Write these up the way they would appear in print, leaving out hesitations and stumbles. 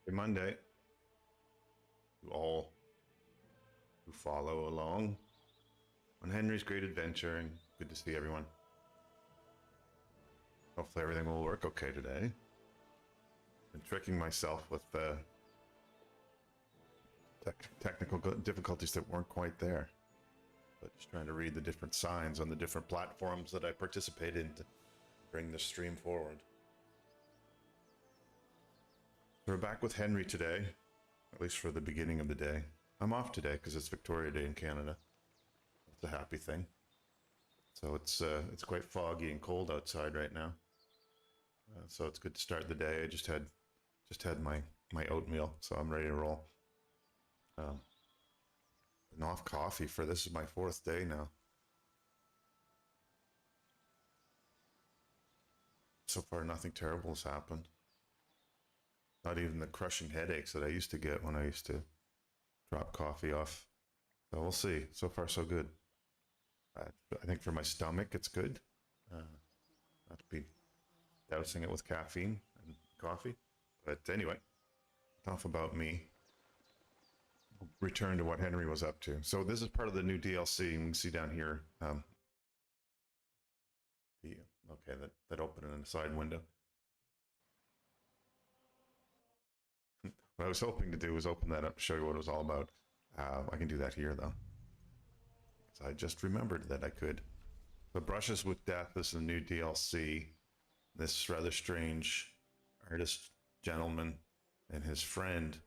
Happy Monday to all who follow along on Henry's great adventure, and good to see everyone. Hopefully everything will work okay today. Been tricking myself with technical difficulties that weren't quite there, but just trying to read the different signs on the different platforms that I participate in to bring the stream forward. So we're back with Henry today, at least for the beginning of the day. I'm off today because it's Victoria Day in Canada. It's a happy thing. So it's quite foggy and cold outside right now. So it's good to start the day. I just had my oatmeal, so I'm ready to roll. Been off coffee for this is my 4th day now. So far, nothing terrible has happened. Not even the crushing headaches that I used to get when I used to drop coffee off. So we'll see. So far, so good. I think for my stomach, it's good. Not to be dousing it with caffeine and coffee. But anyway, enough about me. We'll return to what Henry was up to. So this is part of the new DLC. You can see down here. That opened in a side window. What I was hoping to do was open that up to show you what it was all about. I can do that here, though. So I just remembered that I could. The Brushes with Death is the new DLC. This rather strange artist gentleman and his friend,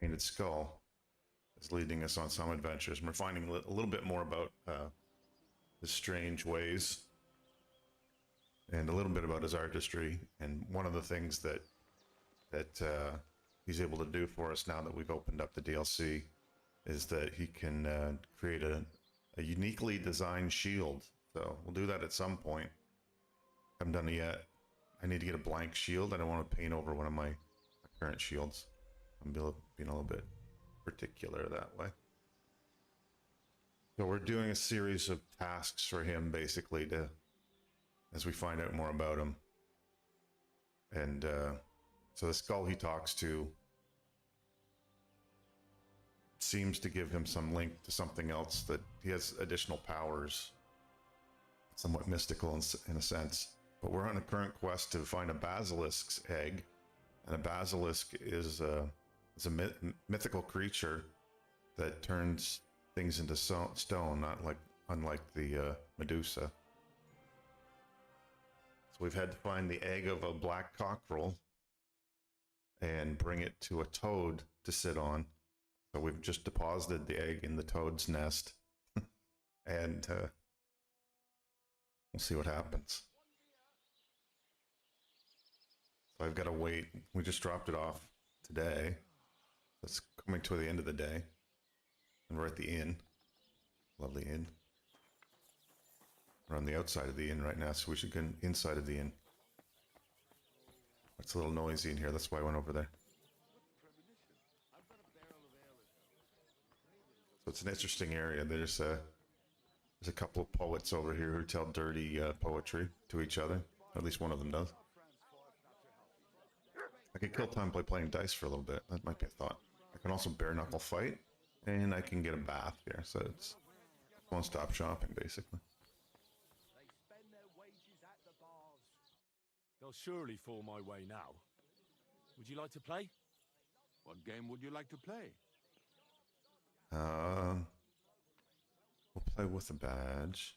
Painted Skull, is leading us on some adventures. And we're finding a little bit more about his strange ways and a little bit about his artistry. And one of the things that he's able to do for us now that we've opened up the DLC is that he can create a uniquely designed shield. So we'll do that at some point. Haven't done it yet. I need to get a blank shield. I don't want to paint over one of my current shields. I'm being a little bit particular that way. So we're doing a series of tasks for him, basically, as we find out more about him. And so the skull he talks to seems to give him some link to something else, that he has additional powers, somewhat mystical in a sense. But we're on a current quest to find a basilisk's egg, and a basilisk is a mythical creature that turns things into stone, unlike the Medusa. So we've had to find the egg of a black cockerel and bring it to a toad to sit on. So we've just deposited the egg in the toad's nest, and we'll see what happens. So I've got to wait. We just dropped it off today. It's coming to the end of the day, and we're at the inn. Lovely inn. We're on the outside of the inn right now, so we should get inside of the inn. It's a little noisy in here, that's why I went over there. So it's an interesting area. There's a couple of poets over here who tell dirty poetry to each other. At least one of them does. I could kill time by playing dice for a little bit. That might be a thought. I can also bare knuckle fight, and I can get a bath here. So it's one-stop shopping, basically. They spend their wages at the bars. They'll surely fall my way now. Would you like to play? What game would you like to play? We'll play with a badge.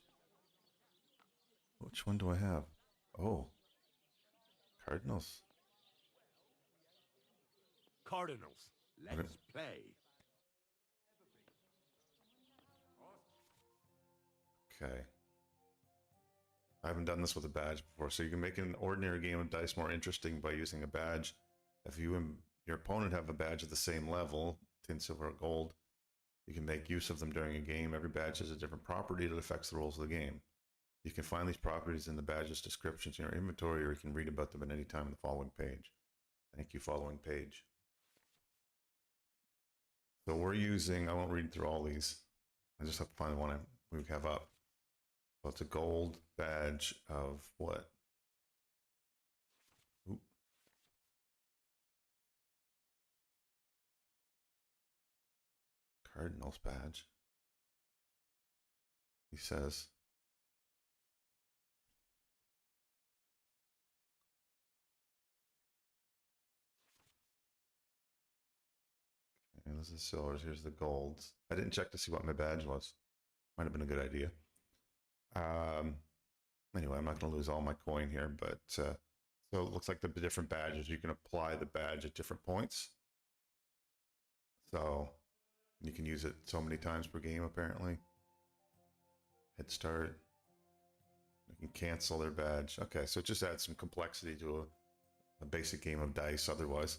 Which one do I have? Oh. Cardinals. Cardinals. Let's play. Okay. I haven't done this with a badge before, so you can make an ordinary game of dice more interesting by using a badge. If you and your opponent have a badge at the same level, tin, silver, or gold, you can make use of them during a game. Every badge has a different property that affects the rules of the game. You can find these properties in the badge's descriptions in your inventory, or you can read about them at any time in the following page. Thank you, following page. So we're using, I won't read through all these. I just have to find the one we have up. So it's a gold badge of what? Oop. Cardinals badge. He says. And this is silvers. Here's the golds. I didn't check to see what my badge was. Might have been a good idea. Anyway, I'm not going to lose all my coin here, but so it looks like the different badges, you can apply the badge at different points. So you can use it so many times per game, apparently. Head start. You can cancel their badge. Okay, so it just adds some complexity to a basic game of dice otherwise.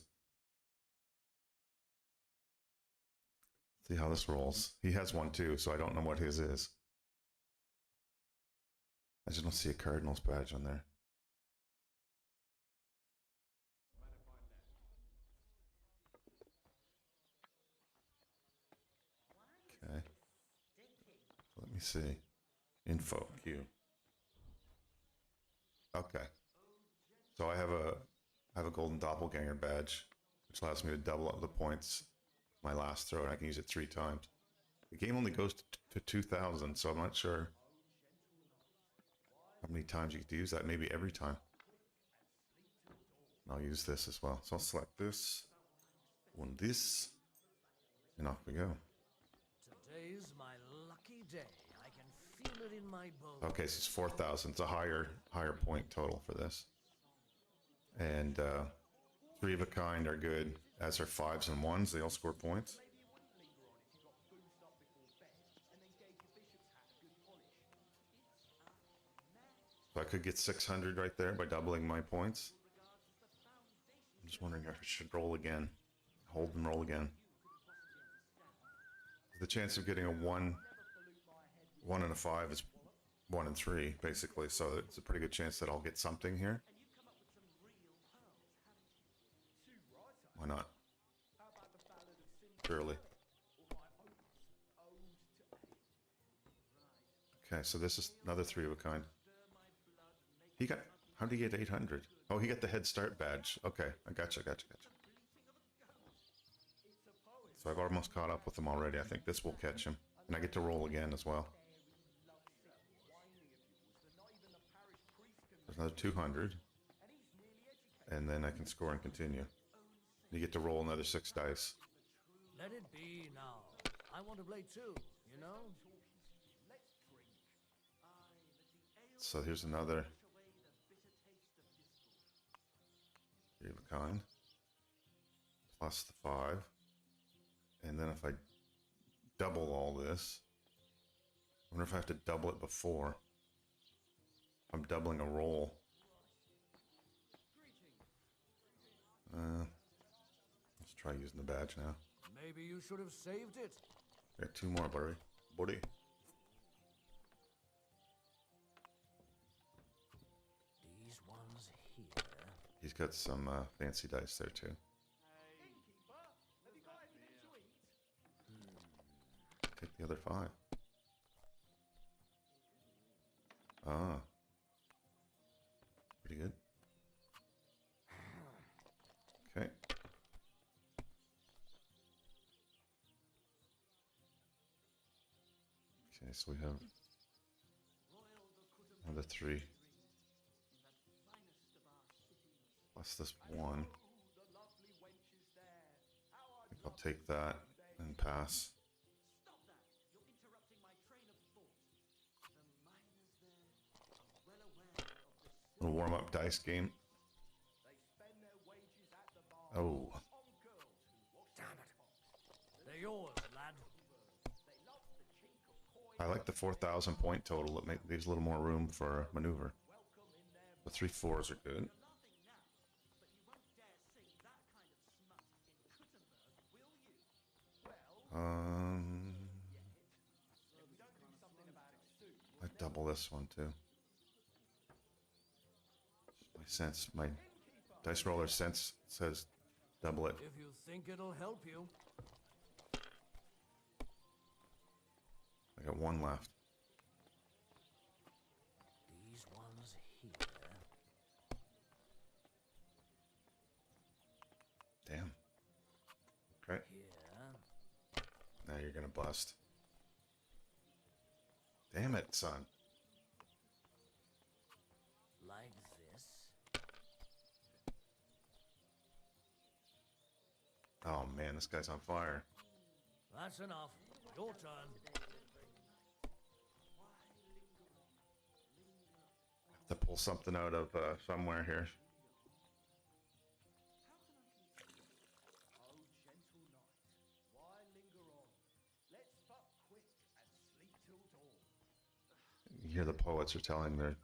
See how this rolls. He has one too, so I don't know what his is. I just don't see a Cardinals badge on there. Okay. Let me see. Info queue. Okay. So I have a golden doppelganger badge, which allows me to double up the points my last throw, and I can use it 3 times. The game only goes to 2,000, so I'm not sure how many times you get to use that. Maybe every time. And I'll use this as well. So I'll select this, this, and off we go. Today's my lucky day. I can feel it in my bones. Okay, so it's 4,000. It's a higher point total for this. And 3 of a kind are good, as are 5s and 1s. They all score points. So I could get 600 right there by doubling my points. I'm just wondering if I should roll again. Hold and roll again. The chance of getting a 1 and a 5 is 1 and 3, basically. So it's a pretty good chance that I'll get something here. Why not? Surely. Okay, so this is another 3 of a kind. He got, how did he get 800? Oh, he got the head start badge. Okay, I gotcha. So I've almost caught up with him already. I think this will catch him. And I get to roll again as well. There's another 200. And then I can score and continue. You get to roll another 6 dice. Let it be now. I want to play too, you know? So here's another 3 of a kind. Plus the 5. And then if I double all this, I wonder if I have to double it before. I'm doubling a roll. Let's try using the badge now. Maybe you should have saved it. Got 2 more, buddy. These ones here. He's got some fancy dice there too. Take the other 5. Ah. Pretty good. Okay. Okay, so we have another 3. Plus this 1. I think I'll take that and pass. Little warm-up dice game. Oh. Damn it. They're yours, lad. I like the 4,000 point total. It leaves a little more room for maneuver. The 3 4s are good. I double this one too. My sense, my dice roller sense says double it. If you think it'll help you. I got 1 left. These ones here. Damn. Okay. Here. Now you're gonna bust. Damn it, son. Like this. Oh man, this guy's on fire. That's enough. Your turn. Have to pull something out of somewhere here. You hear the poets are telling their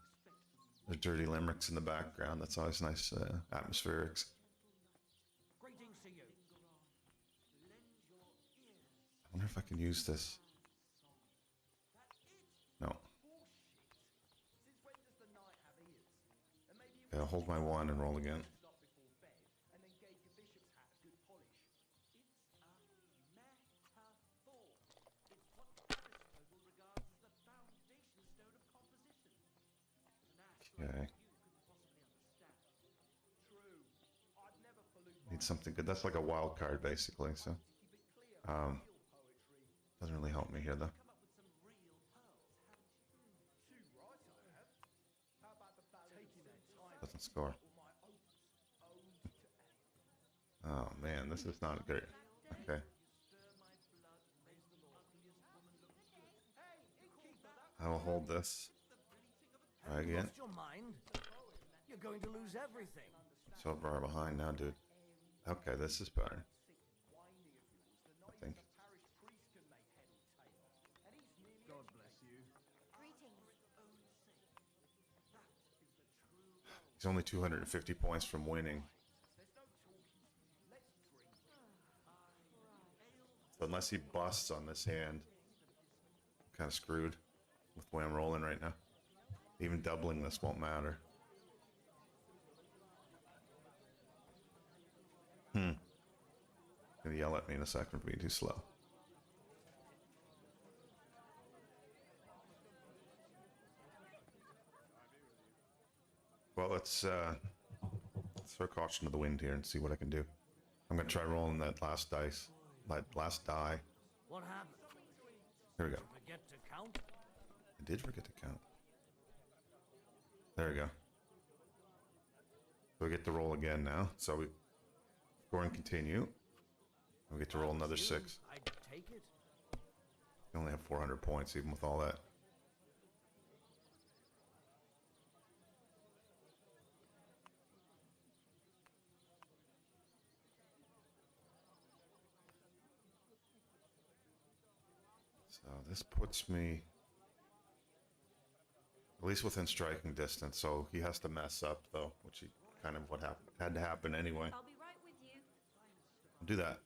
dirty limericks in the background. That's always nice atmospherics. Greetings to you. I wonder if I can use this. No. Okay, I'll hold my one and roll again. Okay. Need something good. That's like a wild card, basically. So, doesn't really help me here, though. Doesn't score. Oh man, this is not great. Okay. I will hold this. Try again. Lost your mind? You're going to lose everything. So far behind now, dude. Okay, this is better. I think. God bless you. He's only 250 points from winning. So unless he busts on this hand, I'm kind of screwed with the way I'm rolling right now. Even doubling this won't matter. Gonna yell at me in a second for being too slow. Well, let's throw caution to the wind here and see what I can do. I'm gonna try rolling that last dice, that last die. What happened? Here we go. Forget to count? I did forget to count. There we go. So we get to roll again now. So we score and continue. We get to roll another 6. I'd take it. We only have 400 points even with all that. So this puts me at least within striking distance. So he has to mess up though, which he kind of what happened had to happen anyway. I'll be right with you. I'll do that.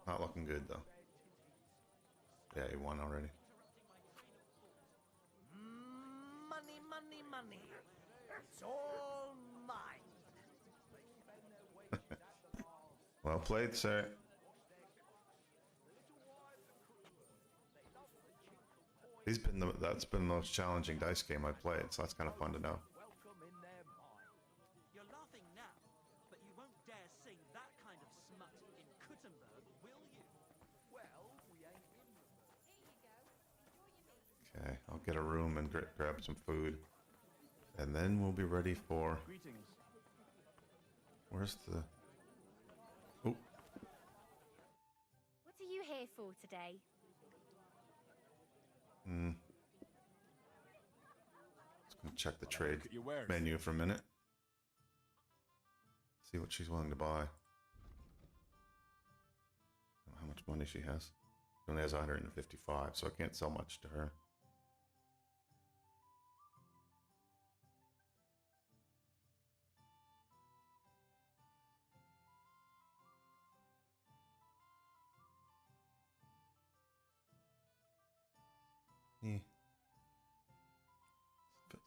Not looking good though. Yeah, he won already. Money, money, money. It's all mine. Well played, sir. That's been the most challenging dice game I've played, so that's kind of fun to know. You're laughing now, but you won't dare sing that kind of smut in Kuttenberg, will you? Well, we ain't in the Okay, I'll get a room and grab some food, and then we'll be ready for. Greetings. Where's the? Oh, What are you here for today? just gonna check the trade Look at your wares. menu for a minute. See what she's willing to buy. How much money she has. She only has 155, so I can't sell much to her. Yeah.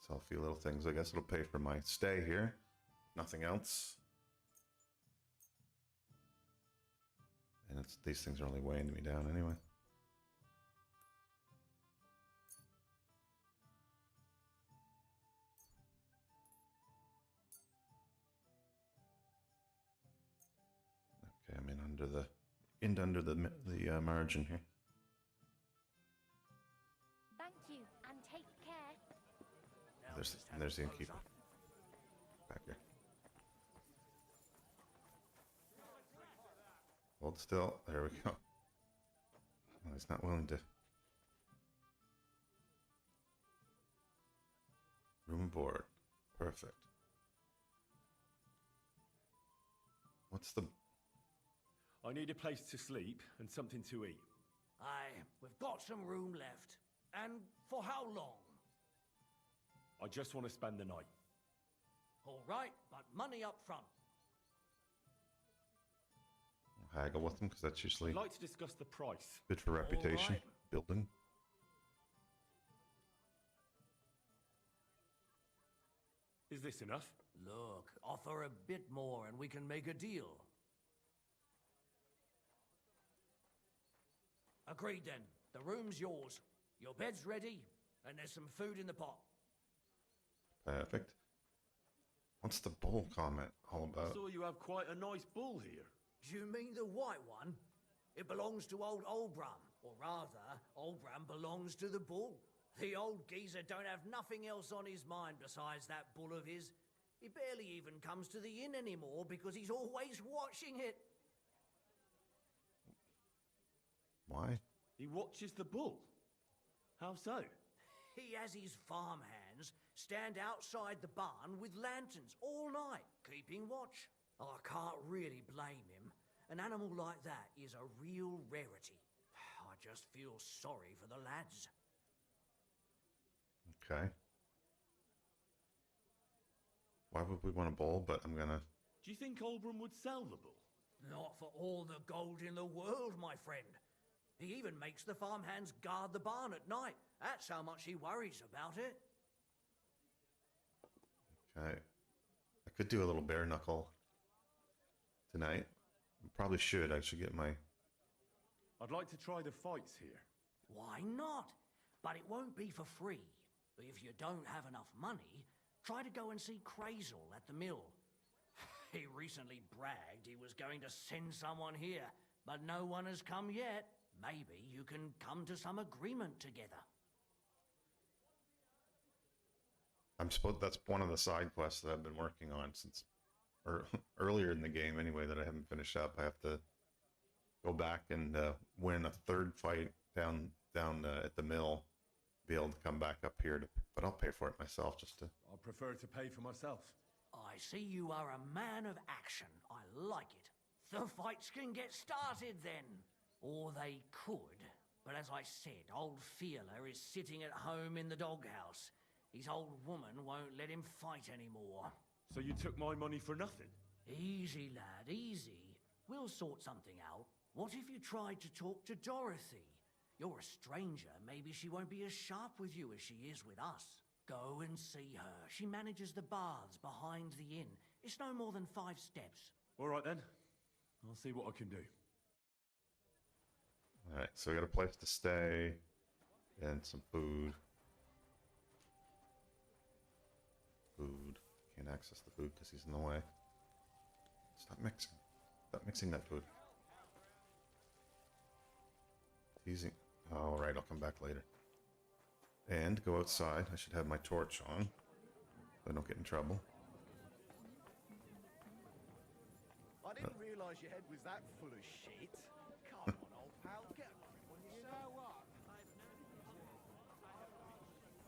Sell a few little things. I guess it'll pay for my stay here. Nothing else. And these things are only weighing me down anyway. Okay, under the margin here. Thank you, and take care. There's the innkeeper. Back here. Hold still. There we go. Oh, he's not willing to. Room and board. Perfect. What's the... I need a place to sleep and something to eat. Aye, we've got some room left. And for how long? I just want to spend the night. All right, but money up front. Haggle with them, because that's usually I'd like to discuss the price. good for reputation right. building. Is this enough? Look, offer a bit more and we can make a deal. Agreed then. The room's yours. Your bed's ready, and there's some food in the pot. Perfect. What's the bull comment all I about? saw you have quite a nice bull here. Do you mean the white one? It belongs to old Olbram. Or rather, Olbram belongs to the bull. The old geezer don't have nothing else on his mind besides that bull of his. He barely even comes to the inn anymore because he's always watching it. Why? He watches the bull. How so? He has his farm hands stand outside the barn with lanterns all night, keeping watch. I can't really blame him. An animal like that is a real rarity. I just feel sorry for the lads. Okay. Why would we want a bull? But I'm gonna... Do you think Olbram would sell the bull? Not for all the gold in the world, my friend. He even makes the farmhands guard the barn at night. That's how much he worries about it. Okay. I could do a little bare knuckle tonight. Probably should. I should get my... I'd like to try the fights here. Why not? But it won't be for free. If you don't have enough money, try to go and see Crazel at the mill. He recently bragged he was going to send someone here, but no one has come yet. Maybe you can come to some agreement together. I'm supposed... That's one of the side quests that I've been working on since... Or earlier in the game, anyway, that I haven't finished up. I have to go back and win a third fight down at the mill. Be able to come back up here, but I'll pay for it myself just to... I prefer to pay for myself. I see you are a man of action. I like it. The fights can get started then. Or they could. But as I said, old Fiala is sitting at home in the doghouse. His old woman won't let him fight anymore. So you took my money for nothing? Easy, lad, easy. We'll sort something out. What if you tried to talk to Dorothy? You're a stranger. Maybe she won't be as sharp with you as she is with us. Go and see her. She manages the baths behind the inn. It's no more than 5 steps. All right then. I'll see what I can do. Alright, so we got a place to stay and some food. Food. Can't access the food because he's in the way. Stop mixing. Stop mixing that food. Teasing. Oh, right, I'll come back later. And go outside. I should have my torch on, so I don't get in trouble. I didn't realise your head was that full of shit. Come on, old pal, get a grip on you. So what?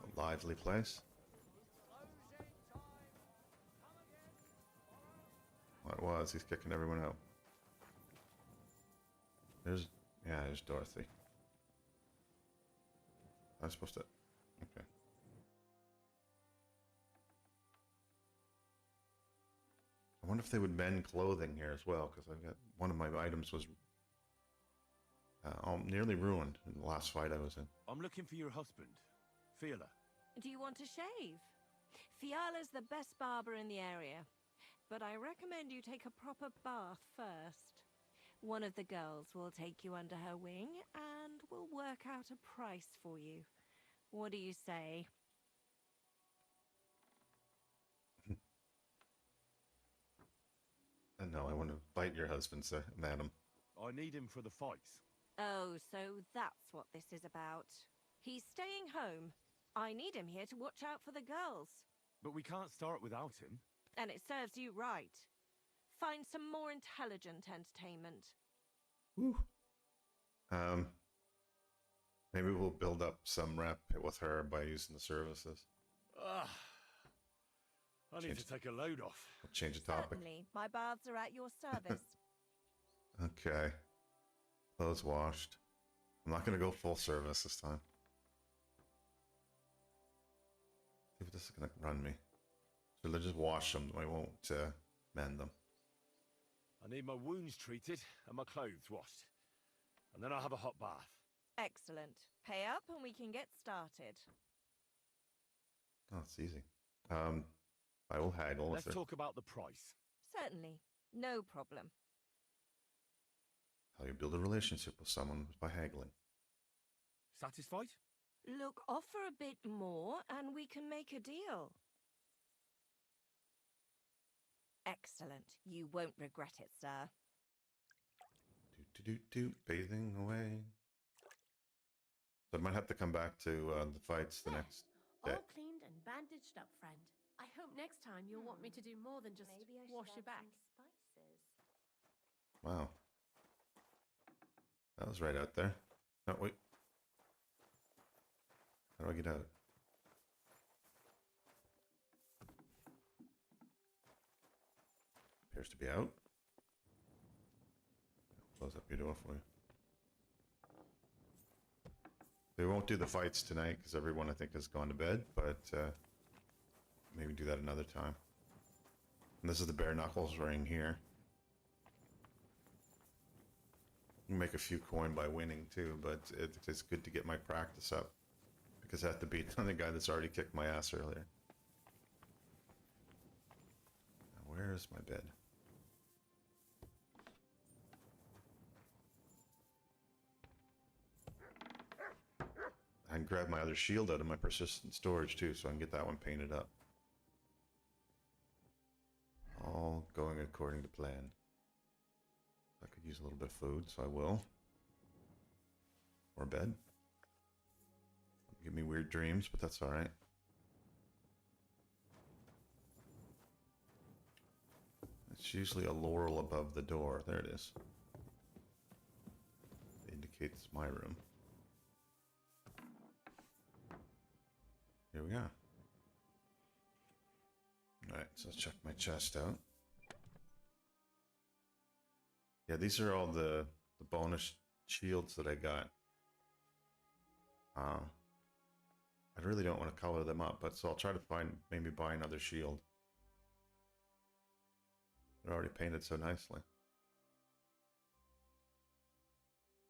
A lively place. Well, it was. He's kicking everyone out. There's Dorothy. I'm supposed to... Okay. I wonder if they would mend clothing here as well, because I've got... One of my items was nearly ruined in the last fight I was in. I'm looking for your husband, Fiala. Do you want to shave? Fiala's the best barber in the area, but I recommend you take a proper bath first. One of the girls will take you under her wing and will work out a price for you. What do you say? No, I want to bite your husband, sir, madam. I need him for the fights. Oh, so that's what this is about. He's staying home. I need him here to watch out for the girls. But we can't start without him. And it serves you right. Find some more intelligent entertainment. Whew. Maybe we'll build up some rep with her by using the services. Ah, I need Change- to take a load off. I'll change the topic. Certainly. My baths are at your service. Okay. Clothes washed. I'm not going to go full service this time. See if this is going to run me. So they'll just wash them. I won't mend them. I need my wounds treated and my clothes washed. And then I'll have a hot bath. Excellent. Pay up and we can get started. Oh, it's easy. I will haggle. Let's talk about the price. Certainly. No problem. How you build a relationship with someone is by haggling. Satisfied? Look, offer a bit more and we can make a deal. Excellent. You won't regret it, sir. Bathing away. So I might have to come back to the fights the next day. All cleaned and bandaged up, friend. I hope next time you'll want me to do more than just Maybe I wash should your add back. some spices. Wow. That was right out there. Oh, wait. How do I get out? Appears to be out. Close up your door for you. They won't do the fights tonight because everyone I think has gone to bed, but maybe do that another time. And this is the bare knuckles ring here. You can make a few coin by winning too, but it's good to get my practice up because I have to beat another guy that's already kicked my ass earlier. Now, where is my bed? I can grab my other shield out of my persistent storage too, so I can get that one painted up. All going according to plan. I could use a little bit of food, so I will. Or bed. Give me weird dreams, but that's alright. It's usually a laurel above the door. There it is. It indicates my room. Here we are. Alright, so let's check my chest out. Yeah, these are all the bonus shields that I got. I really don't want to color them up, but so I'll try to maybe buy another shield. They're already painted so nicely.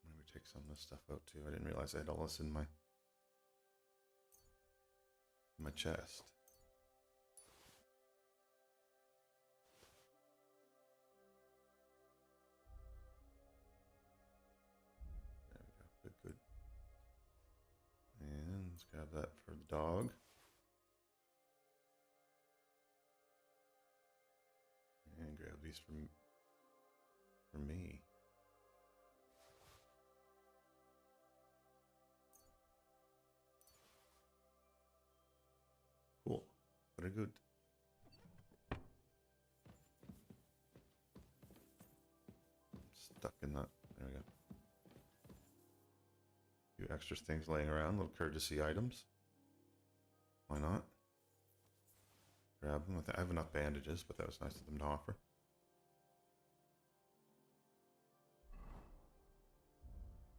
Maybe take some of this stuff out too. I didn't realize I had all this in my chest. There we go. Good, good. And let's grab that for the dog. And grab these for me. Cool. Very good. Stuck in that. There we go. Few extra things laying around, little courtesy items. Why not? Grab them. I have enough bandages, but that was nice of them to offer.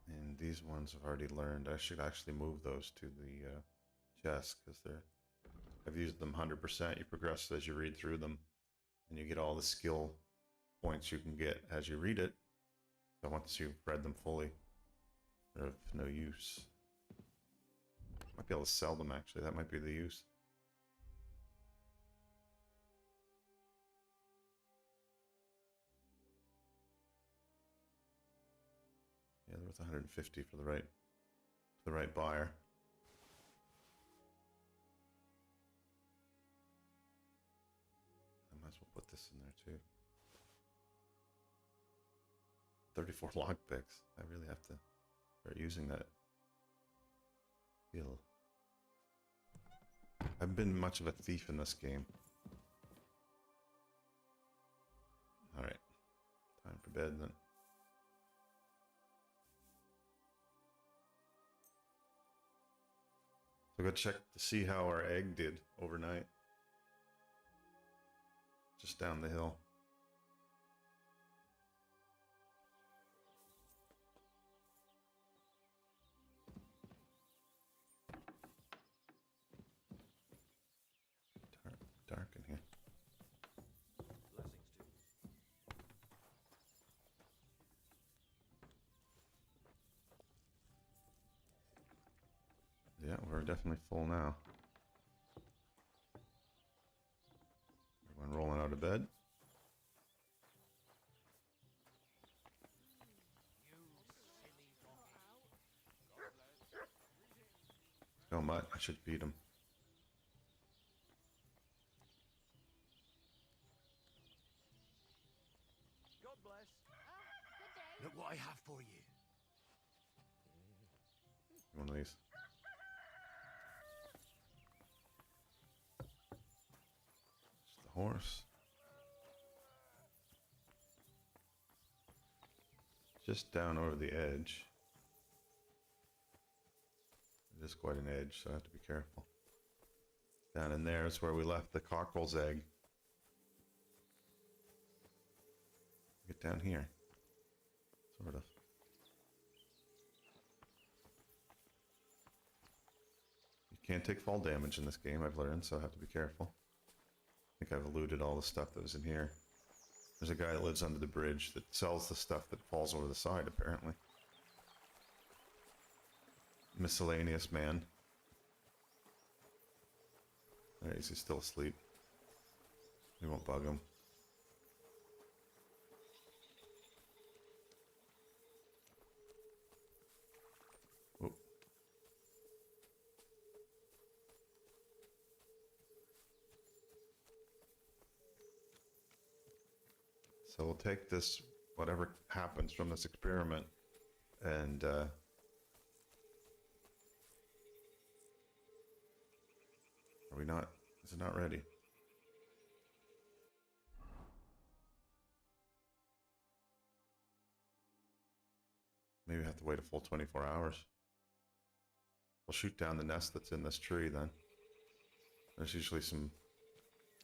And these ones I've already learned. I should actually move those to the chest because I've used them 100%. You progress as you read through them, and you get all the skill points you can get as you read it. So once you've read them fully, they're of no use. Might be able to sell them actually. That might be the use. Yeah, they're worth 150 for the right buyer. I might as well put this in there too. 34 lockpicks. I really have to start using that skill. I haven't been much of a thief in this game. Alright. Time for bed then. So go check to see how our egg did overnight. Just down the hill. Dark in here. Blessings to you. Yeah, we're definitely full now. Everyone rolling out of bed. No mutt, I should feed him. God bless. Look what I have for you. One of these. It's the horse. Just down over the edge. It is quite an edge, so I have to be careful. Down in there is where we left the cockerel's egg. Get down here. Sort of. You can't take fall damage in this game, I've learned, so I have to be careful. I think I've looted all the stuff that was in here. There's a guy that lives under the bridge that sells the stuff that falls over the side, apparently. Miscellaneous man. There he is, he's still asleep. We won't bug him. Oop. So we'll take this, whatever happens from this experiment, and are we not? Is it not ready? Maybe we have to wait a full 24 hours. We'll shoot down the nest that's in this tree then. There's usually some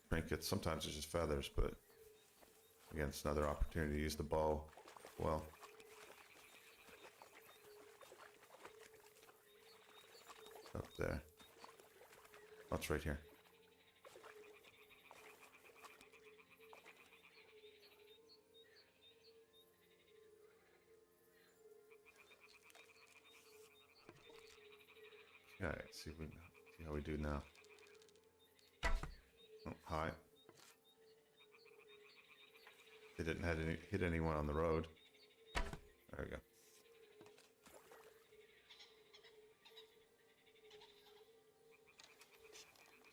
trinkets. Sometimes it's just feathers, but again, it's another opportunity to use the bow. Well, up there. Oh, it's right here. Yeah, see how we do now. Oh, hi. They didn't hit anyone on the road. There we go.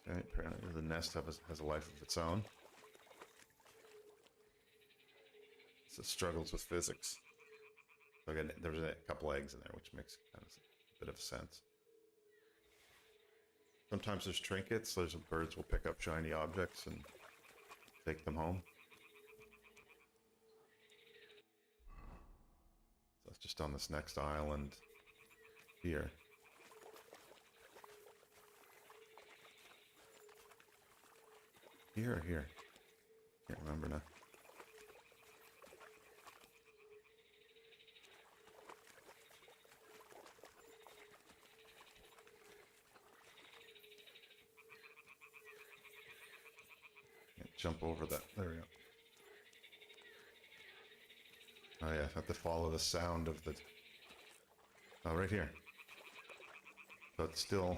Okay, apparently the nest has a life of its own. So it struggles with physics. So again, there's a couple eggs in there, which makes kind of a bit of sense. Sometimes there's trinkets. There's birds will pick up shiny objects and take them home. So it's just on this next island here. Here or here? Can't remember now. Can't jump over that. There we go. Oh yeah, I have to follow the sound of the... Oh, right here. So it's still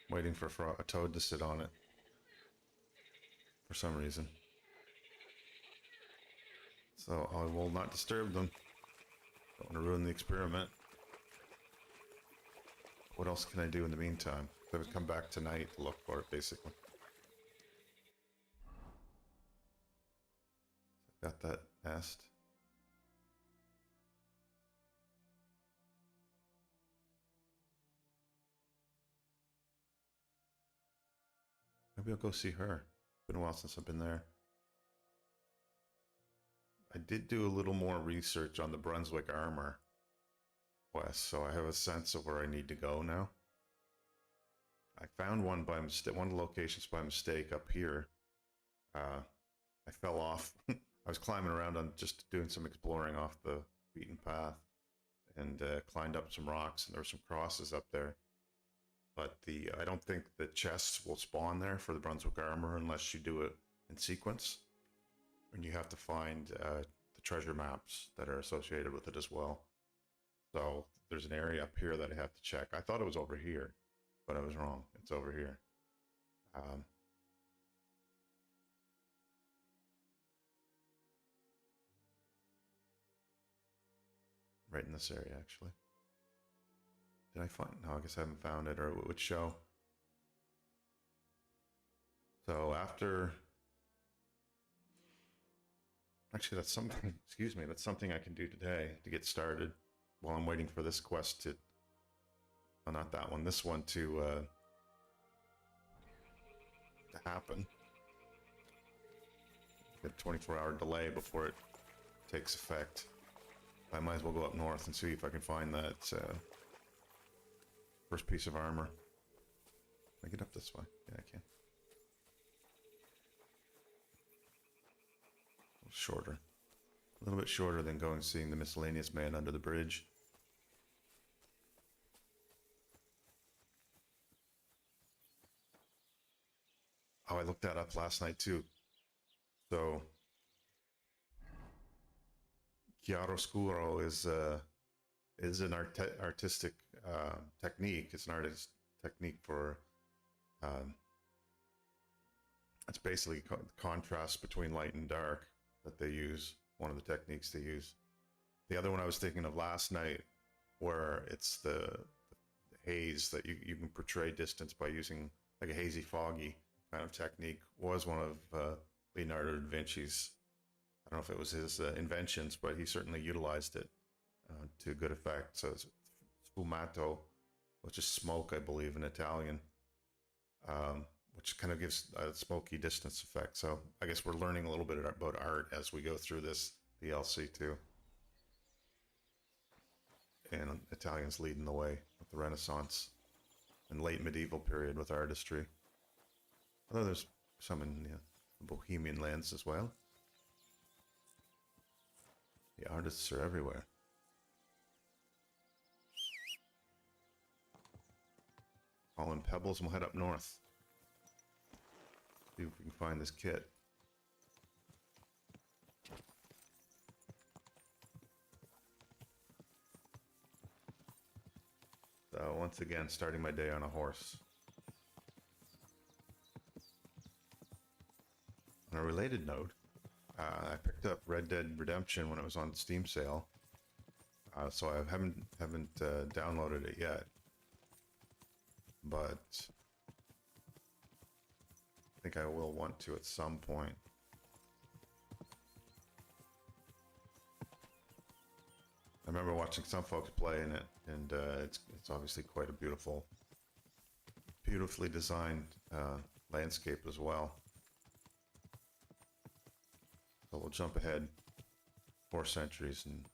waiting for a toad to sit on it. For some reason. So I will not disturb them. Don't want to ruin the experiment. What else can I do in the meantime? I would come back tonight to look for it, basically. Got that nest. Maybe I'll go see her. Been a while since I've been there. I did do a little more research on the Brunswick armor quest, so I have a sense of where I need to go now. I found one by mistake, one of the locations by mistake up here. I fell off. I was climbing around on just doing some exploring off the beaten path, and climbed up some rocks, and there were some crosses up there. But I don't think the chests will spawn there for the Brunswick armor unless you do it in sequence. And you have to find the treasure maps that are associated with it as well. So there's an area up here that I have to check. I thought it was over here, but I was wrong. It's over here. Right in this area, actually. Did I find? No, I guess I haven't found it, or it would show. So after... Actually, that's something, excuse me, that's something I can do today to get started while I'm waiting for this quest to... Oh, not that one. This one to happen. Get a 24-hour delay before it takes effect. I might as well go up north and see if I can find that first piece of armor. Can I get up this way? Yeah, I can. A little shorter. A little bit shorter than going seeing the miscellaneous man under the bridge. Oh, I looked that up last night too. So... chiaroscuro is an artistic technique. It's an artist technique for it's basically contrast between light and dark that they use. One of the techniques they use. The other one I was thinking of last night, where it's the haze that you can portray distance by using like a hazy, foggy kind of technique, was one of Leonardo da Vinci's. I don't know if it was his inventions, but he certainly utilized it to good effect. So it's sfumato, which is smoke, I believe, in Italian, which kind of gives a smoky distance effect. So I guess we're learning a little bit about art as we go through this DLC too. And Italians leading the way with the Renaissance and late medieval period with artistry. Although there's some in the Bohemian lands as well. The artists are everywhere. All in Pebbles, and we'll head up north. See if we can find this kit. So once again, starting my day on a horse. On a related note, I picked up Red Dead Redemption when it was on Steam sale, so I haven't downloaded it yet. But I think I will want to at some point. I remember watching some folks playing it, and it's obviously quite a beautifully designed landscape as well. So we'll jump ahead 4 centuries and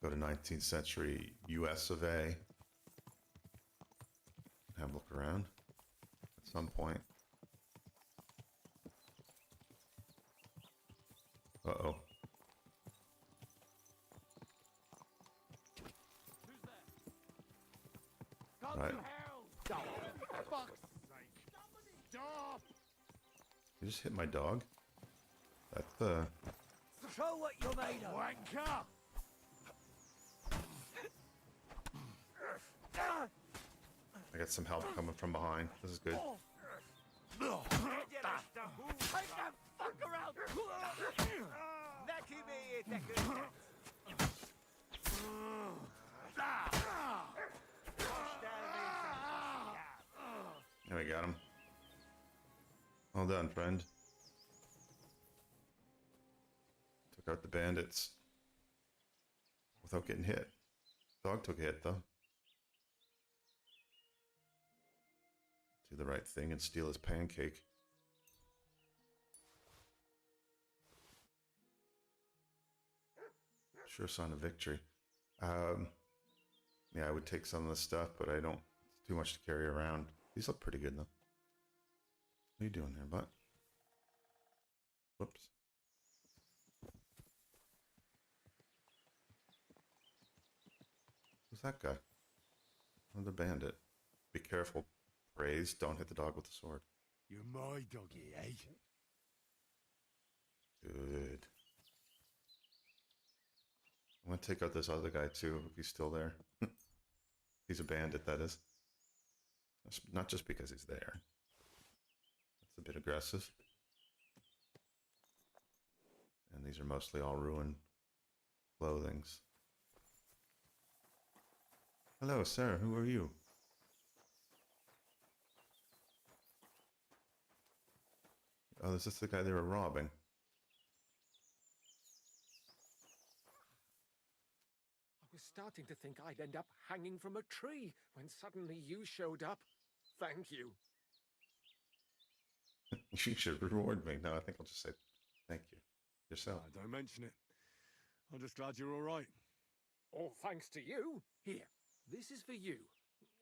go to 19th century US of A. Have a look around at some point. Uh-oh. Right. You just hit my dog? That's the... Show what you're made of. Wanker! I got some help coming from behind. This is good. Take that fucker out! There we got him. Well done, friend. Took out the bandits without getting hit. Dog took a hit, though. Do the right thing and steal his pancake. Sure sign of victory. Yeah, I would take some of the stuff, but I don't. It's too much to carry around. These look pretty good though. What are you doing there, bud? Whoops. Who's that guy? Another bandit. Be careful. Praise. Don't hit the dog with the sword. You're my doggy, eh? Good. I'm gonna take out this other guy too, if he's still there. He's a bandit, that is. That's not just because he's there. That's a bit aggressive. And these are mostly all ruined clothings. Hello, sir. Who are you? Oh, is this the guy they were robbing? I was starting to think I'd end up hanging from a tree when suddenly you showed up. Thank you. You should reward me. No, I think I'll just say thank you. Yourself. Don't mention it. I'm just glad you're all right. All thanks to you. Here, this is for you.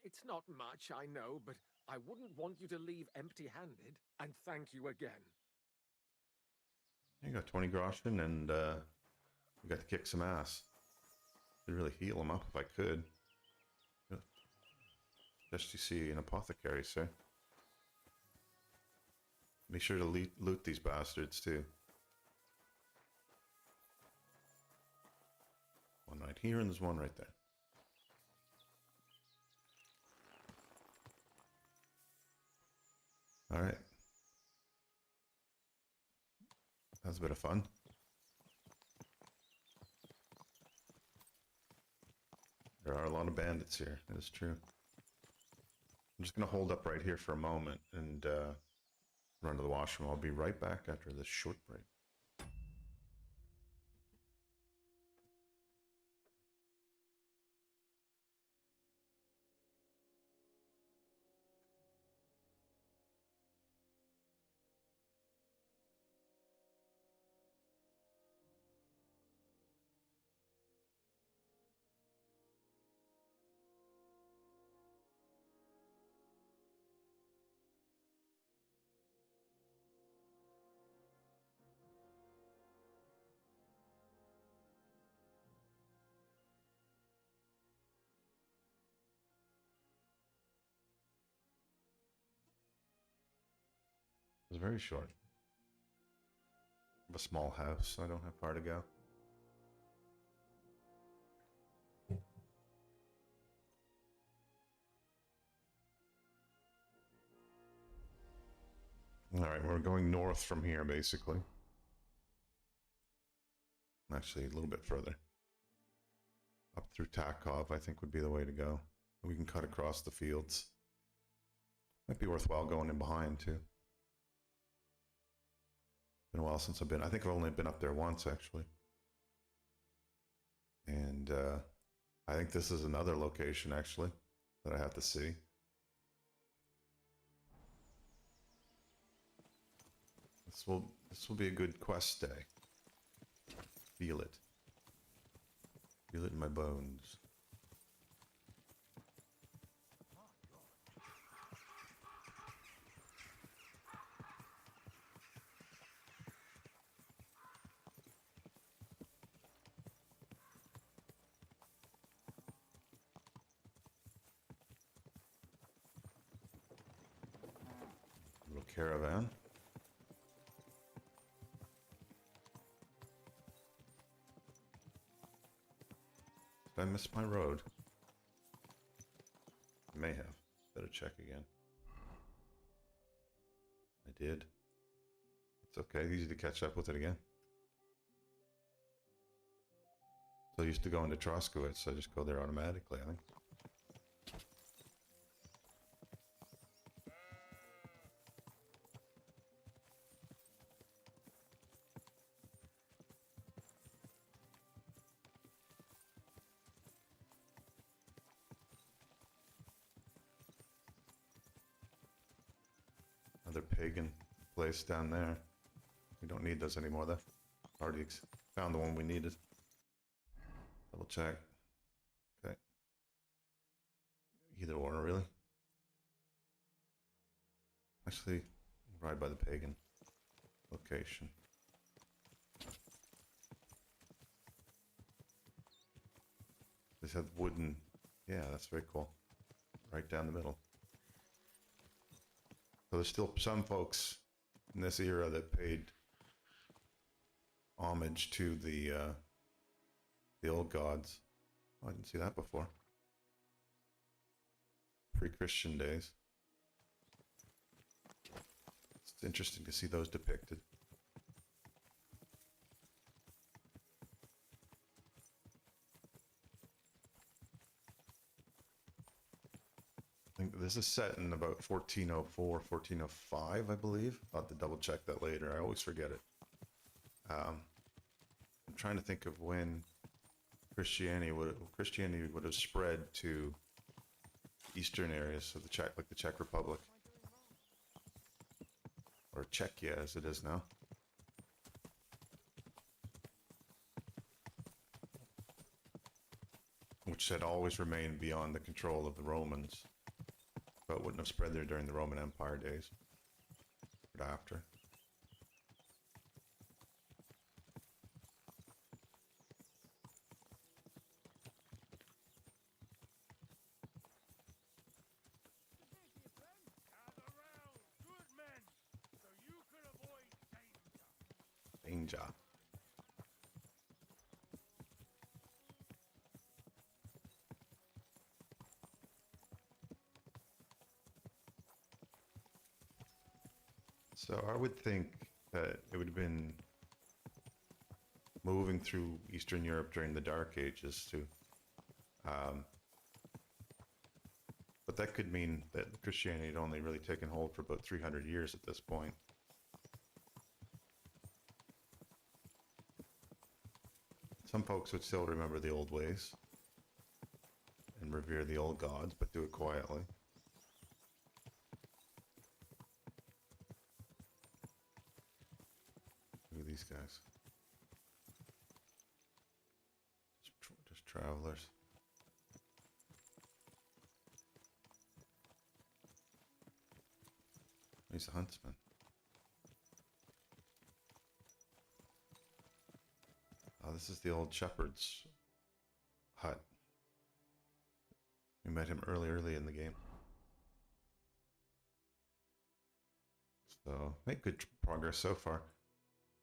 It's not much, I know, but I wouldn't want you to leave empty-handed. And thank you again. You got 20 groschen, and we got to kick some ass. Could really heal him up if I could. Just you see an apothecary, sir. Be sure to loot these bastards too. One right here, and there's one right there. All right. That was a bit of fun. There are a lot of bandits here. That is true. I'm just going to hold up right here for a moment and run to the washroom. I'll be right back after this short break. It's very short. I have a small house, so I don't have far to go. Alright, we're going north from here, basically. Actually, a little bit further. Up through Takov, I think would be the way to go. We can cut across the fields. Might be worthwhile going in behind, too. Been a while since I've been. I think I've only been up there once, actually. And I think this is another location, actually, that I have to see. This will be a good quest day. Feel it. Feel it in my bones. Little caravan. Did I miss my road? I may have. Better check again. I did. It's okay, easy to catch up with it again. So I used to go into Troskowitz, so I just go there automatically, I think. Another pagan place down there. We don't need those anymore though. Already found the one we needed. Double check. Okay. Either or, really. Actually, ride by the pagan location. They have wooden. Yeah, that's very cool. Right down the middle. So there's still some folks in this era that paid homage to the old gods. Oh, I didn't see that before. Pre-Christian days. It's interesting to see those depicted. I think this is set in about 1404, 1405, I believe. I'll have to double check that later. I always forget it. I'm trying to think of when Christianity would have spread to eastern areas of the Czech Republic, or Czechia as it is now. Which had always remained beyond the control of the Romans, but wouldn't have spread there during the Roman Empire days, but after. Danger. So I would think that it would have been moving through Eastern Europe during the Dark Ages too. But that could mean that Christianity had only really taken hold for about 300 years at this point. Some folks would still remember the old ways and revere the old gods, but do it quietly. Look at these guys. Just travelers. He's a huntsman. Oh, this is the old shepherd's hut. We met him early in the game. So, make good progress so far.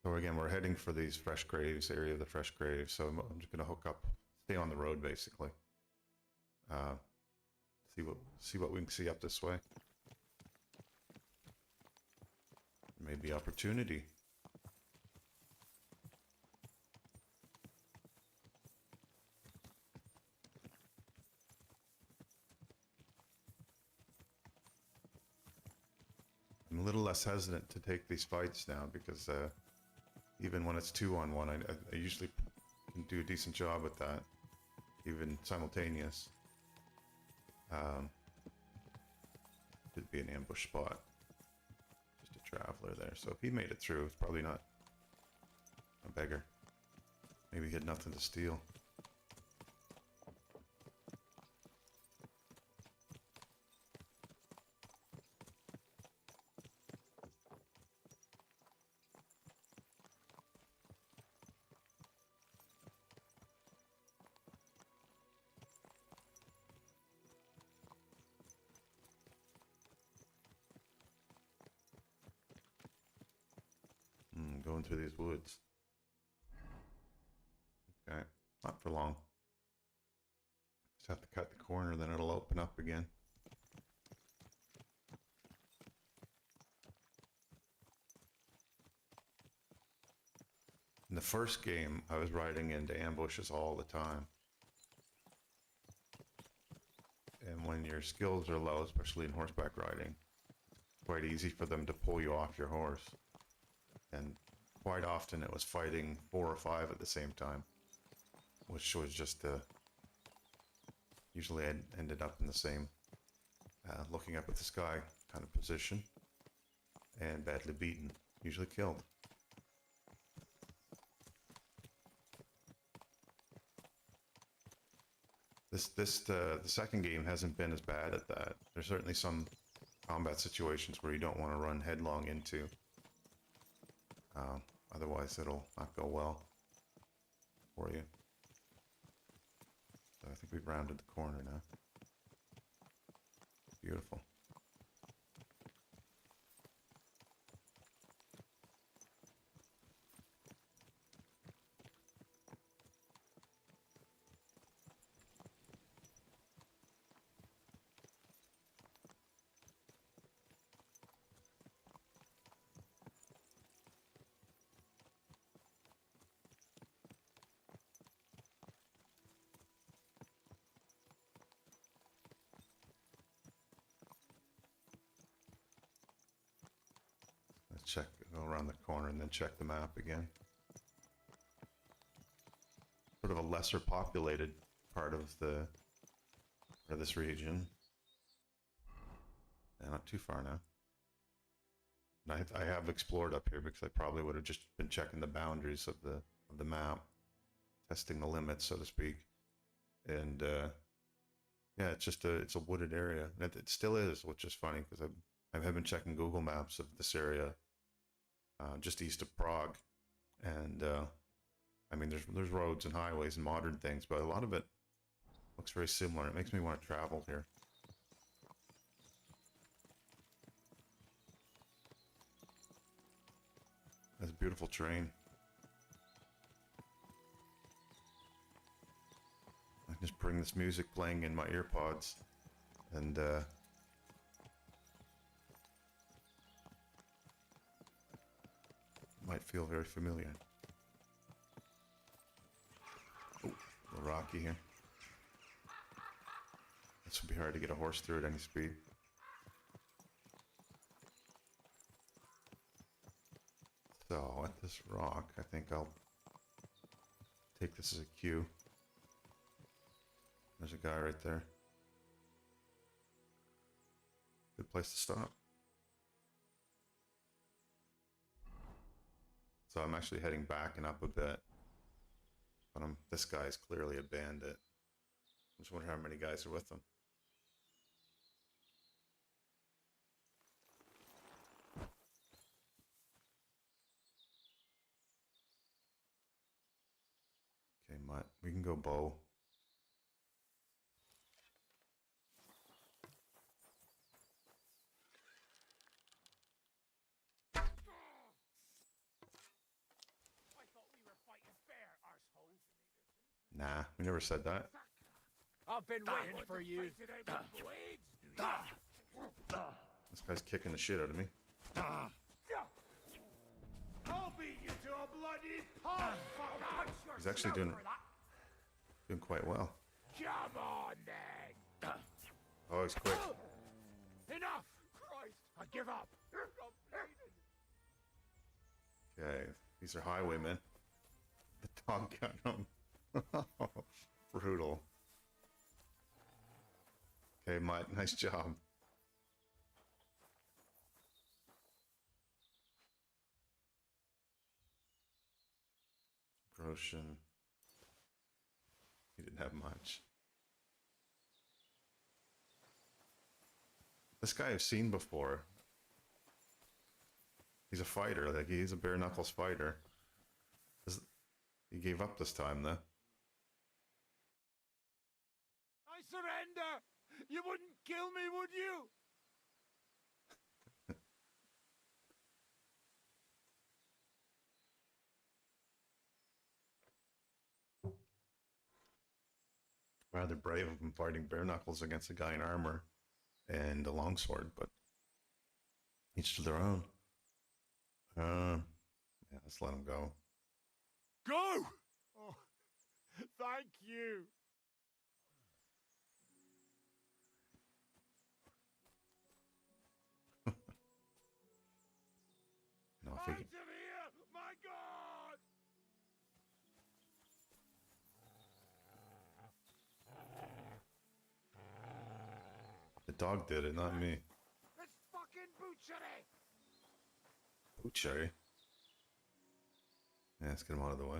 So again, we're heading for these fresh graves, area of the fresh graves. So I'm just going to hook up, stay on the road basically. See what we can see up this way. Maybe opportunity. I'm a little less hesitant to take these fights now because even when it's 2-on-1, I usually can do a decent job with that, even simultaneous. Could be an ambush spot. Just a traveler there. So if he made it through, it's probably not a beggar. Maybe he had nothing to steal. Going through these woods. Okay, not for long. Just have to cut the corner, then it'll open up again. In the first game, I was riding into ambushes all the time. And when your skills are low, especially in horseback riding, it's quite easy for them to pull you off your horse. And quite often it was fighting 4 or 5 at the same time, which was just usually I ended up in the same looking up at the sky kind of position and badly beaten, usually killed. The second game hasn't been as bad at that. There's certainly some combat situations where you don't want to run headlong into. Otherwise, it'll not go well for you. So I think we've rounded the corner now. Beautiful. Check, go around the corner and then check the map again. Sort of a lesser populated part of this region. Yeah, not too far now. And I have explored up here because I probably would have just been checking the boundaries of the map, testing the limits, so to speak. And yeah, it's a wooded area. And it still is, which is funny because I have been checking Google Maps of this area. Just east of Prague, and I mean, there's roads and highways and modern things, but a lot of it looks very similar. It makes me want to travel here. That's beautiful terrain. I can just bring this music playing in my earpods, and might feel very familiar. Oh, a little rocky here. This would be hard to get a horse through at any speed. So, at this rock, I think I'll take this as a cue. There's a guy right there. Good place to stop. So I'm actually heading back and up a bit. But this guy is clearly a bandit. I just wonder how many guys are with him. Okay, Mutt, we can go bow. Nah, we never said that. I've been waiting for you. This guy's kicking the shit out of me. I'll beat you to a bloody pulp. He's actually doing quite well. Come on, then. Oh, he's quick. Enough! Christ, I give up. Okay, these are highwaymen. The dog got him. Brutal. Okay, Mutt, nice job. Groshin. He didn't have much. This guy I've seen before. He's a fighter, like he's a bare knuckles fighter. He gave up this time though. I surrender! You wouldn't kill me, would you? Rather brave of him fighting bare knuckles against a guy in armor and a longsword, but each to their own. Yeah, let's let him go. Go! Oh, thank you. No, if Out he of here, my God! the dog did it, not me. It's fucking butchery! Butchery. Yeah, let's get him out of the way.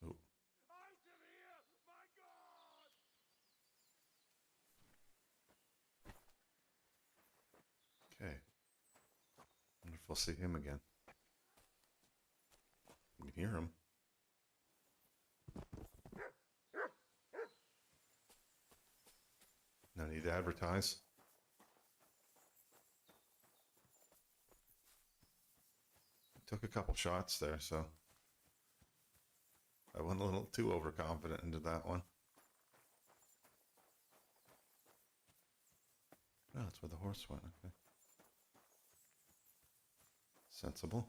Ooh. Out of if we'll see him again. You can hear him. No need to advertise. Took a couple shots there, so I went a little too overconfident into that one. Oh, that's where the horse went. Okay. Sensible.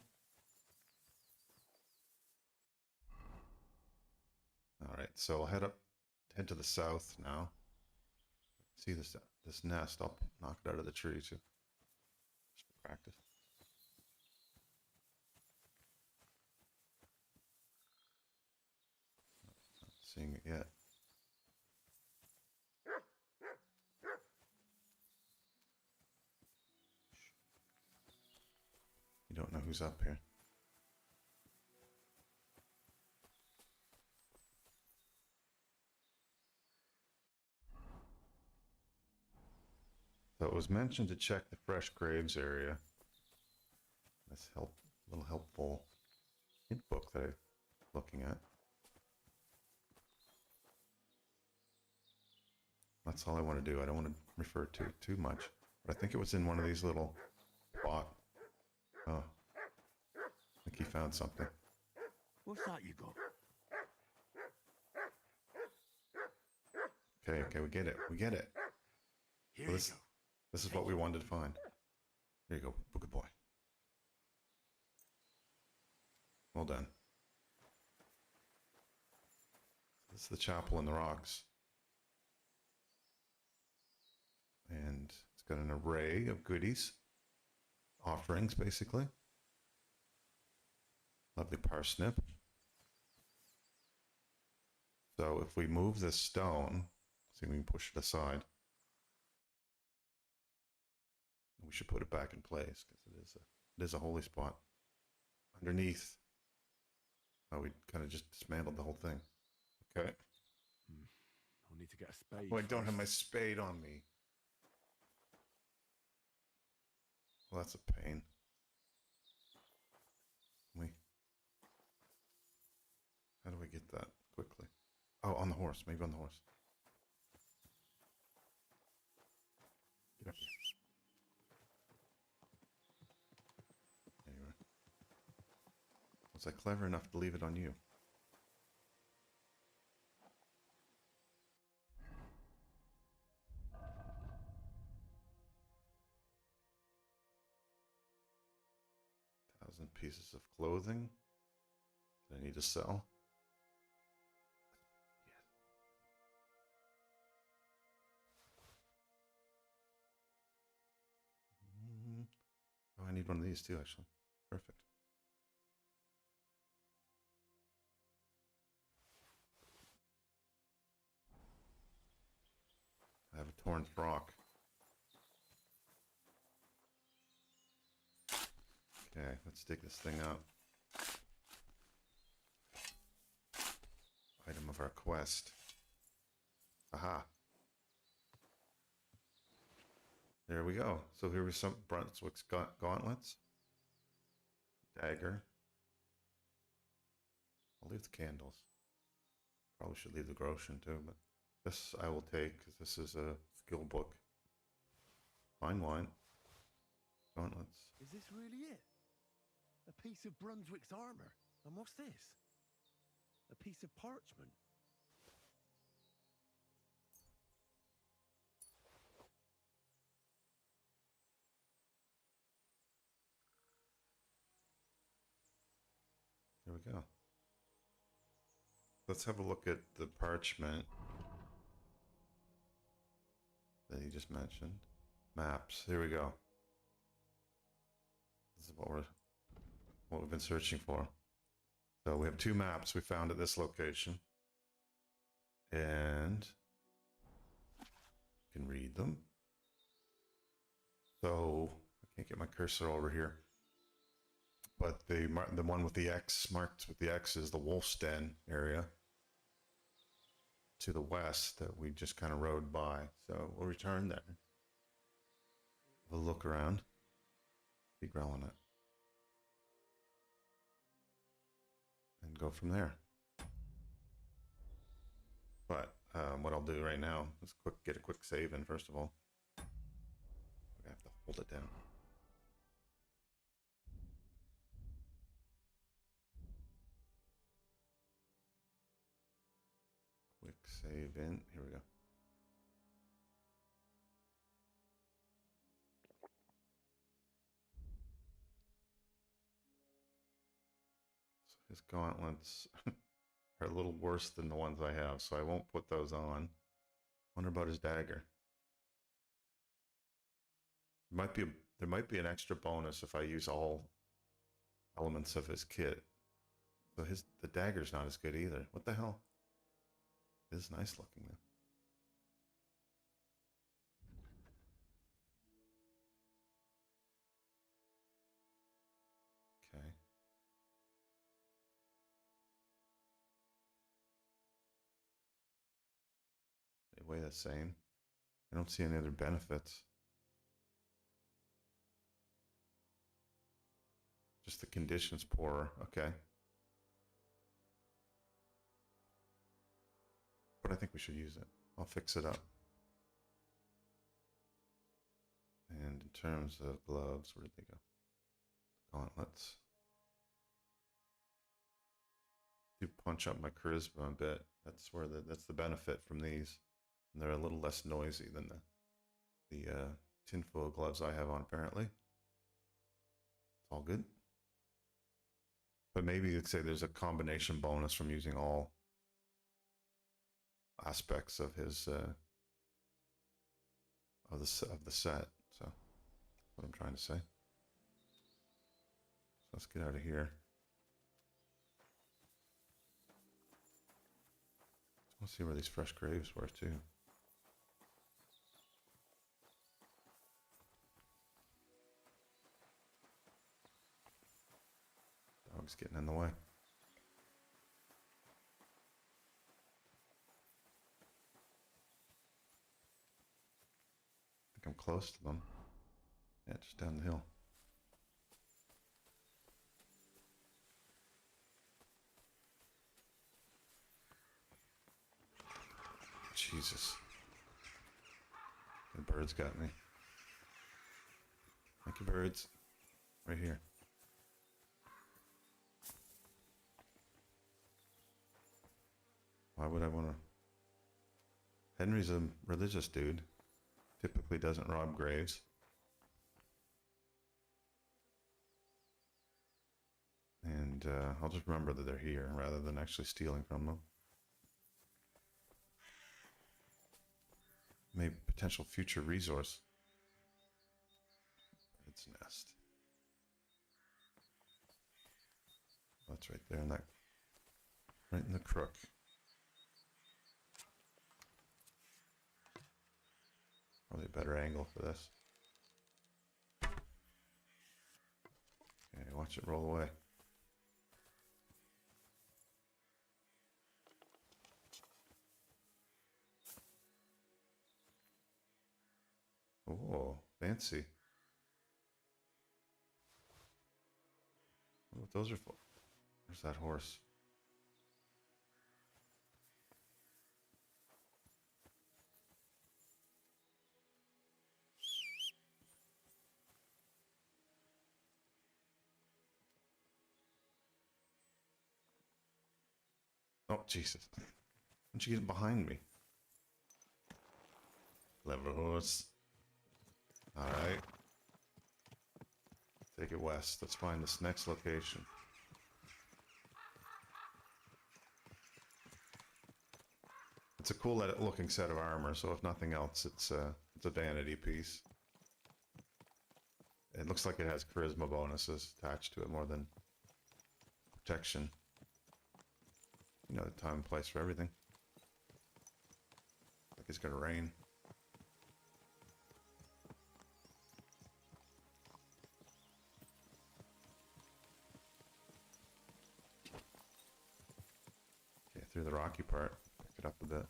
All right, so I'll head to the south now. See this nest? I'll knock it out of the tree too. Just for practice. Not seeing it yet. You don't know who's up here. So it was mentioned to check the fresh graves area. This little helpful hint book that I'm looking at. That's all I want to do. I don't want to refer to it too much. But I think it was in one of these little plot. Oh. I think he found something. What's that you got? Okay, we get it. We get it. Here So you go. This is what we wanted to find. There you go. Good boy. Well done. This is the chapel in the rocks. And it's got an array of goodies. Offerings, basically. Lovely parsnip. So if we move this stone, see if we can push it aside. We should put it back in place because it is a holy spot. Underneath. Oh, we kind of just dismantled the whole thing. Okay. I'll need to get a spade. Oh, I don't have my spade on me. Well, that's a pain. How do we get that quickly? Oh, on the horse. Maybe on the horse. Get up here. There you are. Was I clever enough to leave it on you? Thousand pieces of clothing that I need to sell. Oh, I need one of these too, actually. Perfect. I have a torn frock. Okay, let's dig this thing up. Item of our quest. Aha. There we go. So here we some Brunswick's gauntlets. Dagger. I'll leave the candles. Probably should leave the groschen too, but this I will take because this is a skill book. Fine wine. Gauntlets. Is this really it? A piece of Brunswick's armor? And what's this? A piece of parchment? There we go. Let's have a look at the parchment that he just mentioned. Maps. Here we go. This is what we've been searching for. So we have two maps we found at this location. And you can read them. So I can't get my cursor over here. But the one with the X, marked with the X, is the Wolf's Den area to the west that we just kind of rode by. So we'll return there. We'll look around. Be growling it. and go from there. But what I'll do right now is get a quick save in first of all. I have to hold it down. Quick save in. Here we go. So his gauntlets are a little worse than the ones I have, so I won't put those on. Wonder about his dagger. There might be an extra bonus if I use all elements of his kit. So the dagger's not as good either. What the hell? It is nice looking though. Okay. They weigh the same. I don't see any other benefits. Just the conditions poorer. Okay. But I think we should use it. I'll fix it up. And in terms of gloves, where did they go? Gauntlets. Do punch up my charisma a bit. That's the benefit from these. And they're a little less noisy than the tinfoil gloves I have on apparently. It's all good. But maybe you'd say there's a combination bonus from using all aspects of his of the set. So that's what I'm trying to say. So let's get out of here. Let's see where these fresh graves were too. Dog's getting in the way. I think I'm close to them. Yeah, just down the hill. Jesus. The birds got me. Thank you, birds. Right here. Why would I want to? Henry's a religious dude. Typically doesn't rob graves. And I'll just remember that they're here rather than actually stealing from them. Maybe potential future resource. Bird's nest. That's right there in that, right in the crook. Probably a better angle for this. Okay, watch it roll away. Oh, fancy. I wonder what those are for. Where's that horse? Oh, Jesus. Why don't you get behind me? Clever horse. Alright. Take it west. Let's find this next location. It's a cool looking set of armor, so if nothing else, it's a vanity piece. It looks like it has charisma bonuses attached to it more than protection. You know, the time and place for everything. Like it's gonna rain. Okay, through the rocky part, pick it up a bit.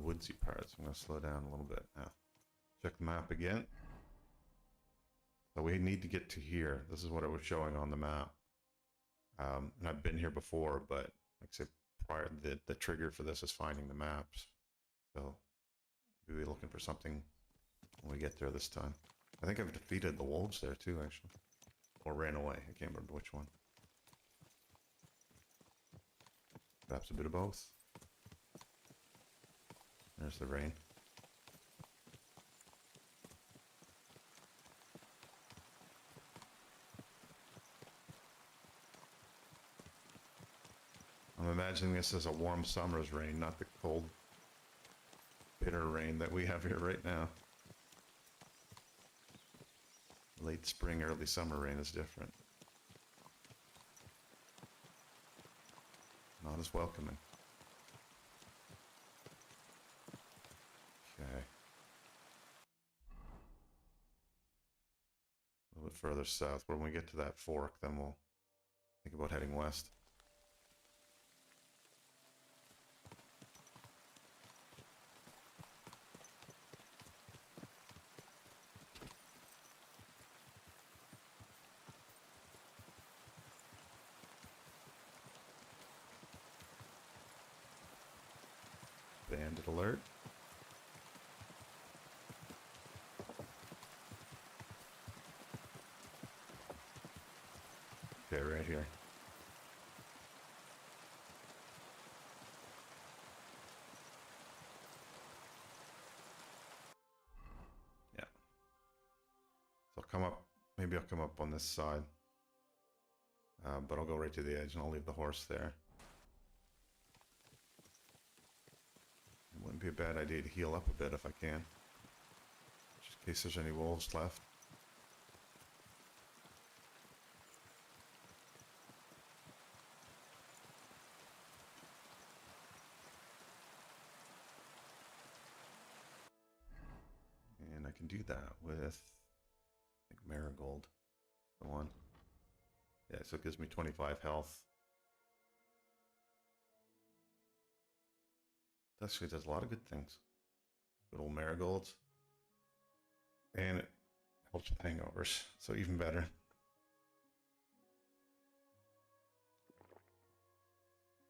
woodsy parts. I'm going to slow down a little bit now. Check the map again. So we need to get to here. This is what it was showing on the map. And I've been here before, but like I said, prior, the trigger for this is finding the maps. So we'll be looking for something when we get there this time. I think I've defeated the wolves there too, actually. Or ran away. I can't remember which one. Perhaps a bit of both. There's the rain. I'm imagining this as a warm summer's rain, not the cold, bitter rain that we have here right now. Late spring, early summer rain is different. Not as welcoming. Okay. A little bit further south. When we get to that fork, then we'll think about heading west. Bandit alert. Okay, right here. Yeah. So I'll come up, maybe I'll come up on this side. But I'll go right to the edge and I'll leave the horse there. It wouldn't be a bad idea to heal up a bit if I can. Just in case there's any wolves left. And I can do that with, I think, Marigold. The one. Yeah, so it gives me 25 health. It actually does a lot of good things. Good old marigolds. And it helps with hangovers, so even better.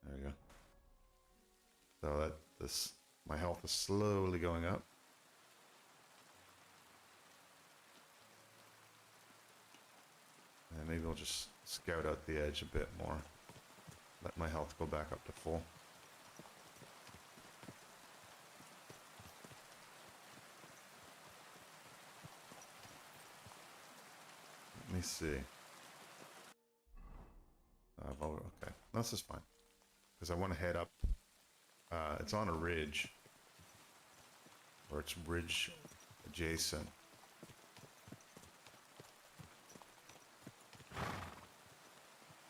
There you go. So that my health is slowly going up. And maybe we'll just scout out the edge a bit more. Let my health go back up to full. Let me see. Okay, this is fine. Because I want to head up. It's on a ridge. Or it's ridge adjacent.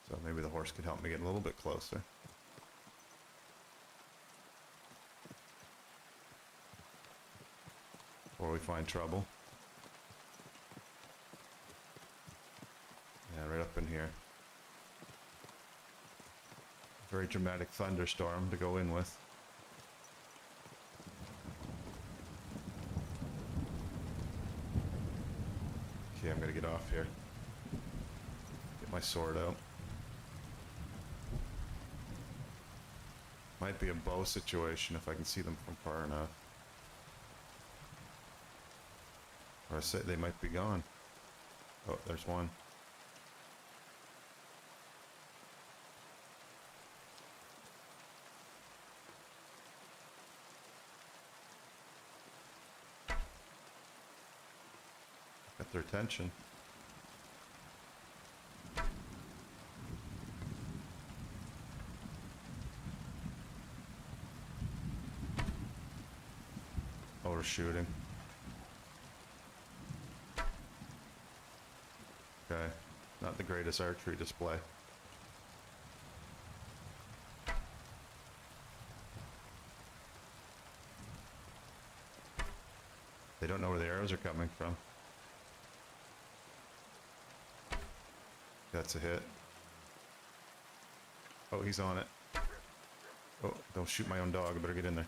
So maybe the horse could help me get a little bit closer. Before we find trouble. Yeah, right up in here. Very dramatic thunderstorm to go in with. Okay, I'm gonna get off here. Get my sword out. Might be a bow situation if I can see them from far enough. Or I say they might be gone. Oh, there's one. Got their attention. Shooting. Okay, not the greatest archery display. They don't know where the arrows are coming from. That's a hit. Oh, he's on it. Oh, don't shoot my own dog. I better get in there.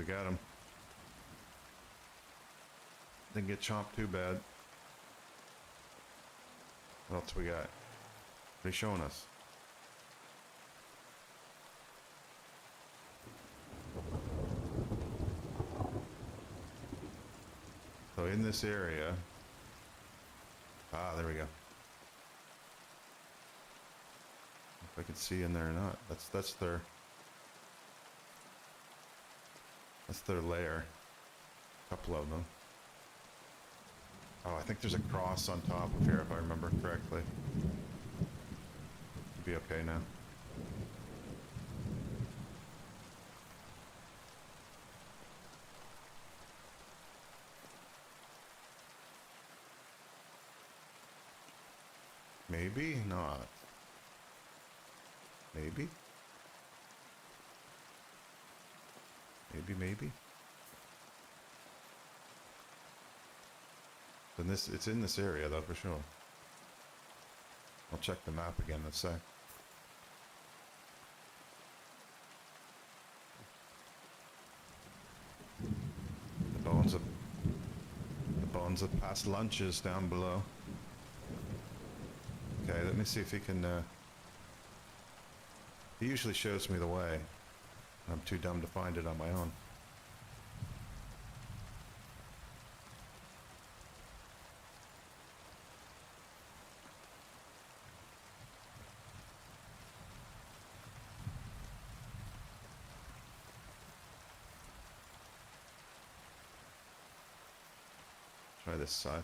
We got him. Didn't get chomped too bad. What else we got? What are you showing us? So in this area, there we go. If I can see in there or not. That's their lair. A couple of them. Oh, I think there's a cross on top of here if I remember correctly. Should be okay now. Maybe not. Maybe? Maybe. It's in this area though for sure. I'll check the map again in a sec. The bones of past lunches down below. Okay, let me see if he can, he usually shows me the way. I'm too dumb to find it on my own. Try this side.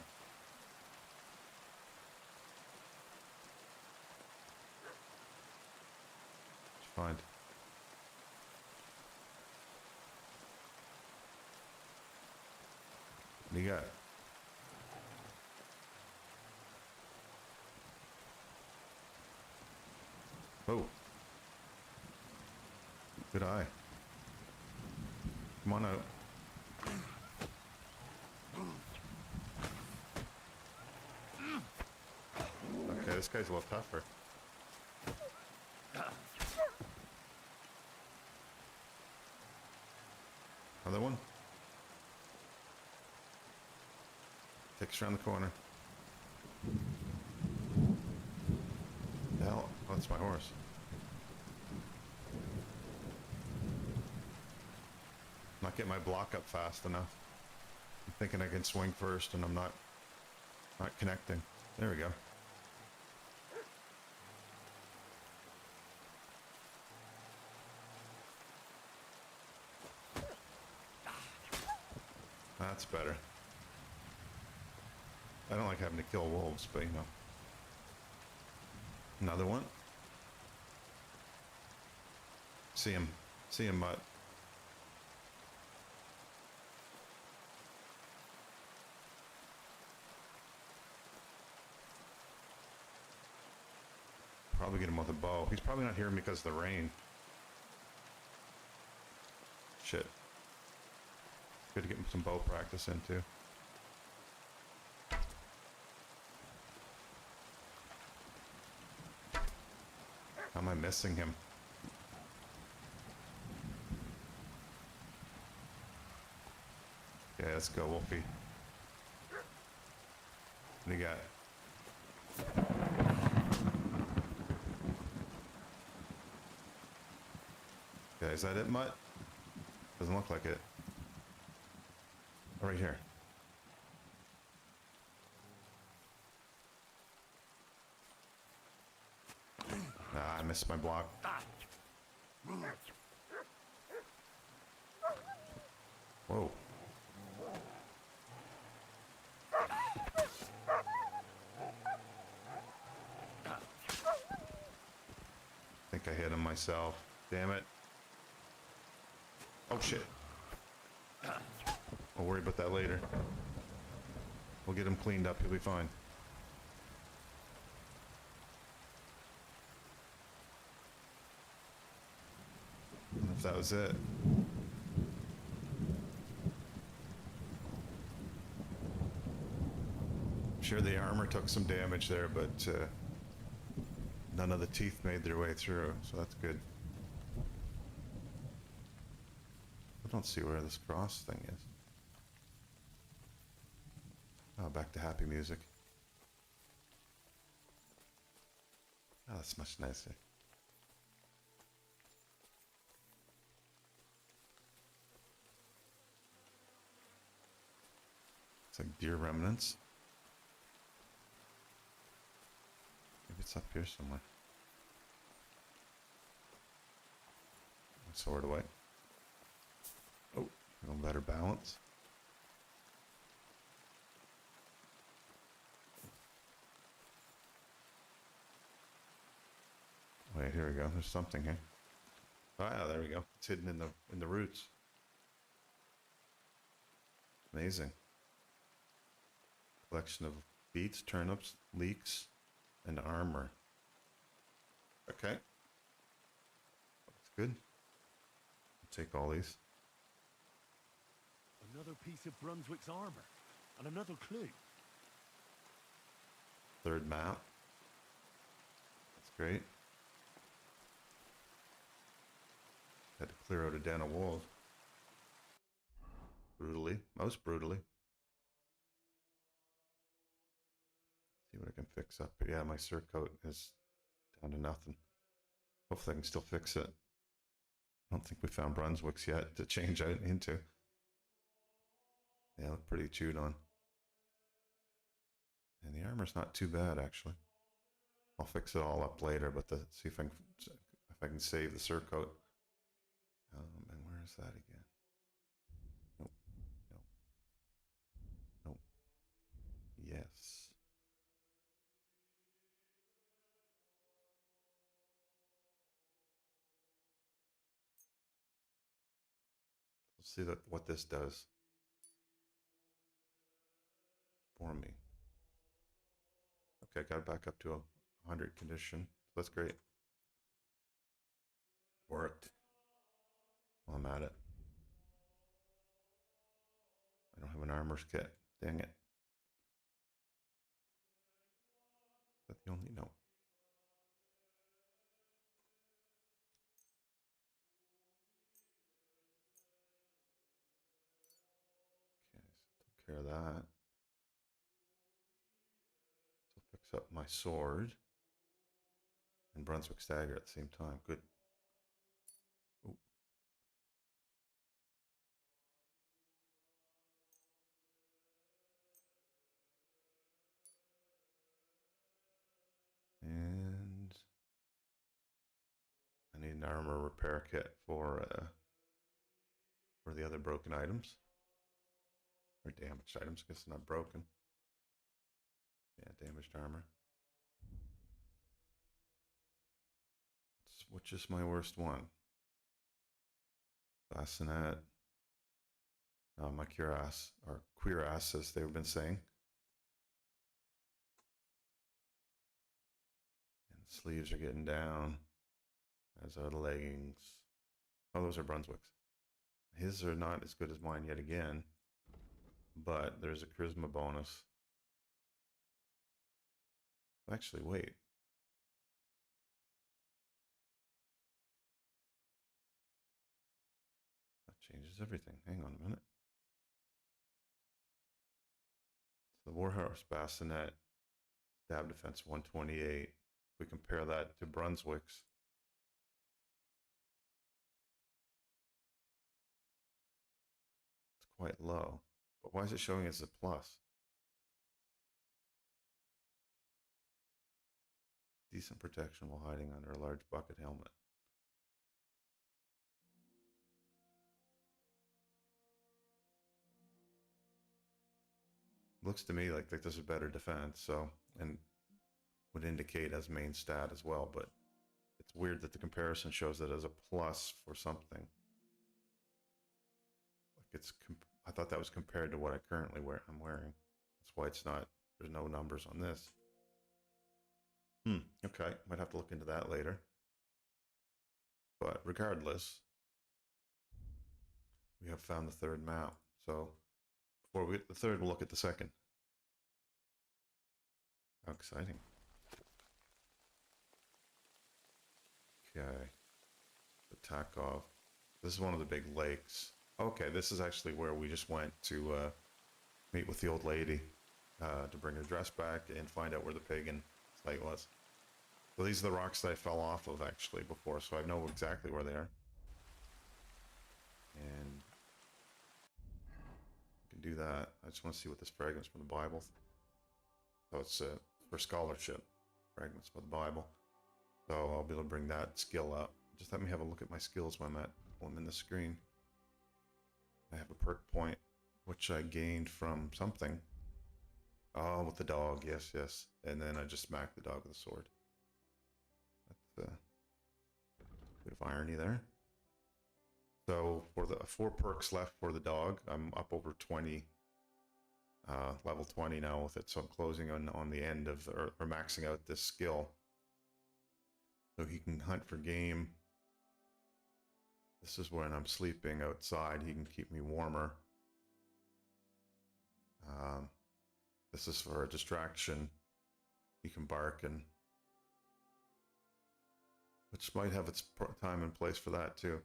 Find. What do you got? Oh. Good eye. Come on out. Okay, this guy's a little tougher. Another one. Takes around the corner. The hell? Oh, that's my horse. Not getting my block up fast enough. I'm thinking I can swing first, and I'm not connecting. There we go. That's better. I don't like having to kill wolves, but you know. Another one. See him, Mutt. Probably get him with a bow. He's probably not hearing because of the rain. Shit. Good to get some bow practice in too. How am I missing him? Yeah, let's go, Wolfie. What do you got? Okay, is that it, Mutt? Doesn't look like it. Right here. Ah, I missed my block. Whoa. I think I hit him myself. Damn it. Oh shit. I'll worry about that later. We'll get him cleaned up, he'll be fine. If that was it. I'm sure the armor took some damage there, but none of the teeth made their way through, so that's good. I don't see where this cross thing is. Oh, back to happy music. Oh, that's much nicer. It's like deer remnants. Maybe it's up here somewhere. Sword away. Oh, a little better balance. Wait, here we go. There's something here. Oh yeah, there we go. It's hidden in the roots. Amazing. Collection of beets, turnips, leeks, and armor. Okay. Looks good. I'll take all these. Another piece of Brunswick's armor. And another clue. Third map. That's great. Had to clear out a den of wolves. Brutally. Most brutally. See what I can fix up. Yeah, my surcoat is down to nothing. Hopefully I can still fix it. I don't think we found Brunswick's yet to change out into. Yeah, look pretty chewed on. And the armor's not too bad, actually. I'll fix it all up later, but see if I can save the surcoat. And where is that again? Nope. Nope. Nope. Yes. Let's see what this does for me. Okay, got it back up to 100 condition. That's great. Worked. Well, I'm at it. I don't have an armor's kit. Dang it. Is that the only? No. Okay, so took care of that. So fix up my sword and Brunswick dagger at the same time. Good. Ooh. And I need an armor repair kit for the other broken items. Or damaged items, I guess not broken. Yeah, damaged armor. Which is my worst one? Bassinet. My cuirass, or cuirass, as they've been saying. And the sleeves are getting down, as are the leggings. Oh, those are Brunswick's. His are not as good as mine yet again, but there's a charisma bonus. Actually, wait. That changes everything. Hang on a minute. So the Warhorse Bassinet, stab defense 128. If we compare that to Brunswick's, it's quite low. But why is it showing as a plus? Decent protection while hiding under a large bucket helmet. Looks to me like this is better defense, so, and would indicate as main stat as well, but it's weird that the comparison shows it as a plus for something. Like I thought that was compared to what I currently I'm wearing. That's why it's not, there's no numbers on this. Okay, might have to look into that later. But regardless, we have found the third map. So before we get the third, we'll look at the second. How exciting. Okay. The Takov. This is one of the big lakes Okay, this is actually where we just went to meet with the old lady to bring her dress back and find out where the pagan site was. So these are the rocks that I fell off of actually before, so I know exactly where they are. And I can do that. I just want to see what this fragment's from the Bible. So it's for scholarship, fragments from the Bible. So I'll be able to bring that skill up. Just let me have a look at my skills when I'm in the screen. I have a perk point, which I gained from something. Oh, with the dog, yes, yes. And then I just smacked the dog with a sword. That's a bit of irony there. So for the 4 perks left for the dog, I'm up over 20, level 20 now with it. So I'm closing on the end of, or maxing out this skill. So he can hunt for game. This is when I'm sleeping outside. He can keep me warmer. This is for a distraction. He can bark, and which might have its time and place for that too.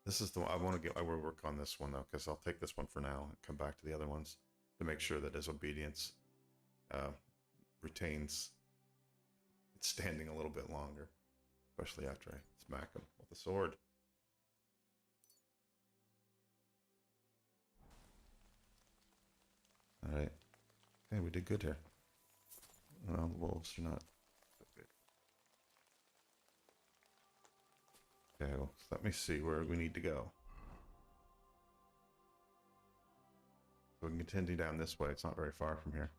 This is the one I want to get. I will work on this one though, because I'll take this one for now and come back to the other ones to make sure that his obedience retains its standing a little bit longer, especially after I smack him with the sword. All right. Okay, we did good here. Well, the wolves are not so good. Okay, well, let me see where we need to go. So we can continue down this way. It's not very far from here.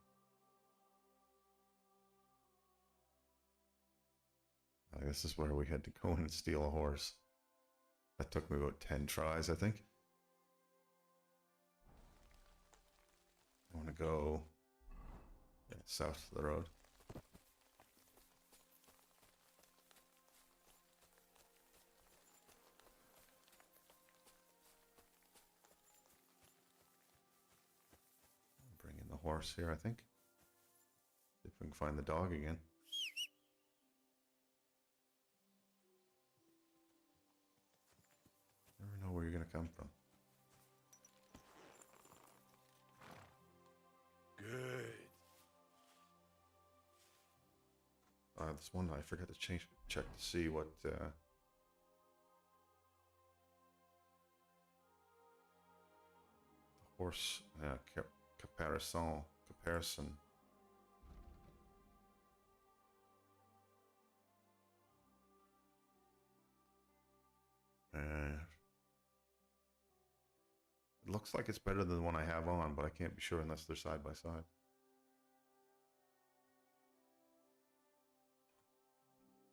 This is where we had to go in and steal a horse. That took me about 10 tries, I think. I want to go south of the road. Bring in the horse here, I think. See if we can find the dog again. Never know where you're going to come from. Good. This one I forgot to check to see what the horse comparison. It looks like it's better than the one I have on, but I can't be sure unless they're side by side.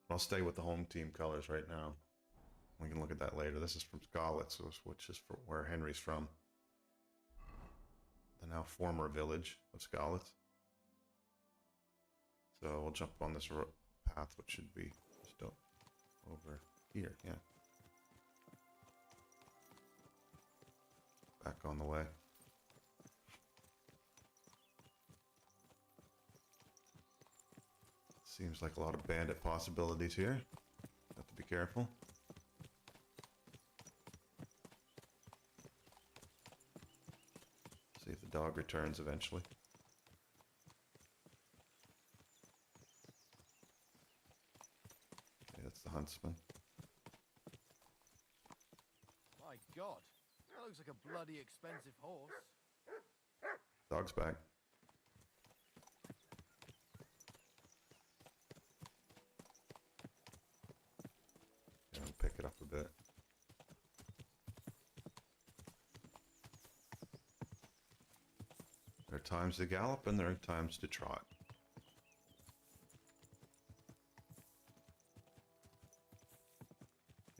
I'll stay with the home team colors right now. We can look at that later. This is from Skalitz, which is where Henry's from. The now former village of Skalitz. So we'll jump on this path, which should be just over here, yeah. Back on the way. Seems like a lot of bandit possibilities here. Have to be careful. See if the dog returns eventually. Okay, that's the huntsman. My God, that looks like a bloody expensive horse. Dog's back. Pick it up a bit. There are times to gallop and there are times to trot.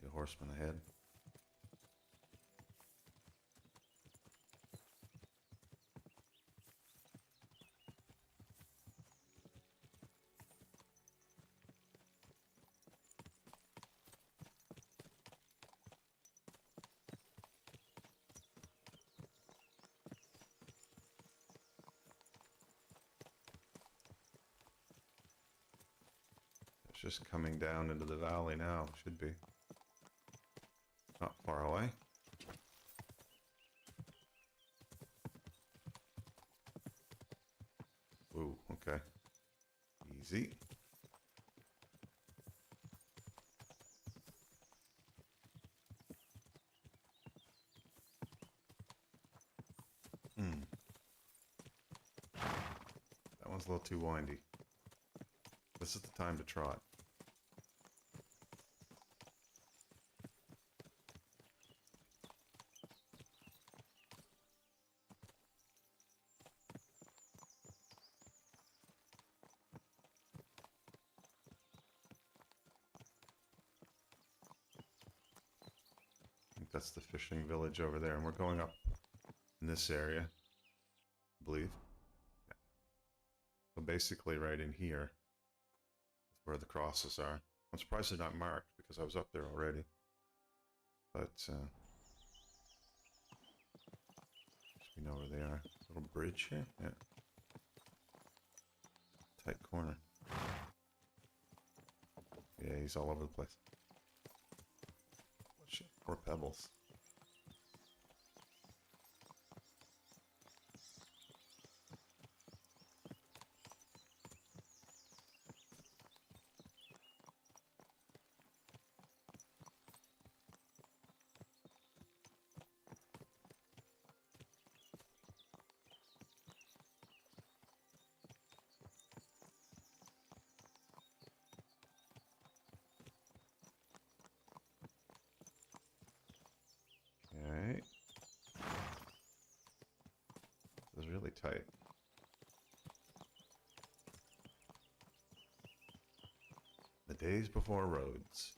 The horseman ahead. Just coming down into the valley now, should be. Not far away. Okay. Easy. That one's a little too windy. This is the time to trot. I think that's the fishing village over there, and we're going up in this area, I believe. Yeah. So basically right in here is where the crosses are. I'm surprised they're not marked because I was up there already. But we know where they are. Little bridge here. Yeah. Tight corner. Yeah, he's all over the place. Shit, poor pebbles. Okay. This is really tight. The days before roads.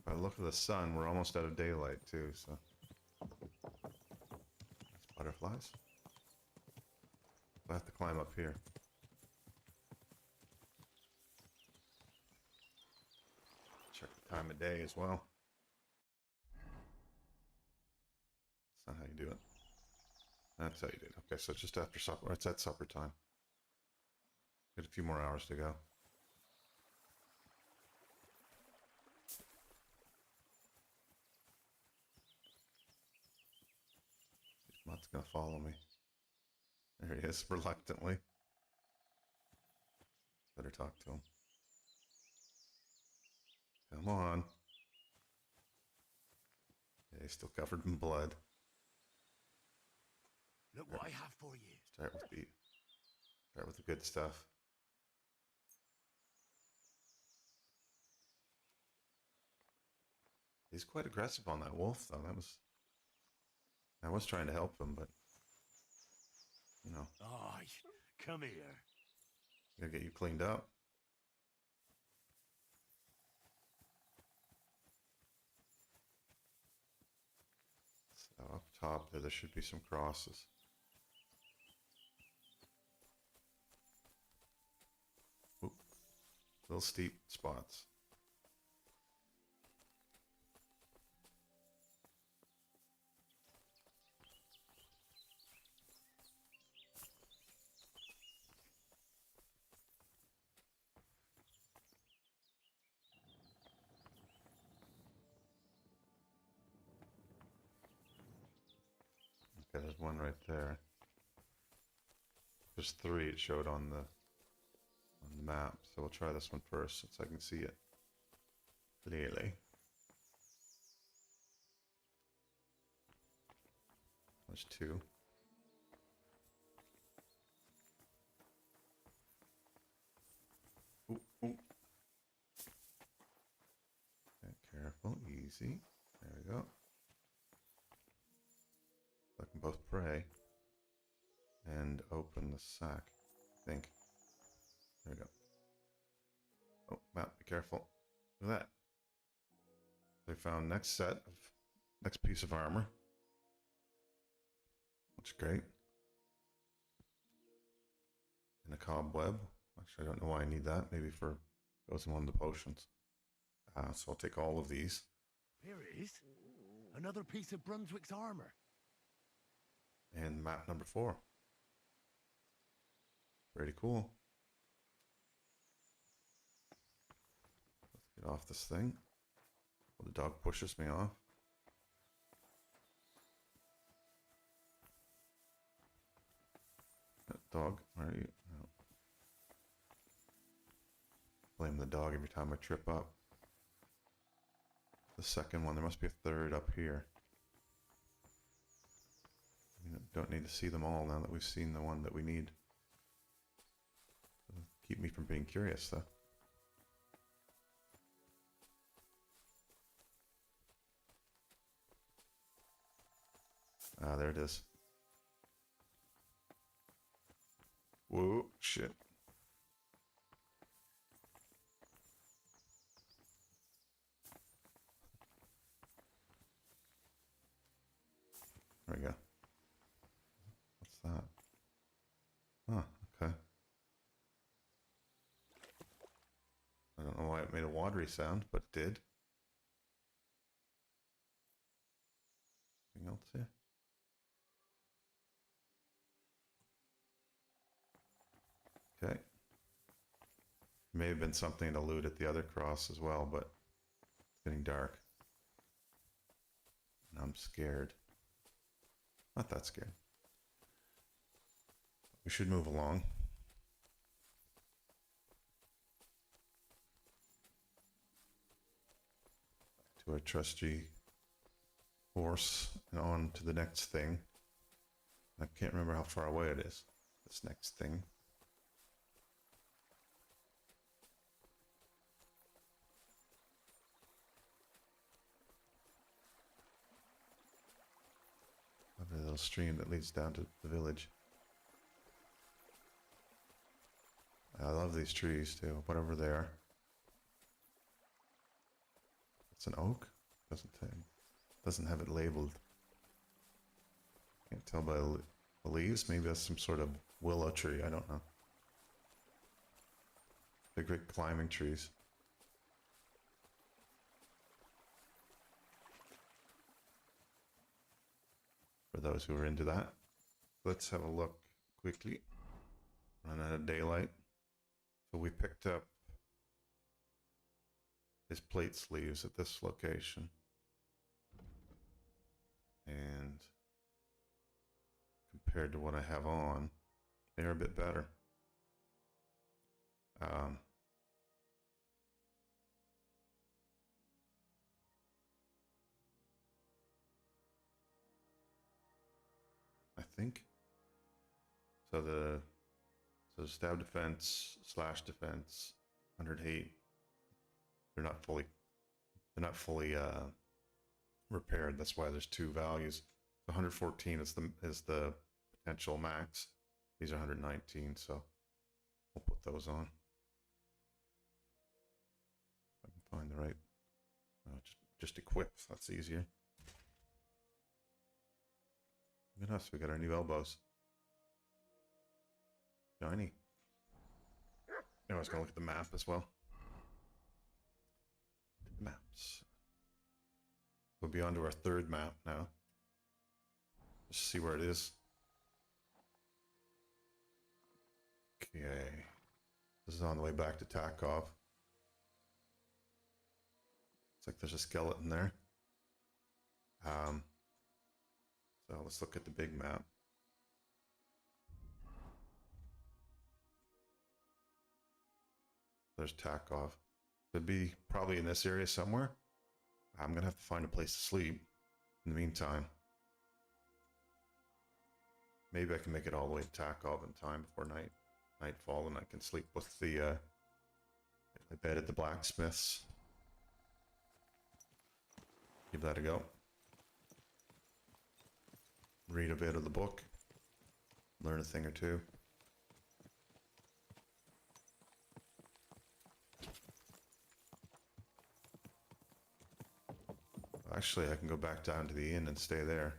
By the look of the sun, we're almost out of daylight too, so. There's butterflies. I'll have to climb up here. Check the time of day as well. That's not how you do it. That's how you do it. Okay, so it's just after supper. It's at supper time. Got a few more hours to go. Mutt's gonna follow me. There he is, reluctantly. Better talk to him. Come on. Yeah, he's still covered in blood. Look what I have for you. Start with the good stuff. He's quite aggressive on that wolf, though. I was trying to help him, but you know. Oh, come here. Gotta get you cleaned up. So up top there should be some crosses. Oop. Little steep spots. Okay, there's one right there. There's 3 it showed on the map, so we'll try this one first since I can see it clearly. There's 2. Ooh, ooh. Okay, careful, easy. There we go. I can both pray and open the sack, I think. There we go. Oh, Matt, be careful. Look at that. They found next piece of armor. Looks great. And a cobweb. Actually, I don't know why I need that. Maybe for goes in one of the potions. So I'll take all of these. Here it is. Another piece of Brunswick's armor. And map number 4. Pretty cool. Let's get off this thing. Well, the dog pushes me off. Dog, where are you? No. Blame the dog every time I trip up. The second one, there must be a third up here. We don't need to see them all now that we've seen the one that we need. Keep me from being curious, though. Ah, there it is. Whoa, shit. There we go. What's that? Oh, okay. I don't know why it made a watery sound, but it did. Anything else here? Okay. May have been something to loot at the other cross as well, but it's getting dark. And I'm scared. Not that scared. We should move along. To our trusty horse and on to the next thing. I can't remember how far away it is, this next thing. Lovely little stream that leads down to the village. I love these trees too, whatever they are. It's an oak? Doesn't have it labeled. Can't tell by the leaves. Maybe that's some sort of willow tree. I don't know. They're great climbing trees. For those who are into that. Let's have a look quickly. Run out of daylight. So we picked up his plate sleeves at this location. And compared to what I have on, they're a bit better. I think. So the stab defense / defense 108. They're not fully repaired. That's why there's two values. 114 is the potential max. These are 119, so we'll put those on. If I can find the right. Just equip. That's easier. Look at us. We got our new elbows. Shiny. I was gonna look at the map as well. Maps. We'll be on to our third map now. Just see where it is. Okay. This is on the way back to Tarkov. It's like there's a skeleton there. So let's look at the big map. There's Tarkov. It'd be probably in this area somewhere. I'm going to have to find a place to sleep in the meantime. Maybe I can make it all the way to Tarkov in time before nightfall, and I can sleep with the my bed at the blacksmith's. Give that a go. Read a bit of the book. Learn a thing or two. Actually, I can go back down to the inn and stay there.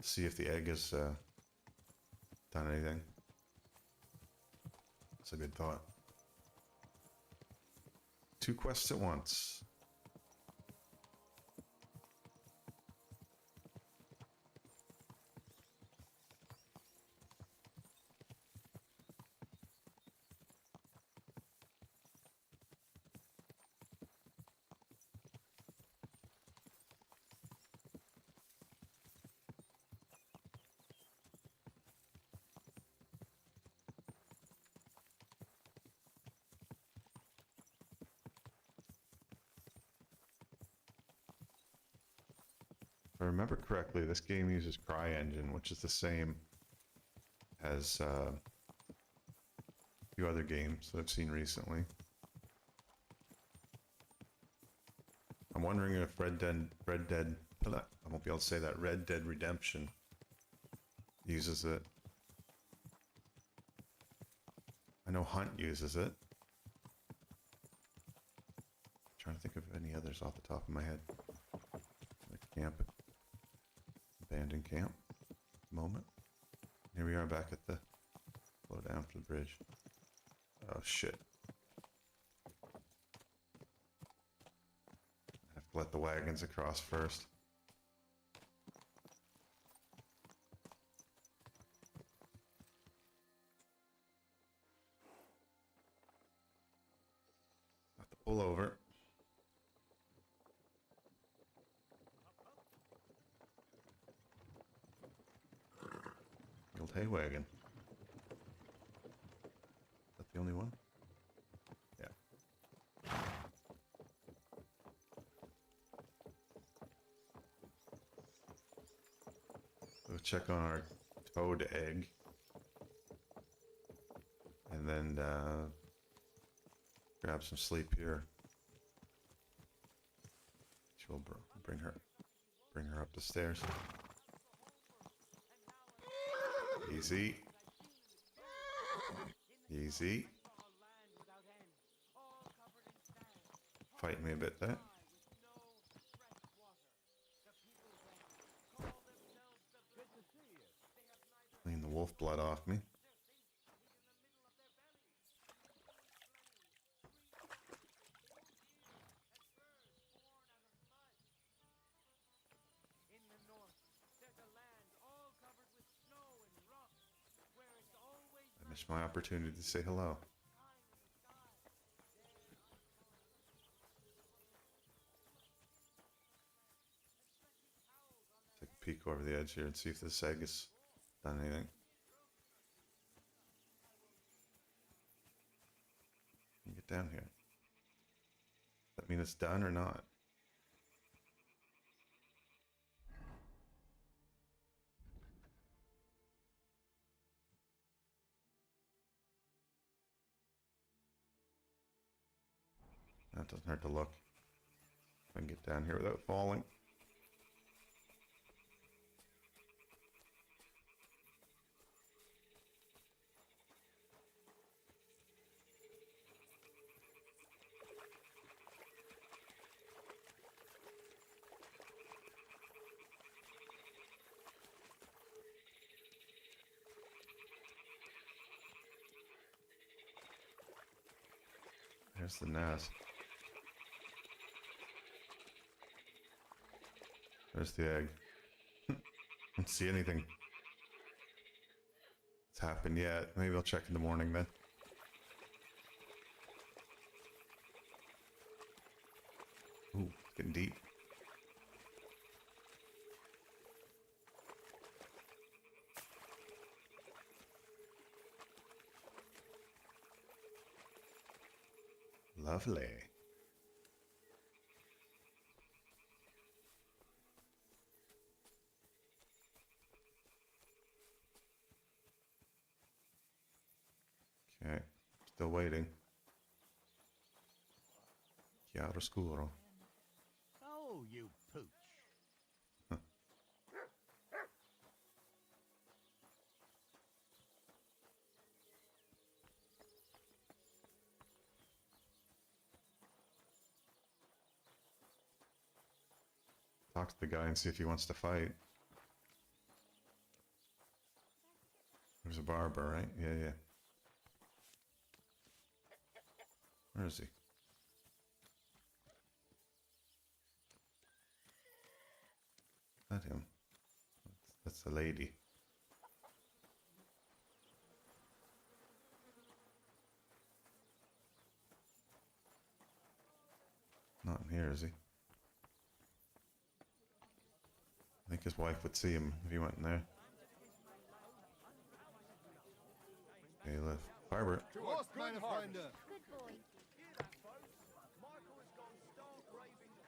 See if the egg has done anything. That's a good thought. 2 quests at once. I remember correctly, this game uses CryEngine, which is the same as a few other games that I've seen recently. I'm wondering if Red Dead, I won't be able to say that, Red Dead Redemption uses it. I know Hunt uses it. I'm trying to think of any others off the top of my head. The camp, abandoned camp moment. Here we are back at the slow down for the bridge. Oh shit. I have to let the wagons across first. Have to pull over. The old hay wagon. Is that the only one? Yeah. We'll check on our toad egg. And then grab some sleep here. She'll bring her up the stairs. Easy. Easy. Fighting me a bit there. Clean the wolf blood off me. I missed my opportunity to say hello. Take a peek over the edge here and see if this egg has done anything. Get down here. Does that mean it's done or not? That doesn't hurt to look. I can get down here without falling. There's the nest. There's the egg. Don't see anything. It's happened yet. Maybe I'll check in the morning then. Ooh, it's getting deep. Lovely. Okay, still waiting. Chiaroscuro. Oh, you pooch. Talk to the guy and see if he wants to fight. There's a barber, right? Yeah. Where is he? Not him. That's the lady. Not in here, is he? I think his wife would see him if he went in there. Hey, left. Barber. What's going to find her? Good boy.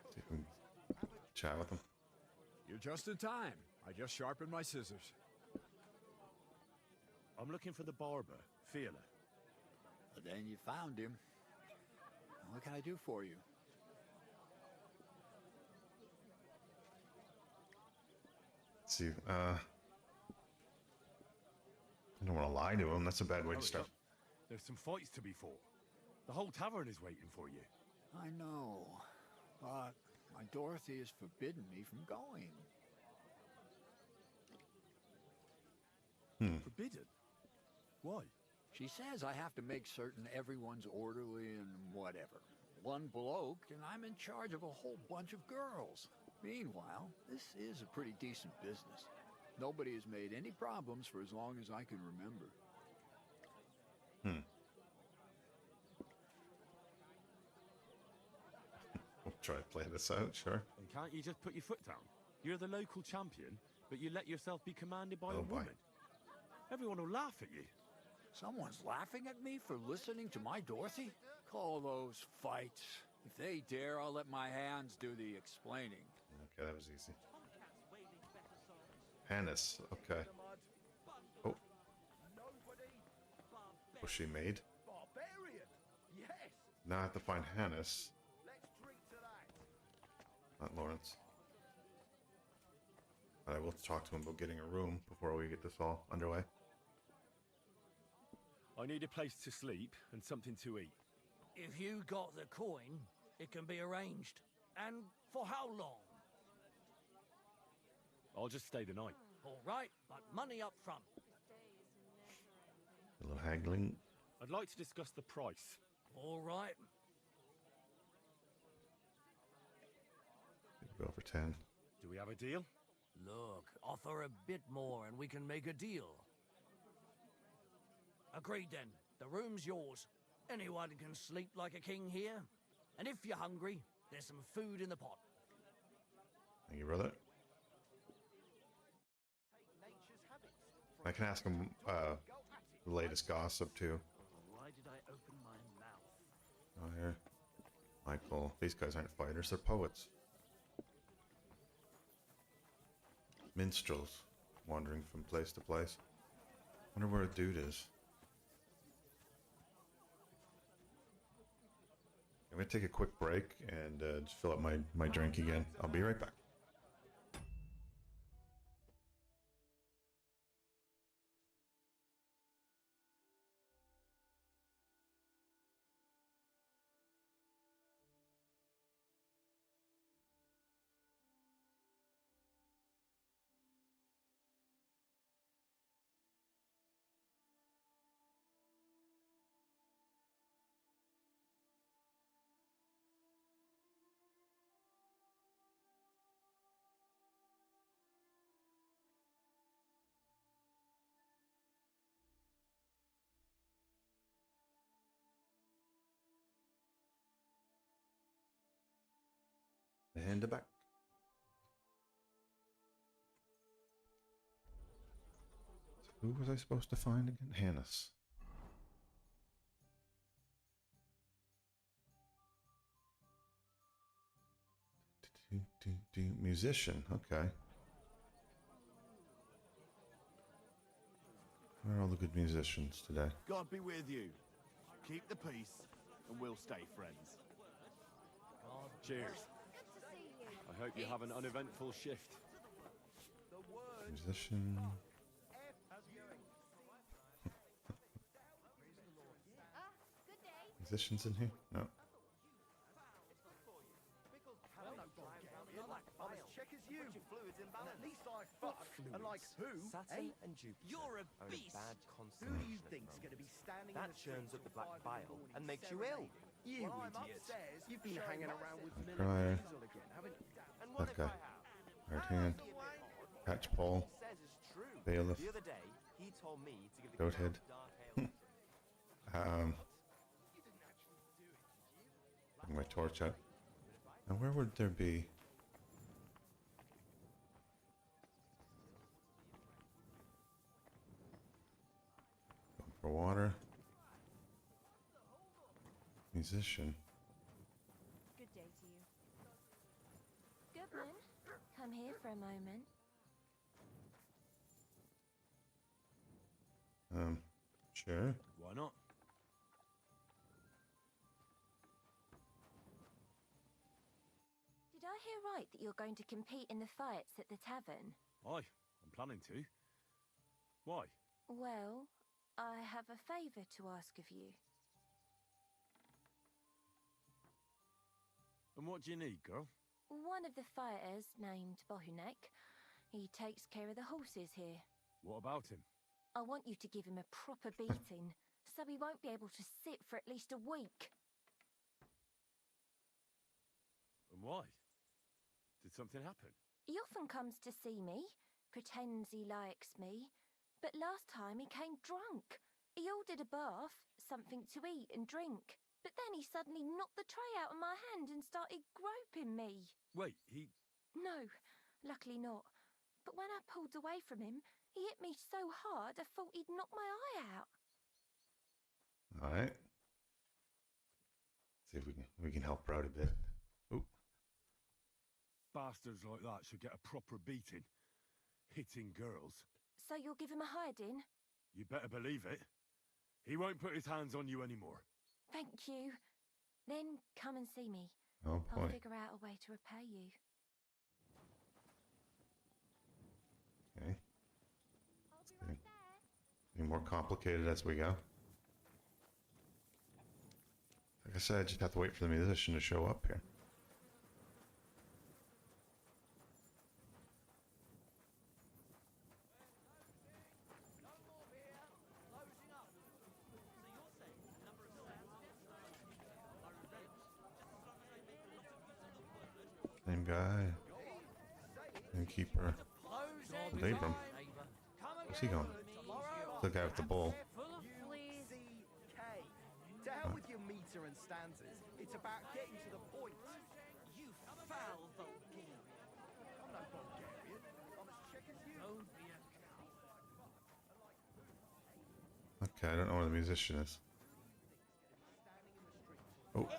See if we can chat with him. You You're just in time. I just sharpened my scissors. I'm looking for the barber, Fiala. Then you found him. What can I do for you? Let's see. I don't want to lie to him. That's a bad way to Hurry start. up. There's some fights to be fought. The whole tavern is waiting for you. I know, but my Dorothy has forbidden me from going. Forbidden? Why? She says I have to make certain everyone's orderly and whatever. One bloke, and I'm in charge of a whole bunch of girls. Meanwhile, this is a pretty decent business. Nobody has made any problems for as long as I can remember. We'll try to play this out, sure. And can't you just put your foot down? You're the local champion, but you let yourself be commanded by Oh, a boy. woman. Everyone will laugh at you. Someone's laughing at me for listening to my Dorothy? Call those fights. If they dare, I'll let my hands do the explaining. Okay, that was easy. Hannes, okay. Oh. Was she made? Barbarian! Yes! Now I have to find Hannes, Let's drink to that! not Lawrence. But I will talk to him about getting a room before we get this all underway. I need a place to sleep and something to eat. If you got the coin, it can be arranged. And for how long? I'll just stay the night. All right, but money up front. A little haggling. I'd like to discuss the price. All right. Go for 10. Do we have a deal? Look, offer a bit more and we can make a deal. Agreed then. The room's yours. Anyone can sleep like a king here. And if you're hungry, there's some food in the pot. Thank you, brother. I can ask him the latest gossip too. Why did I open my mouth? Oh, here. Michael. These guys aren't fighters, they're poets. Minstrels, wandering from place to place. Wonder where a dude is. I'm gonna take a quick break and just fill up my drink again. I'll be right back. And back. Who was I supposed to find again? Hannes. Musician, okay. Where are all the good musicians today? God be with you. Keep the peace, and we'll stay friends. Cheers. I hope you have an uneventful shift. Musician. Good day. Musicians in here? No. I'm as check as you. And at least I fuck. And like who? Saturn Eh? and Jupiter You're a are in beast. a bad Who constellation do you at the think's moment. going to be standing That in the churns street up the till black 5 in bile morning and makes you ill. serenading? You While I'm idiot. upstairs, You've been sharing hanging my around with sense. Crier. Diesel again, haven't you? And what Okay. if I have? Right hand. Patch pole. He says it's true. Bailiff. The other day, he told me to give the Goat king head. dark ale. Bring my torch out. Now where would there be? Going for water. Musician. Good day to you. Goodman, come here for a moment? Sure. Why not? Did I hear right that you're going to compete in the fights at the tavern? Aye, I'm planning to. Why? Well, I have a favour to ask of you. And what do you need, girl? One of the fighters, named Bohunek, he takes care of the horses here. What about him? I want you to give him a proper beating, so he won't be able to sit for at least a week. And why? Did something happen? He often comes to see me, pretends he likes me, but last time he came drunk. He ordered a bath, something to eat and drink, but then he suddenly knocked the tray out of my hand and started groping me. Wait, he... No, luckily not. But when I pulled away from him, he hit me so hard I thought he'd knock my eye out. All right. See if we can help her out a bit. Ooh. Bastards like that should get a proper beating. Hitting girls. So you'll give him a hiding? You better believe it. He won't put his hands on you anymore. Thank you. Then come and see me. Oh boy. I'll figure out a way to repay you. Okay. Getting more complicated as we go. Like I said, I just have to wait for the musician to show up here. Same guy. Innkeeper. Abram. Where's he going? The guy with the bull. CK. To hell with your meter and stanzas. It's about getting to the point. You foul Bulgarian. I'm no Bulgarian. I'm as Czech as you. Don't be a cow. Okay, I don't know where the musician is. Oh,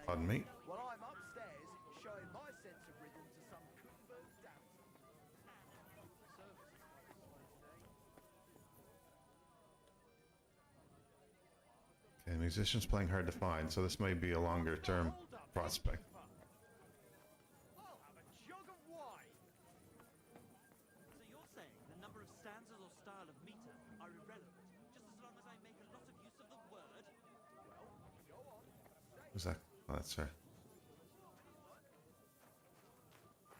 pardon me. Well, I'm upstairs showing my sense of rhythm to some Gutenberg dancer. Okay, musician's playing hard to find, so this may be a longer term prospect. I'll have a jug of wine. So you're saying the number of stanzas or style of meter are irrelevant, just as long as I make a lot of use of the word? Well, go on. Who's that? Oh, that's her.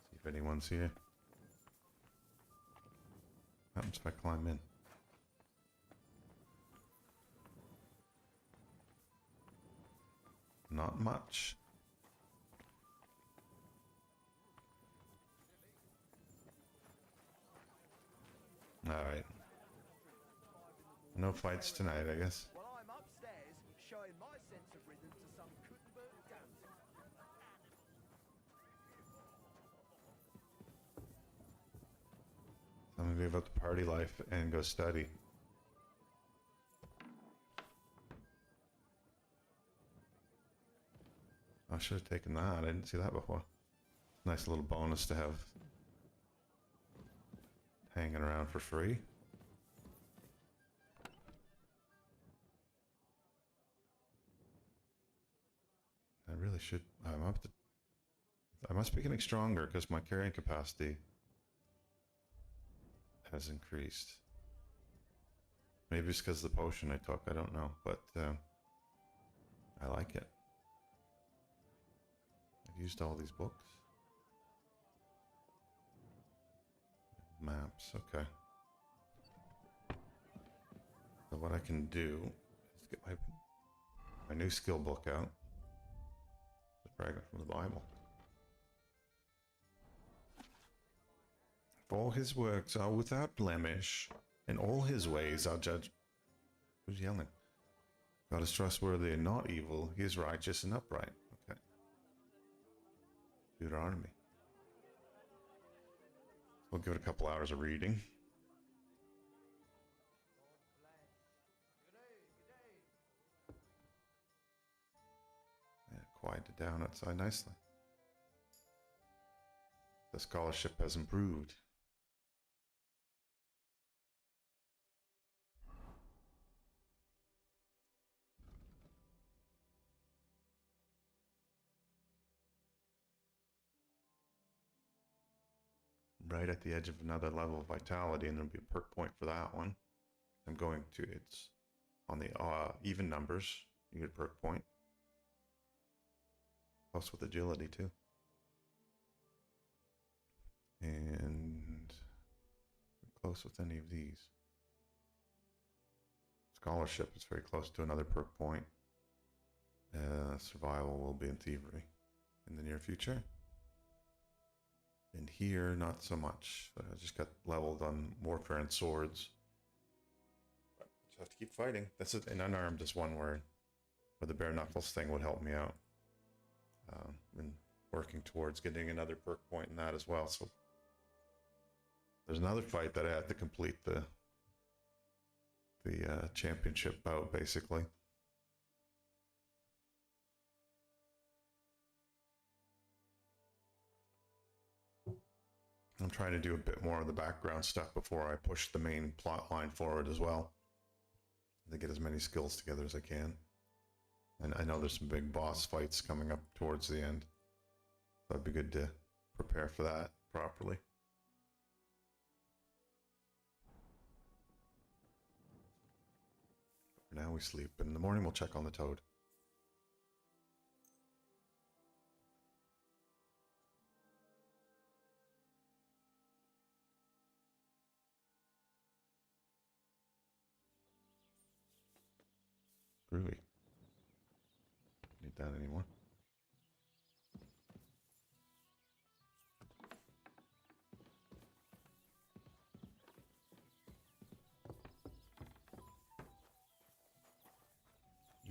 See if anyone's here. What happens if I climb in? Not much. Alright. No fights tonight, I guess. Well, I'm upstairs showing my sense of rhythm to some Gutenberg dancer. I'm gonna give up the party life and go study. I should have taken that. I didn't see that before. Nice little bonus to have hanging around for free. I really should. I'm up to. I must be getting stronger because my carrying capacity has increased. Maybe it's because of the potion I took. I don't know, but I like it. I've used all these books. Maps, okay. So what I can do is get my new skill book out. The fragment from the Bible. If all his works are without blemish, in all his ways are judged. Who's yelling? God is trustworthy and not evil. He is righteous and upright. Okay. Deuteronomy. We'll give it a couple hours of reading. Yeah, quieted down outside nicely. The scholarship has improved. Right at the edge of another level of vitality, and there'll be a perk point for that one. I'm going to, it's on the even numbers, you get a perk point. Plus with agility too. And close with any of these. Scholarship is very close to another perk point. Survival will be in thievery in the near future. And here, not so much. I just got leveled on warfare and swords. Just have to keep fighting. This is an unarmed is one where the bare knuckles thing would help me out. And working towards getting another perk point in that as well. So there's another fight that I have to complete the championship bout, basically. I'm trying to do a bit more of the background stuff before I push the main plot line forward as well. To get as many skills together as I can. And I know there's some big boss fights coming up towards the end. So it'd be good to prepare for that properly. For now we sleep. In the morning we'll check on the toad. Groovy. Need that anymore.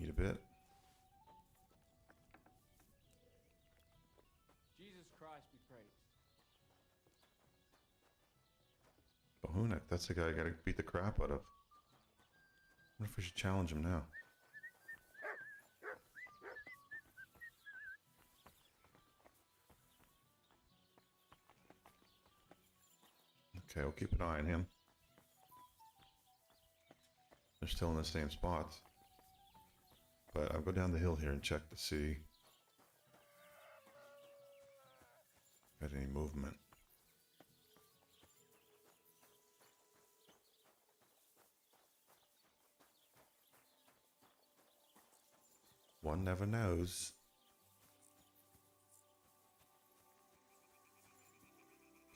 Eat a bit. Jesus Christ be praised. Bahunak, that's the guy I gotta beat the crap out of. I wonder if we should challenge him now. Okay, we'll keep an eye on him. They're still in the same spots. But I'll go down the hill here and check to see if got any movement. One never knows.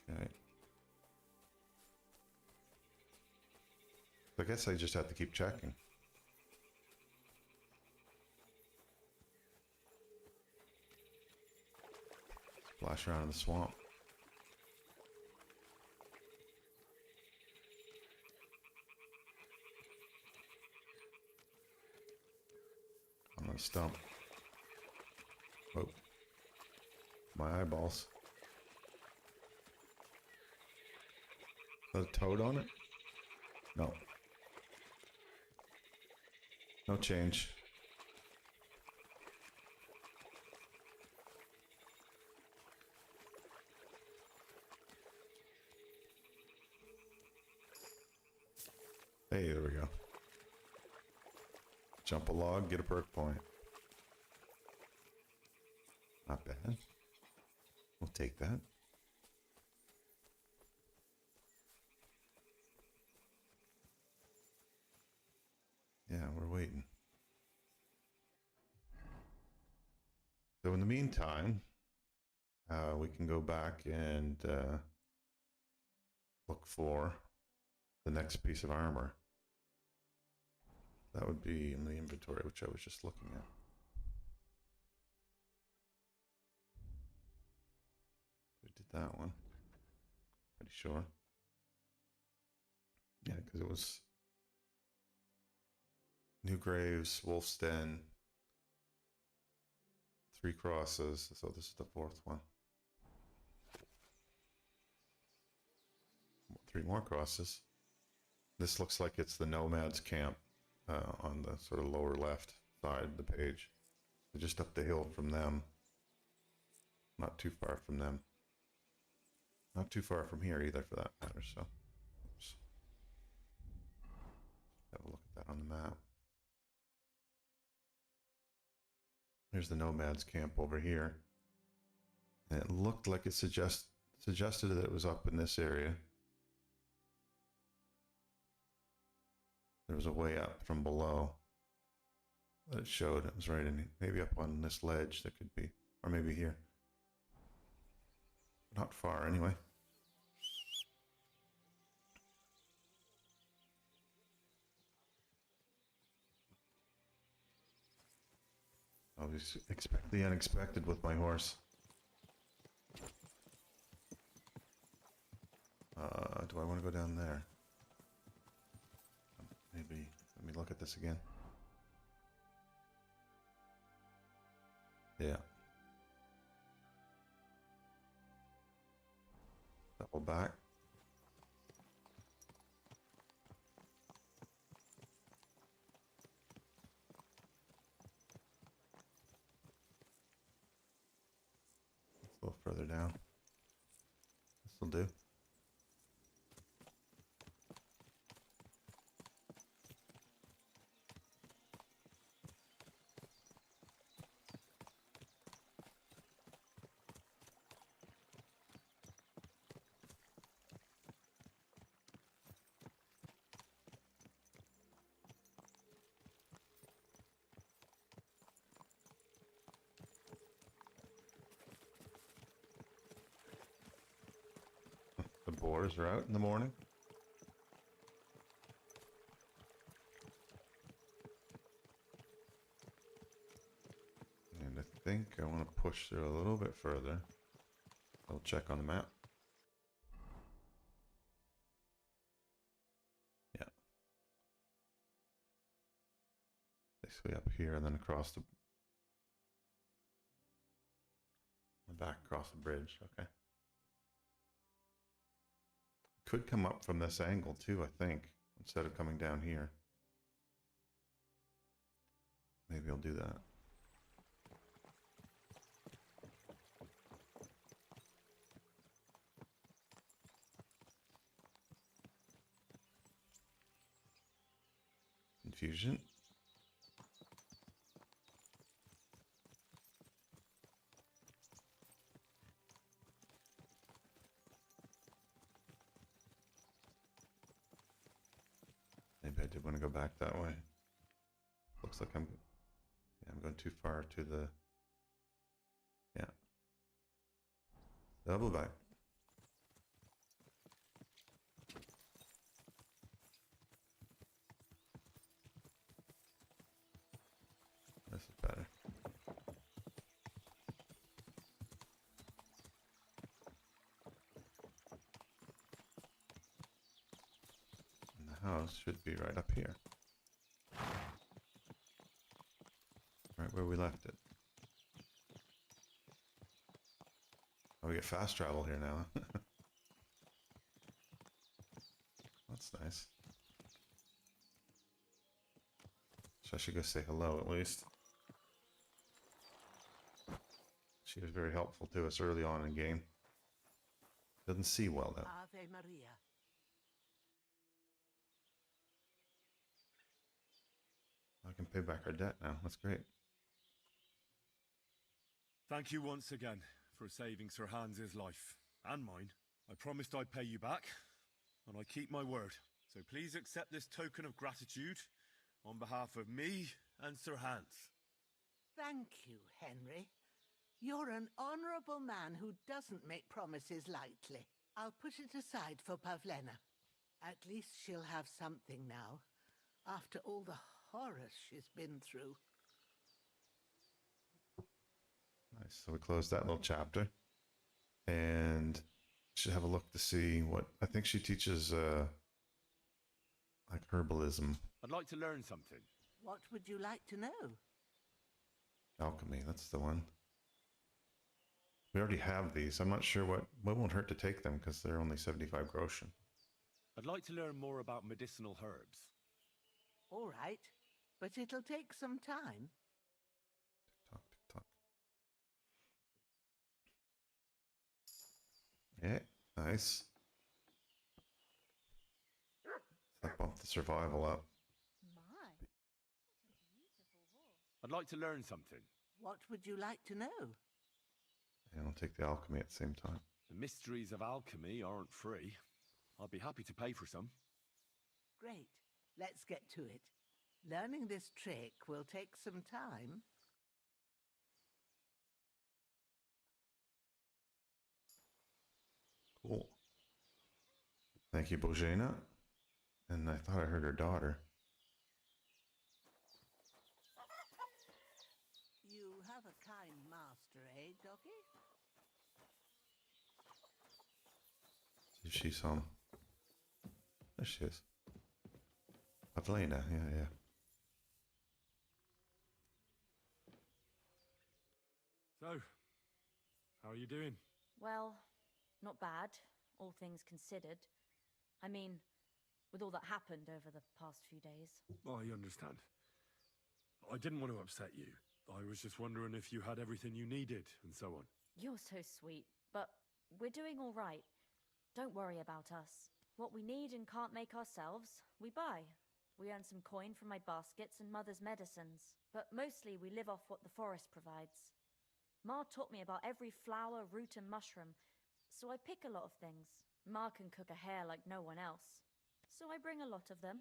Okay. I guess I just have to keep checking. Splash around in the swamp. I'm gonna stump. Oh. My eyeballs. Is that a toad on it? No. No change. Hey, there we go. Jump a log, get a perk point. Not bad. We'll take that. Yeah, we're waiting. So in the meantime, we can go back and look for the next piece of armor. That would be in the inventory, which I was just looking at. We did that one. Pretty sure. Yeah, because it was New Graves, Wolf's Den, 3 crosses, so this is the 4th one. 3 more crosses. This looks like it's the Nomads camp on the sort of lower left side of the page. So just up the hill from them. Not too far from them. Not too far from here either, for that matter, so. Oops. Have a look at that on the map. Here's the Nomads camp over here. And it looked like it suggested that it was up in this area. There was a way up from below that it showed. It was right in, maybe up on this ledge that could be, or maybe here. Not far anyway. Always expect the unexpected with my horse. Do I want to go down there? Maybe, let me look at this again. Yeah. Double back. A little further down. This will do. The boars are out in the morning. And I think I want to push through a little bit further. I'll check on the map. Yeah. Basically up here and then across the back across the bridge. Okay. Could come up from this angle too, I think, instead of coming down here. Maybe I'll do that. Confusion. Maybe I did want to go back that way. Looks like I'm going too far to the, yeah. Double back. This is better. House should be right up here. Right where we left it. Oh, we get fast travel here now. That's nice. So I should go say hello at least. She was very helpful to us early on in game. Doesn't see well though. Ave Maria. I can pay back our debt now. That's great. Thank you once again for saving Sir Hans's life and mine. I promised I'd pay you back, and I keep my word. So please accept this token of gratitude on behalf of me and Sir Hans. Thank you, Henry. You're an honorable man who doesn't make promises lightly. I'll put it aside for Pavlena. At least she'll have something now, after all the horror she's been through. Nice. So we closed that little chapter. And should have a look to see what I think she teaches like herbalism. I'd like to learn something. What would you like to know? Alchemy, that's the one. We already have these. I'm not sure what won't hurt to take them because they're only 75 groschen. I'd like to learn more about medicinal herbs. All right, but it'll take some time. Tick-tock, tick-tock. Yeah, Nice. That bumped the survival up. I'd like to learn something. What would you like to know? And I'll take the alchemy at the same time. The mysteries of alchemy aren't free. I'd be happy to pay for some. Great. Let's get to it. Learning this trick will take some time. Cool. Thank you, Bojana. And I thought I heard her daughter. You have a kind master, eh, Doggy? See if she's home. There she is. Pavlena, yeah. So, how are you doing? Well, not bad, all things considered. I mean, with all that happened over the past few days. I understand. I didn't want to upset you. I was just wondering if you had everything you needed and so on. You're so sweet, but we're doing all right. Don't worry about us. What we need and can't make ourselves, we buy. We earn some coin from my baskets and Mother's medicines, but mostly we live off what the forest provides. Ma taught me about every flower, root and mushroom, so I pick a lot of things. Ma can cook a hare like no one else, so I bring a lot of them.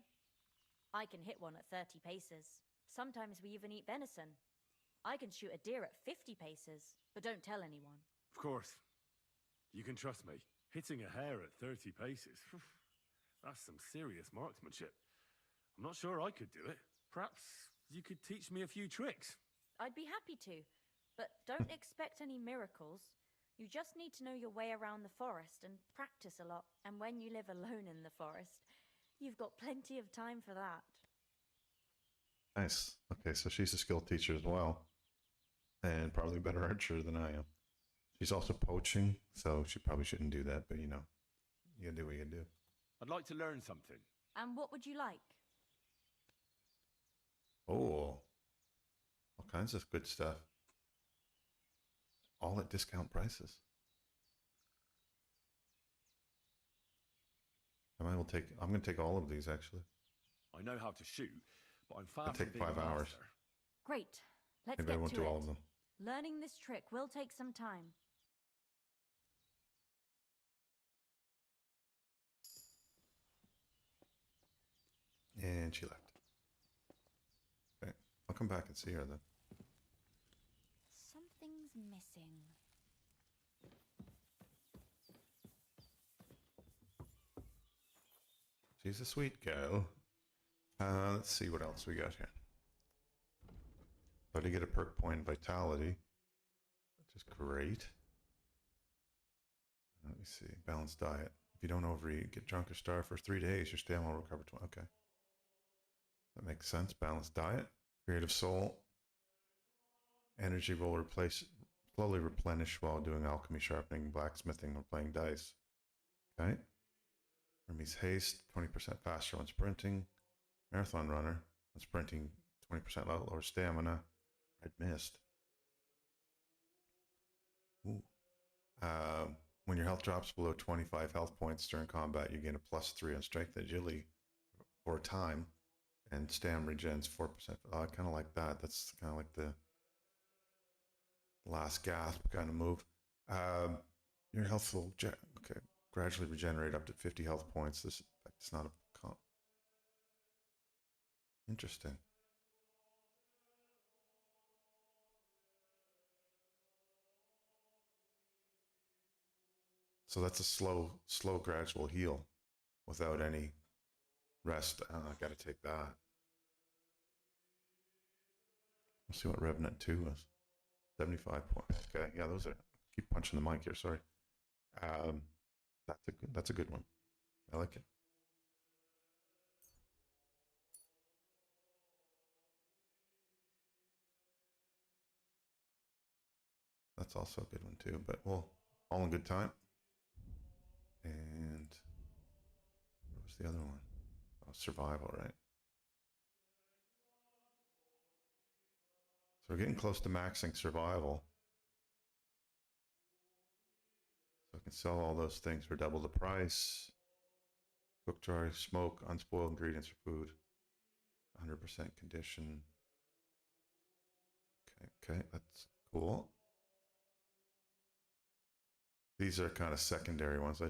I can hit one at 30 paces. Sometimes we even eat venison. I can shoot a deer at 50 paces, but don't tell anyone. Of course. You can trust me. Hitting a hare at 30 paces, that's some serious marksmanship. I'm not sure I could do it. Perhaps you could teach me a few tricks. I'd be happy to, but don't expect any miracles. You just need to know your way around the forest and practice a lot. And when you live alone in the forest, you've got plenty of time for that. Nice. Okay, so she's a skilled teacher as well. And probably a better archer than I am. She's also poaching, so she probably shouldn't do that, but you know, you gotta do what you do. I'd like to learn something. And what would you like? Oh, all kinds of good stuff. All at discount prices. I'm going to take all of these actually. I know how to shoot, but I'm far It'll from take being a 5 hours. master. Great. Let's Maybe I get won't to do it. all of them. Learning this trick will take some time. And she left. Okay, I'll come back and see her then. Something's missing. She's a sweet girl. Let's see what else we got here. So I did get a perk point vitality, which is great. Let me see. Balanced diet. If you don't overeat, get drunk or starve for 3 days, your stamina will recover 20. Okay. That makes sense. Balanced diet. Creative soul. Energy will slowly replenish while doing alchemy, sharpening, blacksmithing, or playing dice. Okay. Hermes haste, 20% faster when sprinting. Marathon runner, when sprinting, 20% lower stamina. Red mist. Ooh. When your health drops below 25 health points during combat, you gain a +3 on strength and agility for a time, and stam regens 4%. Oh, I kind of like that. That's kind of like the last gasp kind of move. Your health will gradually regenerate up to 50 health points. This effect is not a comp. Interesting. So that's a slow, gradual heal without any rest. I got to take that. Let's see what Revenant 2 was. 75 points. Okay, yeah, those are. Keep punching the mic here. Sorry. That's a good one. I like it. That's also a good one too. But well, all in good time. And what was the other one? Oh, survival, right? So we're getting close to maxing survival. So can sell all those things for double the price. Cook, dry, smoke, unspoiled ingredients for food. 100% condition. Okay, that's cool. These are kind of secondary ones. I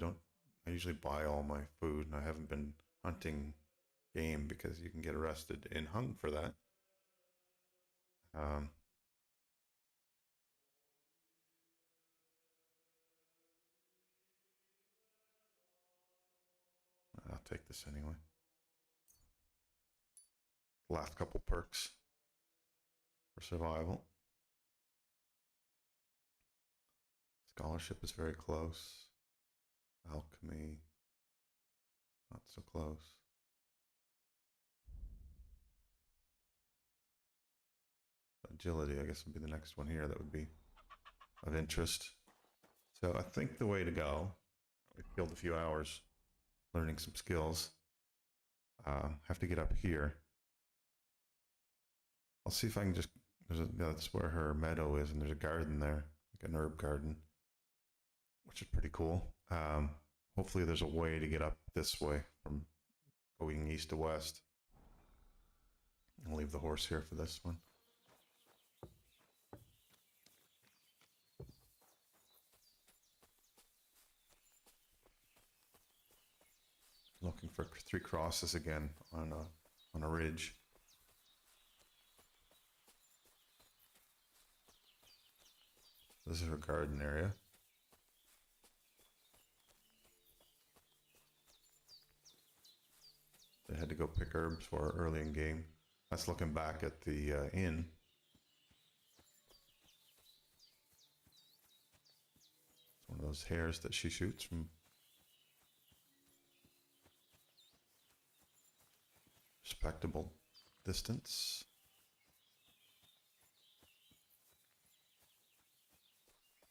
usually buy all my food, and I haven't been hunting game because you can get arrested and hung for that. I'll take this anyway. Last couple perks for survival. Scholarship is very close. Alchemy, not so close. Agility, I guess, would be the next one here that would be of interest. So I think the way to go, we killed a few hours learning some skills. Have to get up here. I'll see if I can just, that's where her meadow is, and there's a garden there, like an herb garden, which is pretty cool. Hopefully there's a way to get up this way from going east to west. I'll leave the horse here for this one. Looking for 3 crosses again on a ridge. This is her garden area. They had to go pick herbs for her early in game. That's looking back at the inn. It's one of those hares that she shoots from respectable distance.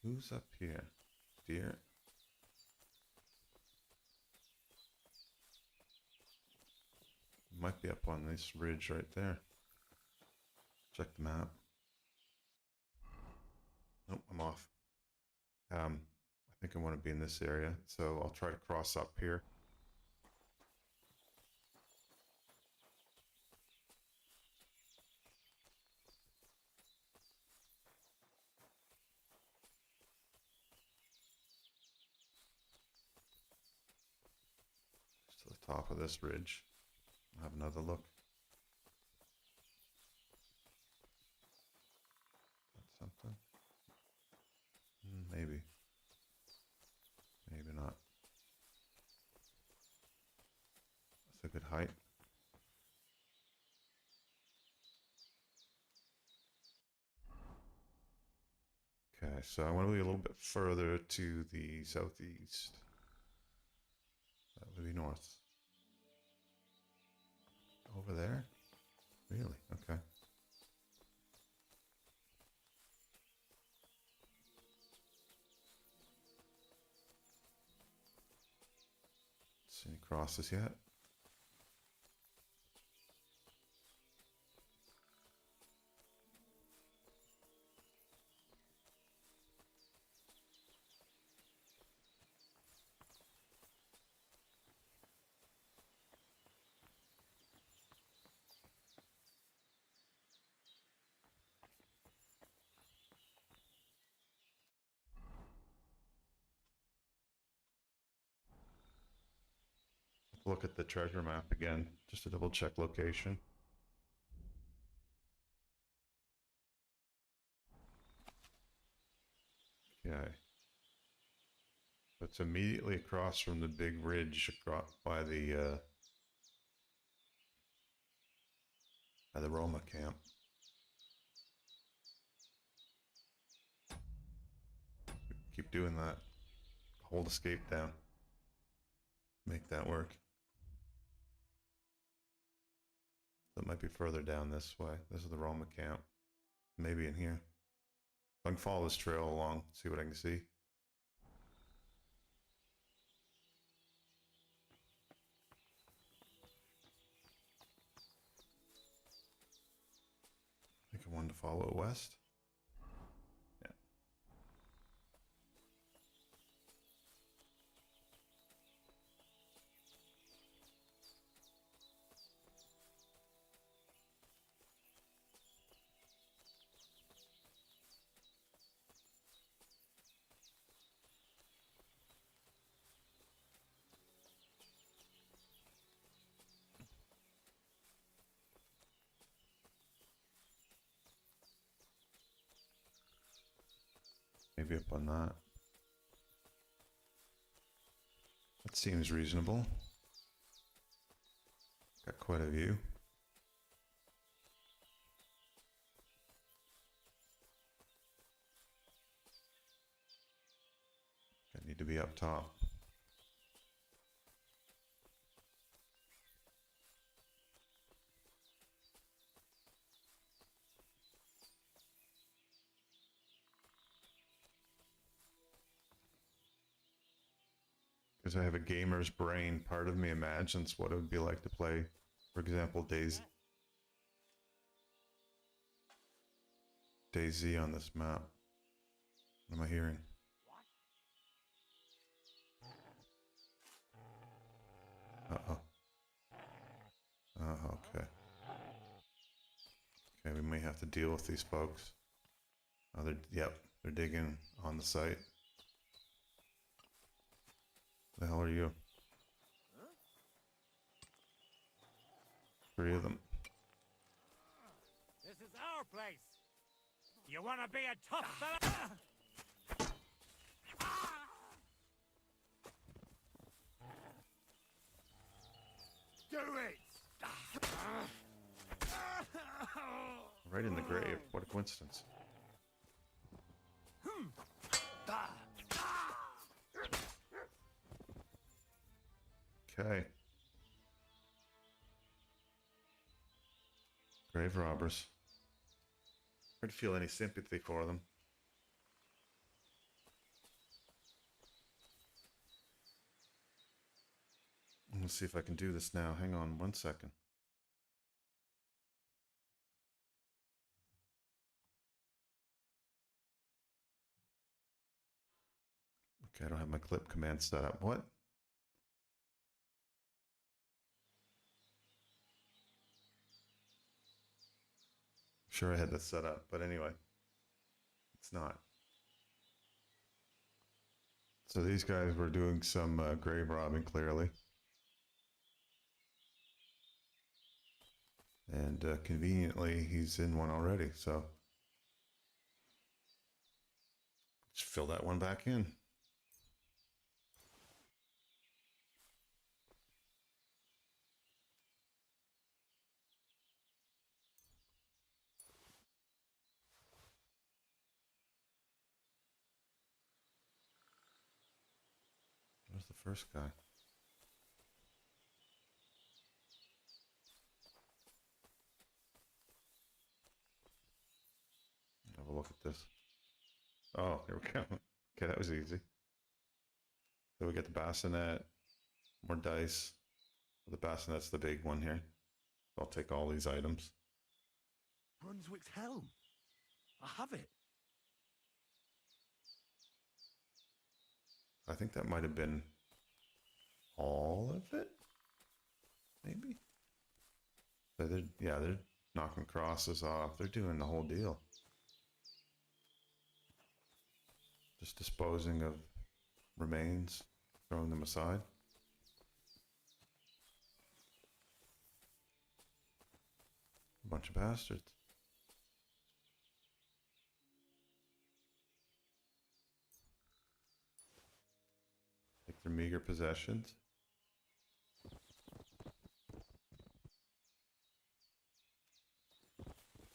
Who's up here? Deer? Might be up on this ridge right there. Check the map. Nope, I'm off. I think I want to be in this area, so I'll try to cross up here. To the top of this ridge. I'll have another look. That's something. Maybe. Maybe not. That's a good height. Okay, so I want to be a little bit further to the southeast. That would be north. Over there? Really? Okay. See any crosses yet? Look at the treasure map again, just to double check location. Okay. So it's immediately across from the big ridge across by the Roma camp. Keep doing that. Hold escape down. Make that work. That might be further down this way. This is the Roma camp. Maybe in here. I can follow this trail along, see what I can see. I think I wanted to follow it west. Yeah. Maybe up on that. That seems reasonable. Got quite a view. I need to be up top. Because I have a gamer's brain, part of me imagines what it would be like to play, for example, DayZ on this map. What am I hearing? Uh-oh. Oh, okay. Okay, we may have to deal with these folks. Oh, they're digging on the site. The hell are you? Three of them. This is our place. You want to be a tough fella? Do it! Right in the grave. What a coincidence. Okay. Grave robbers. Hard to feel any sympathy for them. Let's see if I can do this now. Hang on 1 second. Okay, I don't have my clip command set up. What? Sure, I had that set up, but anyway, it's not. So these guys were doing some grave robbing, clearly. And conveniently, he's in one already, so just fill that one back in. Where's the first guy? Have a look at this. Oh, here we go. Okay, that was easy. So we get the bassinet, more dice. The bassinet's the big one here. I'll take all these items. Brunswick's helm. I have it. I think that might have been all of it, maybe. So they're knocking crosses off. They're doing the whole deal. Just disposing of remains, throwing them aside. A bunch of bastards. Take their meager possessions.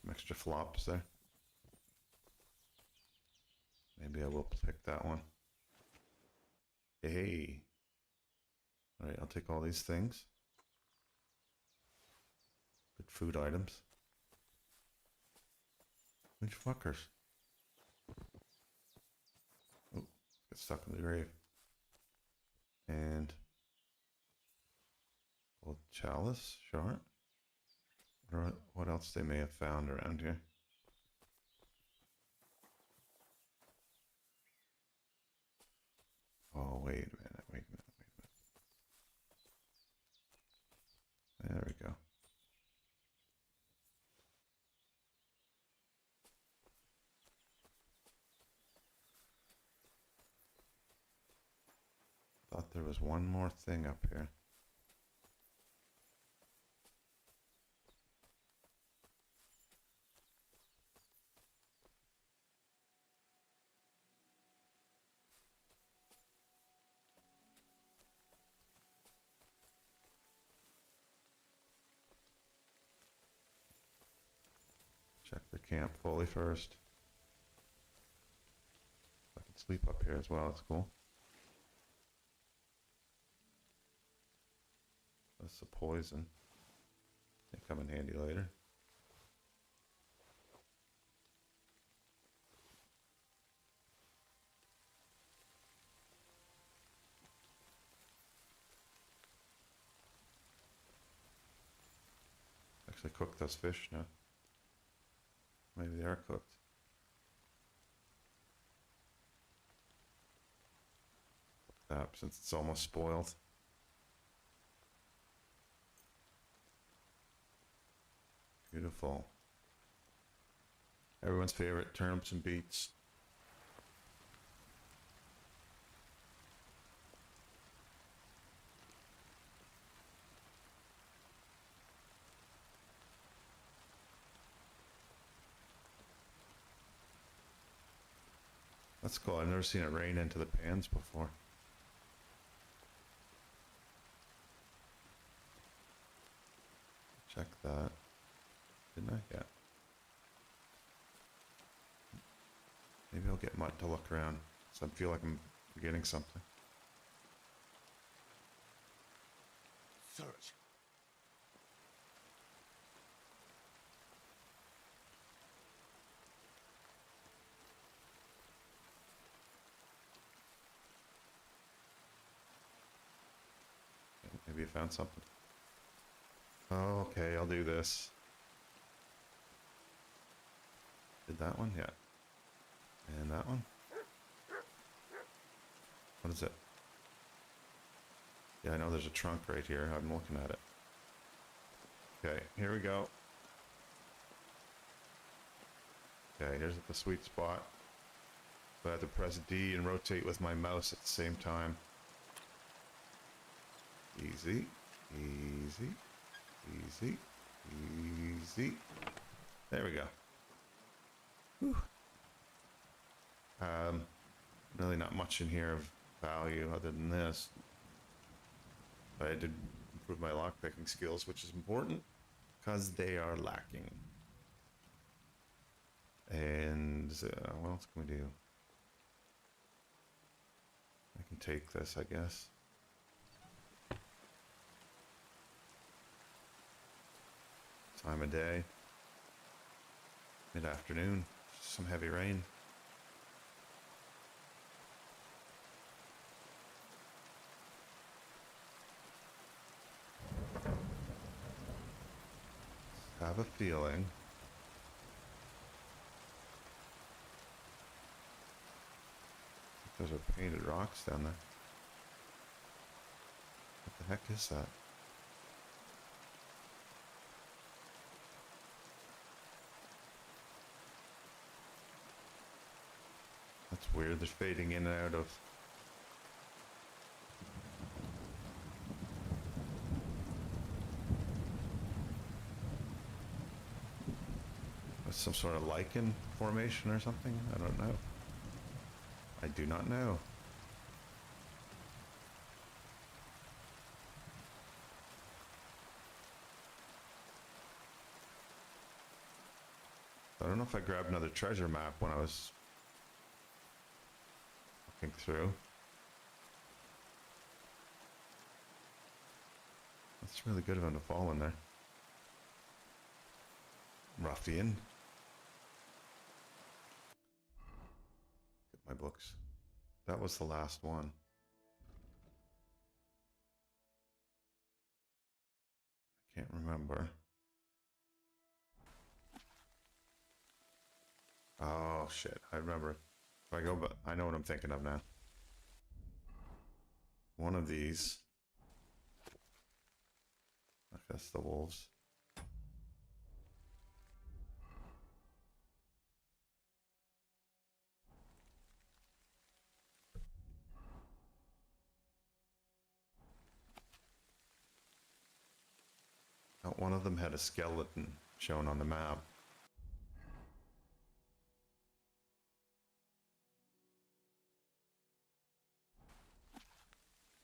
Some extra flops there. Maybe I will pick that one. Hey. All right, I'll take all these things. Good food items. Which fuckers? Oh, get stuck in the grave. And old chalice, sure. What else they may have found around here? Oh, wait a minute, wait a minute, wait a minute. There we go. Thought there was one more thing up here. camp fully first. I can sleep up here as well, that's cool. That's the poison. They come in handy later. Actually cook those fish now. Maybe they are cooked. That since it's almost spoiled. Beautiful. Everyone's favorite, turnips and beets. That's cool. I've never seen it rain into the pans before. Check that. Didn't I? Yeah. Maybe I'll get Mutt to look around, so I feel like I'm forgetting something. Search. Maybe you found something. Oh, okay, I'll do this. Did that one? Yeah. And that one? What is it? Yeah, I know there's a trunk right here. I'm looking at it. Okay, here we go. Okay, here's the sweet spot. So I have to press D and rotate with my mouse at the same time. Easy, easy, easy, easy. There we go. Whew. Really not much in here of value other than this. But I did improve my lockpicking skills, which is important because they are lacking. And what else can we do? I can take this, I guess. Time of day. Mid-afternoon. Some heavy rain. Have a feeling those are painted rocks down there. What the heck is that? That's weird. They're fading in and out of. Some sort of lichen formation or something? I don't know. I do not know. I don't know if I grabbed another treasure map when I was looking through. That's really good of him to fall in there. Ruffian. Get my books. That was the last one. I can't remember. Oh shit, I remember. If I go, but I know what I'm thinking of now. One of these. That's the wolves. One of them had a skeleton shown on the map.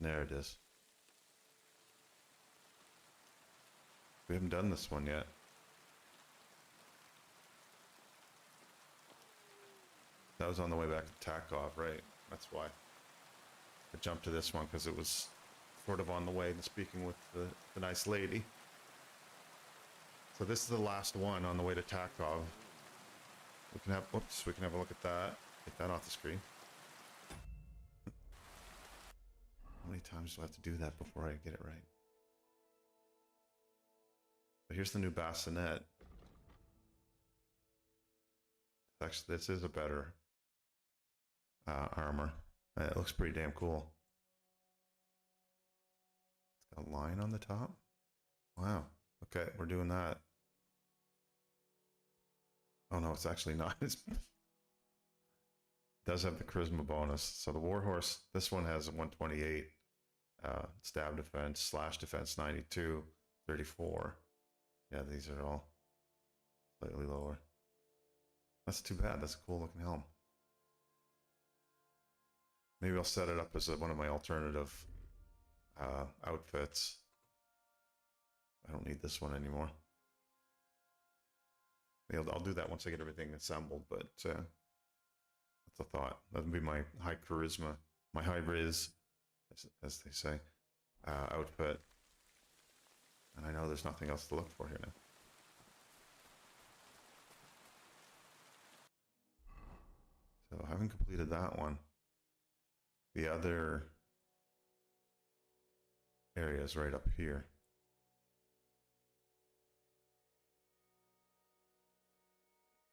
There it is. We haven't done this one yet. That was on the way back to Takov, right? That's why. I jumped to this one because it was sort of on the way to speaking with the nice lady. So this is the last one on the way to Takov. We can have, whoops, we can have a look at that. Get that off the screen. How many times do I have to do that before I get it right? But here's the new bassinet. Actually, this is a better armor. It looks pretty damn cool. It's got a line on the top. Wow. Okay, we're doing that. Oh no, it's actually not. It does have the charisma bonus. So the Warhorse, this one has a 128 stab defense, slash defense 92, 34. Yeah, these are all slightly lower. That's too bad. That's a cool looking helm. Maybe I'll set it up as one of my alternative outfits. I don't need this one anymore. I'll do that once I get everything assembled, but that's a thought. That would be my high charisma, my high riz, as they say, outfit. And I know there's nothing else to look for here now. So I haven't completed that one. The other area is right up here.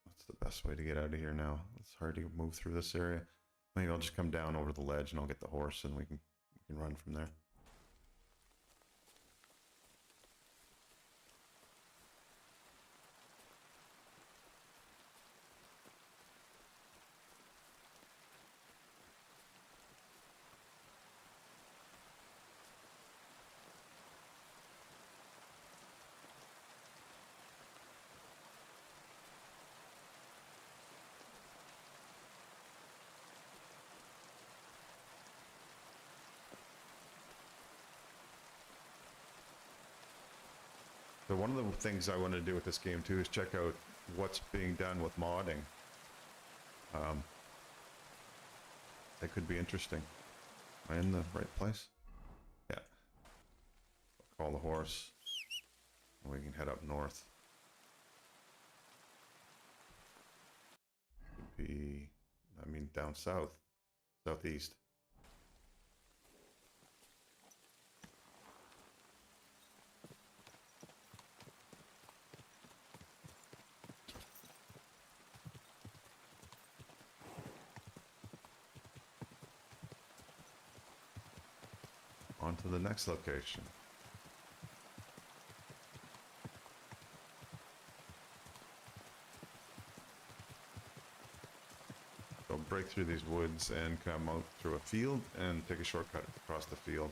What's the best way to get out of here now? It's hard to move through this area. Maybe I'll just come down over the ledge and I'll get the horse and we can run from there. So one of the things I want to do with this game too is check out what's being done with modding. That could be interesting. Am I in the right place? Yeah. I'll call the horse and we can head up north. Could be, I mean, down south, southeast. On to the next location. So break through these woods and come out through a field and take a shortcut across the field.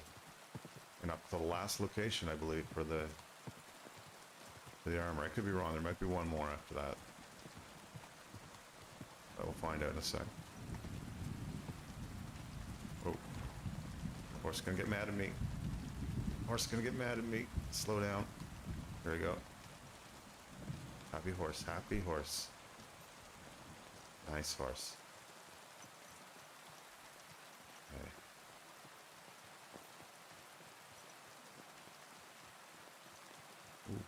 And up to the last location, I believe, for the armor. I could be wrong. There might be one more after that. But we'll find out in a sec. Oh. Horse is gonna get mad at me. Horse is gonna get mad at me. Slow down. There we go. Happy horse, happy horse. Nice horse. Okay. Ooh.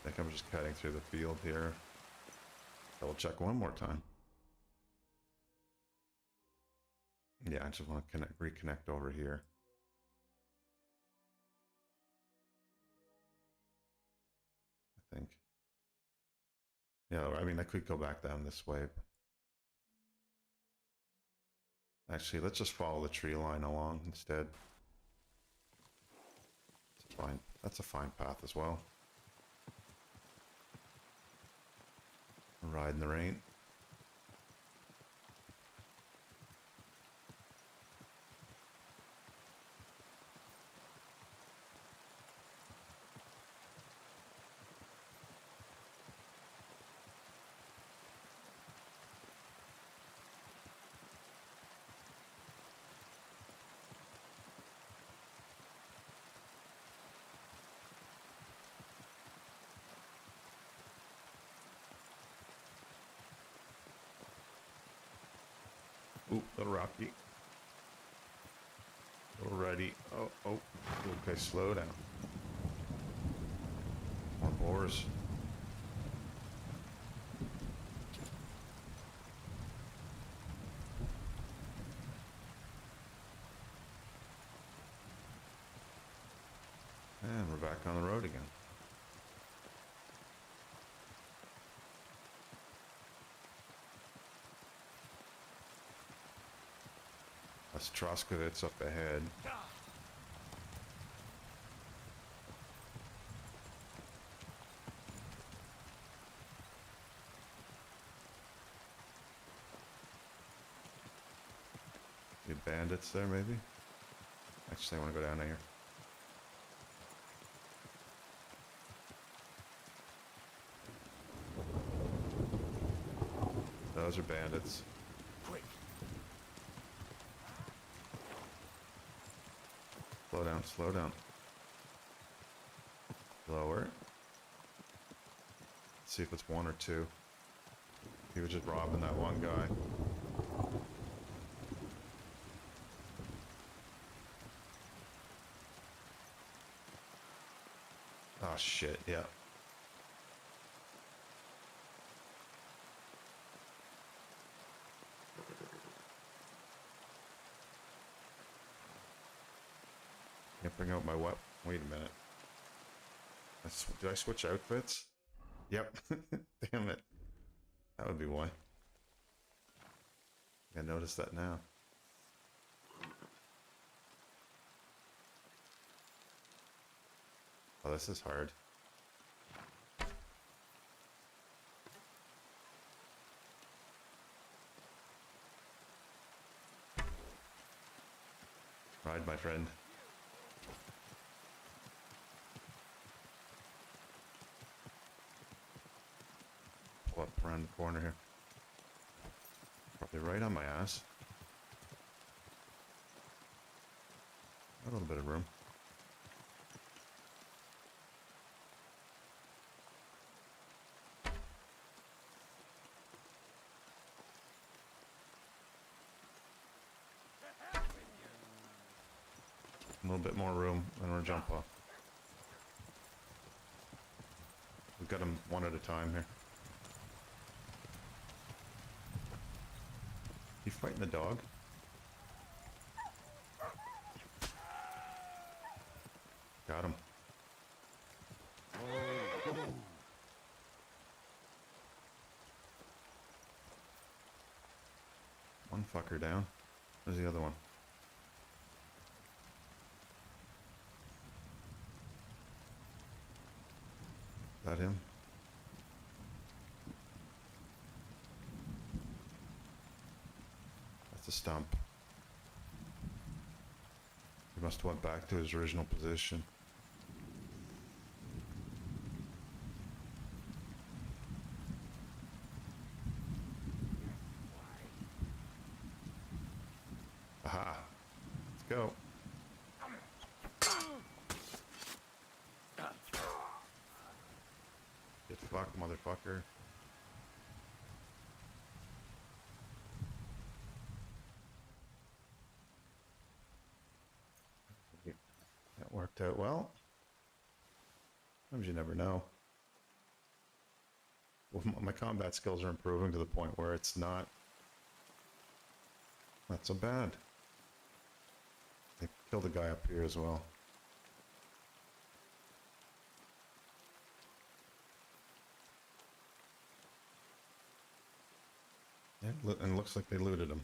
I think I'm just cutting through the field here. Double check one more time. Yeah, I just want to reconnect over here. I think. Yeah, I mean, I could go back down this way. Actually, let's just follow the tree line along instead. It's fine. That's a fine path as well. Ride in the rain. Ooh, little rocky. Alrighty. Oh. Okay, slow down. More boars. And we're back on the road again. Ostroskovitz up ahead. Good bandits there, maybe? Actually, I want to go down here. Those are bandits. Quick. Slow down, slow down. Lower. Let's see if it's one or two. He was just robbing that one guy. Oh shit, yeah. Can't bring out my weapon. Wait a minute. Did I switch outfits? Yep. Damn it. That would be why. I noticed that now. Oh, this is hard. Ride, my friend. Pull up around the corner here. Probably right on my ass. A little bit of room. A little bit more room, and we'll jump off. We've got them one at a time here. You fighting the dog? Got him. One fucker down. Where's the other one? Got him. That's a stump. He must have went back to his original position. Aha. Let's go. Get fucked, motherfucker. That worked out well. Sometimes you never know. Well, my combat skills are improving to the point where it's not so bad. I killed a guy up here as well. Yeah, and it looks like they looted him.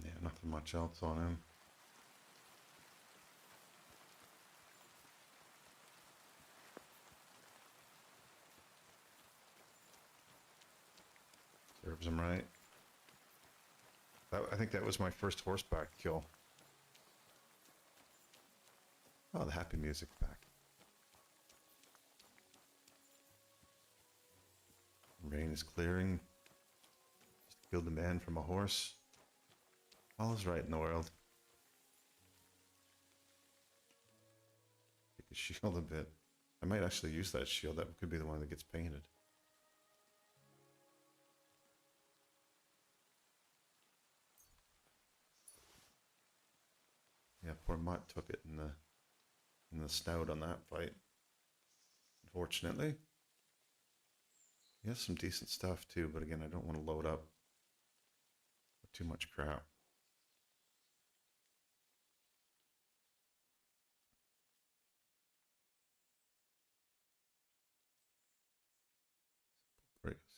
Yeah, nothing much else on him. Serves him right. I think that was my first horseback kill. Oh, the happy music's back. Rain is clearing. Killed a man from a horse. All is right in the world. Take his shield a bit. I might actually use that shield. That could be the one that gets painted. Yeah, poor Mutt took it in the snout on that fight. Unfortunately. He has some decent stuff too, but again, I don't want to load up with too much crap.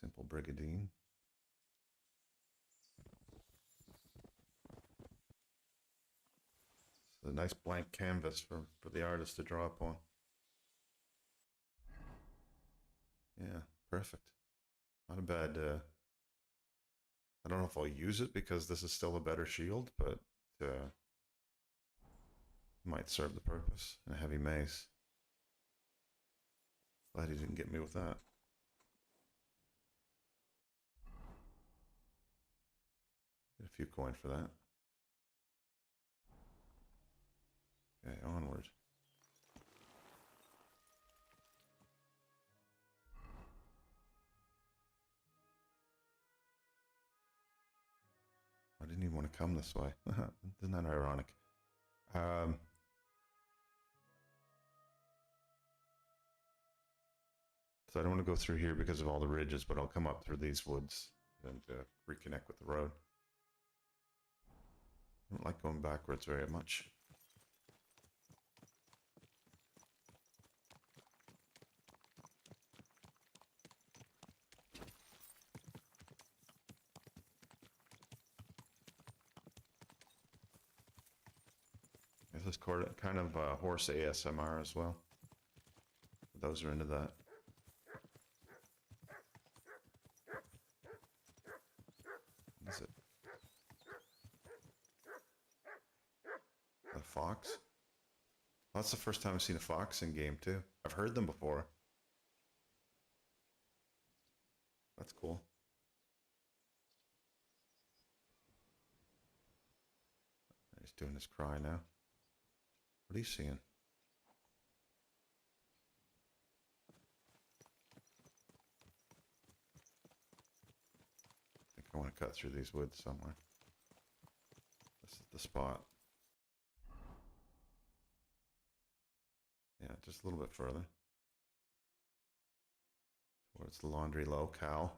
Simple Brigadine. It's a nice blank canvas for the artist to draw upon. Yeah, perfect. Not a bad, I don't know if I'll use it because this is still a better shield, but might serve the purpose. A heavy mace. Glad he didn't get me with that. Get a few coin for that. Okay, onward. I didn't even want to come this way. Isn't that ironic? So I don't want to go through here because of all the ridges, but I'll come up through these woods and reconnect with the road. I don't like going backwards very much. This is kind of horse ASMR as well. Those are into that. What is it? A fox? Well, that's the first time I've seen a fox in game too. I've heard them before. That's cool. He's doing his cry now. What are you seeing? I think I want to cut through these woods somewhere. This is the spot. Yeah, just a little bit further. Towards the laundry locale.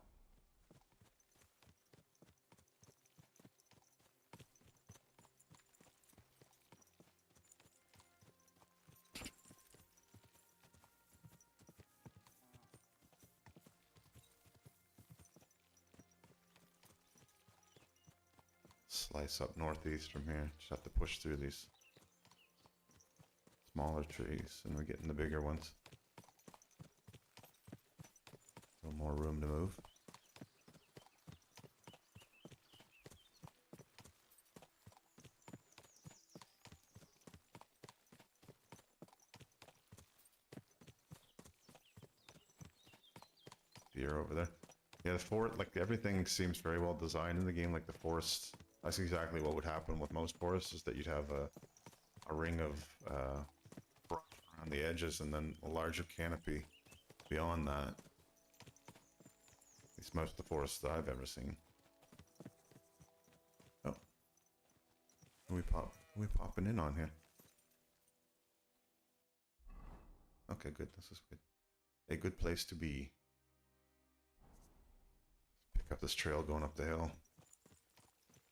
Slice up northeast from here. Just have to push through these smaller trees and we're getting the bigger ones. A little more room to move. Deer over there. Yeah, the fort, like everything seems very well designed in the game, like the forest. That's exactly what would happen with most forests, is that you'd have a ring of brush around the edges and then a larger canopy beyond that. At least most of the forests that I've ever seen. Oh. Who we popping in on here? Okay, good. This is good. A good place to be. Pick up this trail going up the hill.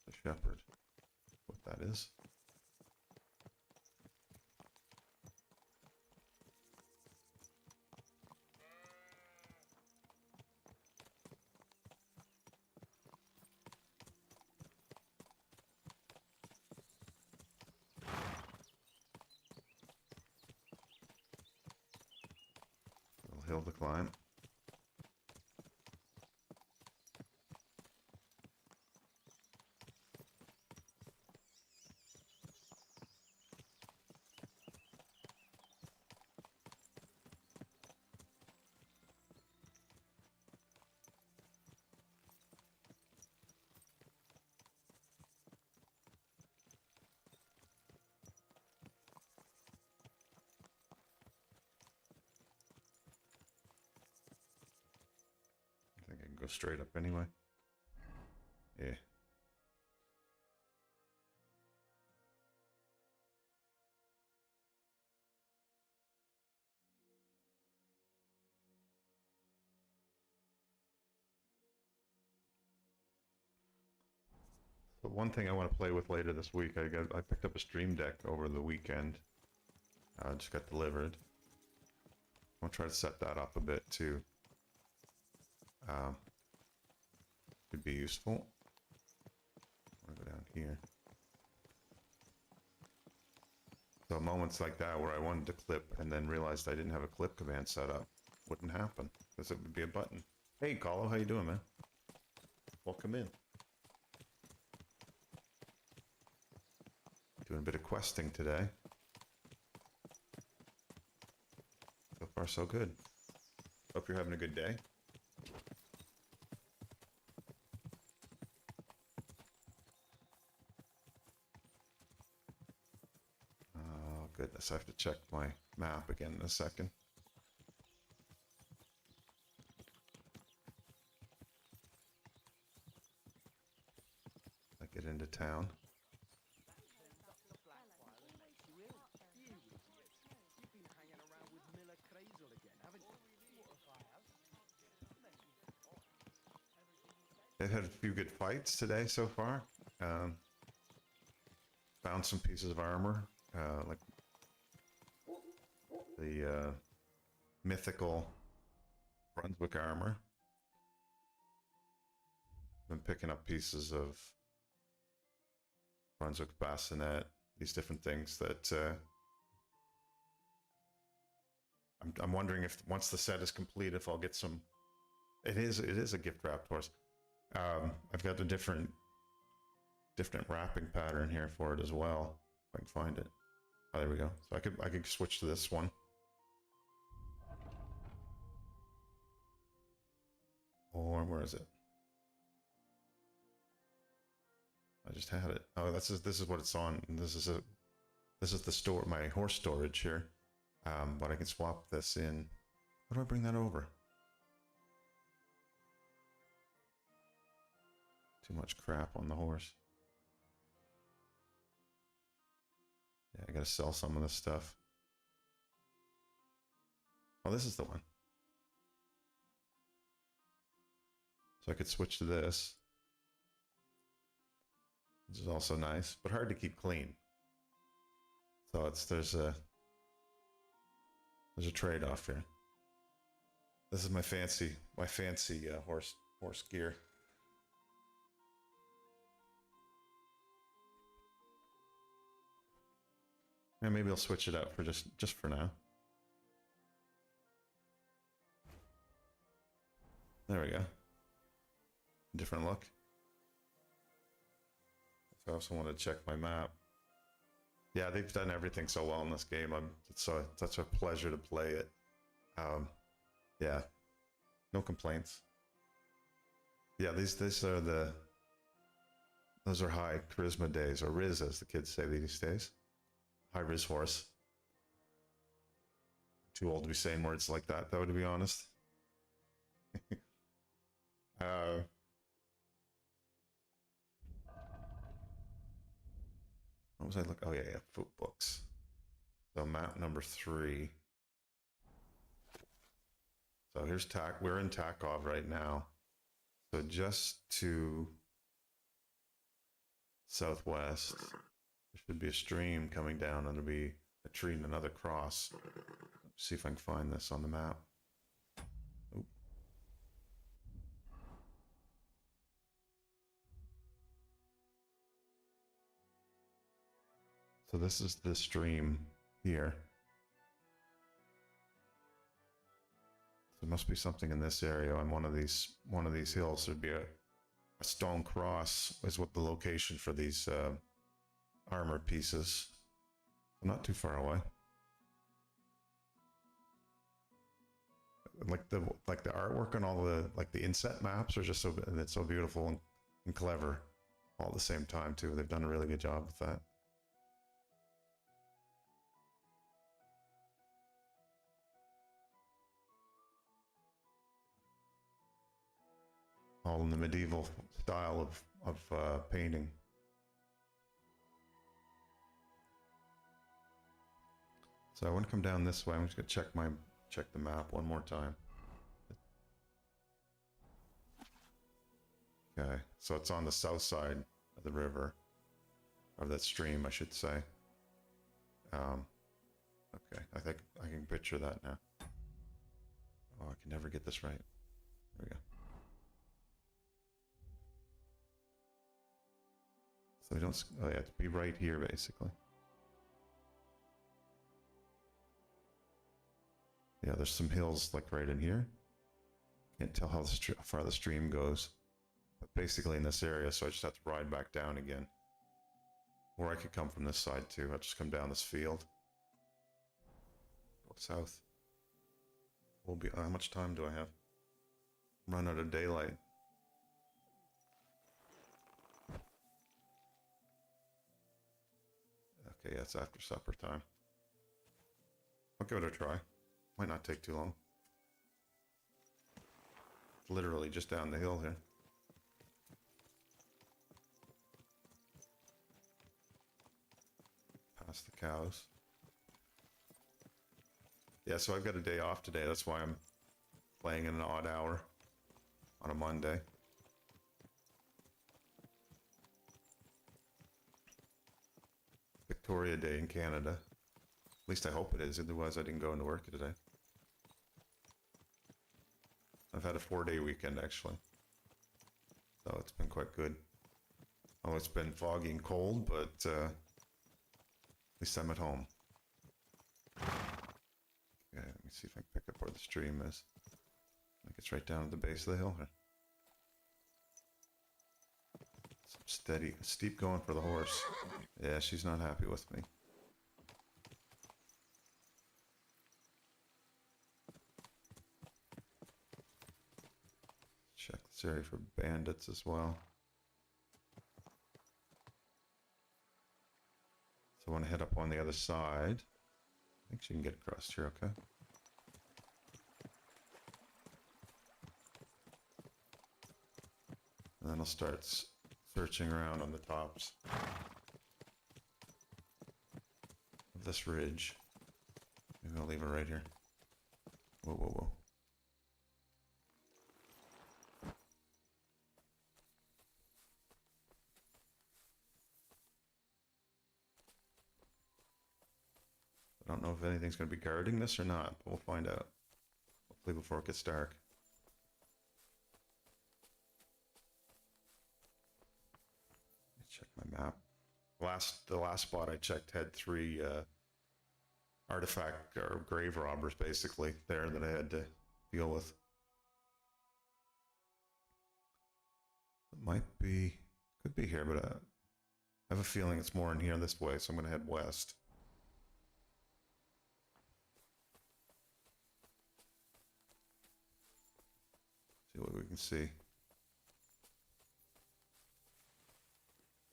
The shepherd. What that is. Little hill to climb. can go straight up anyway. Yeah. But one thing I want to play with later this week, I picked up a Stream Deck over the weekend. Just got delivered. I'll try to set that up a bit too. Could be useful. I'll go down here. So moments like that where I wanted to clip and then realized I didn't have a clip command set up wouldn't happen because it would be a button. Hey, Colo, how you doing, man? Welcome in. Doing a bit of questing today. So far, so good. Hope you're having a good day. Oh, goodness. I have to check my map again in a second. I get into town. They've had a few good fights today so far. Found some pieces of armor, like the mythical Brunswick armor. Been picking up pieces of Brunswick bassinet, these different things that I'm wondering if once the set is complete, if I'll get some. It is a gift wrapped horse. I've got a different wrapping pattern here for it as well. If I can find it. Oh, there we go. So I could switch to this one. Or where is it? I just had it. Oh, this is what it's on. This is the store, my horse storage here. But I can swap this in. How do I bring that over? Too much crap on the horse. Yeah, I gotta sell some of this stuff. Oh, this is the one. So I could switch to this. Which is also nice, but hard to keep clean. So there's a trade-off here. This is my fancy horse gear. And maybe I'll switch it up for just for now. There we go. Different look. So I also want to check my map. Yeah, they've done everything so well in this game. It's such a pleasure to play it. Yeah, no complaints. Yeah, those are high charisma days, or Riz as the kids say these days. High Riz horse. Too old to be saying words like that, though, to be honest. What was I looking? Oh yeah, food books. So map number 3. So here's we're in Takov right now. So just to southwest, there should be a stream coming down, and there'll be a tree and another cross. Let's see if I can find this on the map. Oop. So this is the stream here. There must be something in this area on one of these hills. There'd be a stone cross is what the location for these armor pieces. Not too far away. Like the artwork on all the inset maps are just so beautiful and clever all at the same time too. They've done a really good job with that. all in the medieval style of painting. So I want to come down this way. I'm just gonna check the map one more time. Okay, so it's on the south side of the river, of that stream, I should say. Okay, I think I can picture that now. Oh, I can never get this right. There we go. So we don't. Oh yeah, it's be right here basically. Yeah, there's some hills like right in here. Can't tell how far the stream goes, but basically in this area. So I just have to ride back down again. Or I could come from this side too. I'll just come down this field. Go south. We'll be. How much time do I have? Run out of daylight. Okay, yeah, it's after supper time. I'll give it a try. Might not take too long. It's literally just down the hill here. Past the cows. Yeah, so I've got a day off today. That's why I'm playing in an odd hour on a Monday. Victoria Day in Canada. At least I hope it is. Otherwise, I didn't go into work today. I've had a 4-day weekend, actually. So it's been quite good. Oh, it's been foggy and cold, but at least I'm at home. Okay, let me see if I can pick up where the stream is. I think it's right down at the base of the hill. Some steep going for the horse. Yeah, she's not happy with me. Check this area for bandits as well. So I want to head up on the other side. I think she can get across here, okay? And then I'll start searching around on the tops of this ridge. Maybe I'll leave it right here. Whoa, whoa, whoa. I don't know if anything's going to be guarding this or not, but we'll find out. Hopefully before it gets dark. Let me check my map. The last spot I checked had 3 artifact or grave robbers basically there that I had to deal with. It might be, could be here, but I have a feeling it's more in here this way, so I'm going to head west. See what we can see.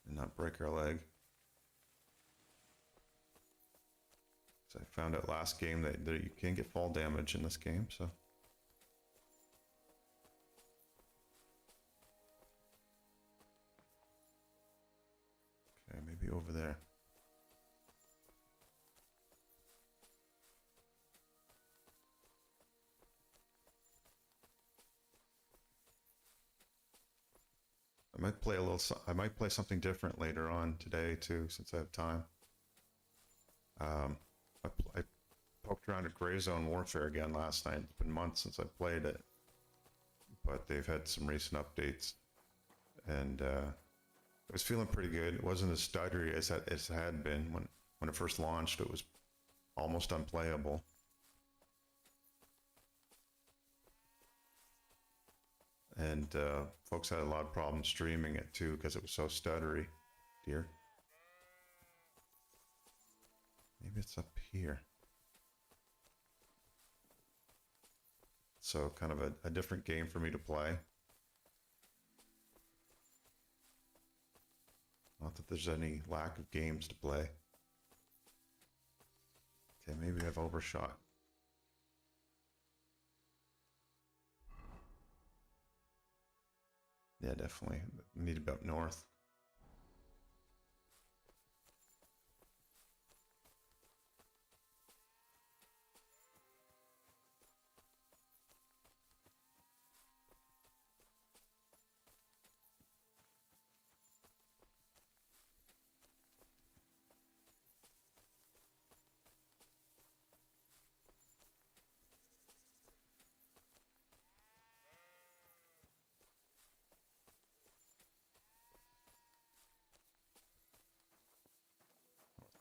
And not break our leg. So I found out last game that you can't get fall damage in this game, so. Okay, maybe over there. I might play something different later on today too, since I have time. I poked around at Gray Zone Warfare again last night. It's been months since I played it, but they've had some recent updates, and it was feeling pretty good. It wasn't as stuttery as it had been when it first launched. It was almost unplayable. And folks had a lot of problems streaming it too because it was so stuttery. Dear. Maybe it's up here. So kind of a different game for me to play. Not that there's any lack of games to play. Okay, maybe I've overshot. Yeah, definitely. Need to be up north.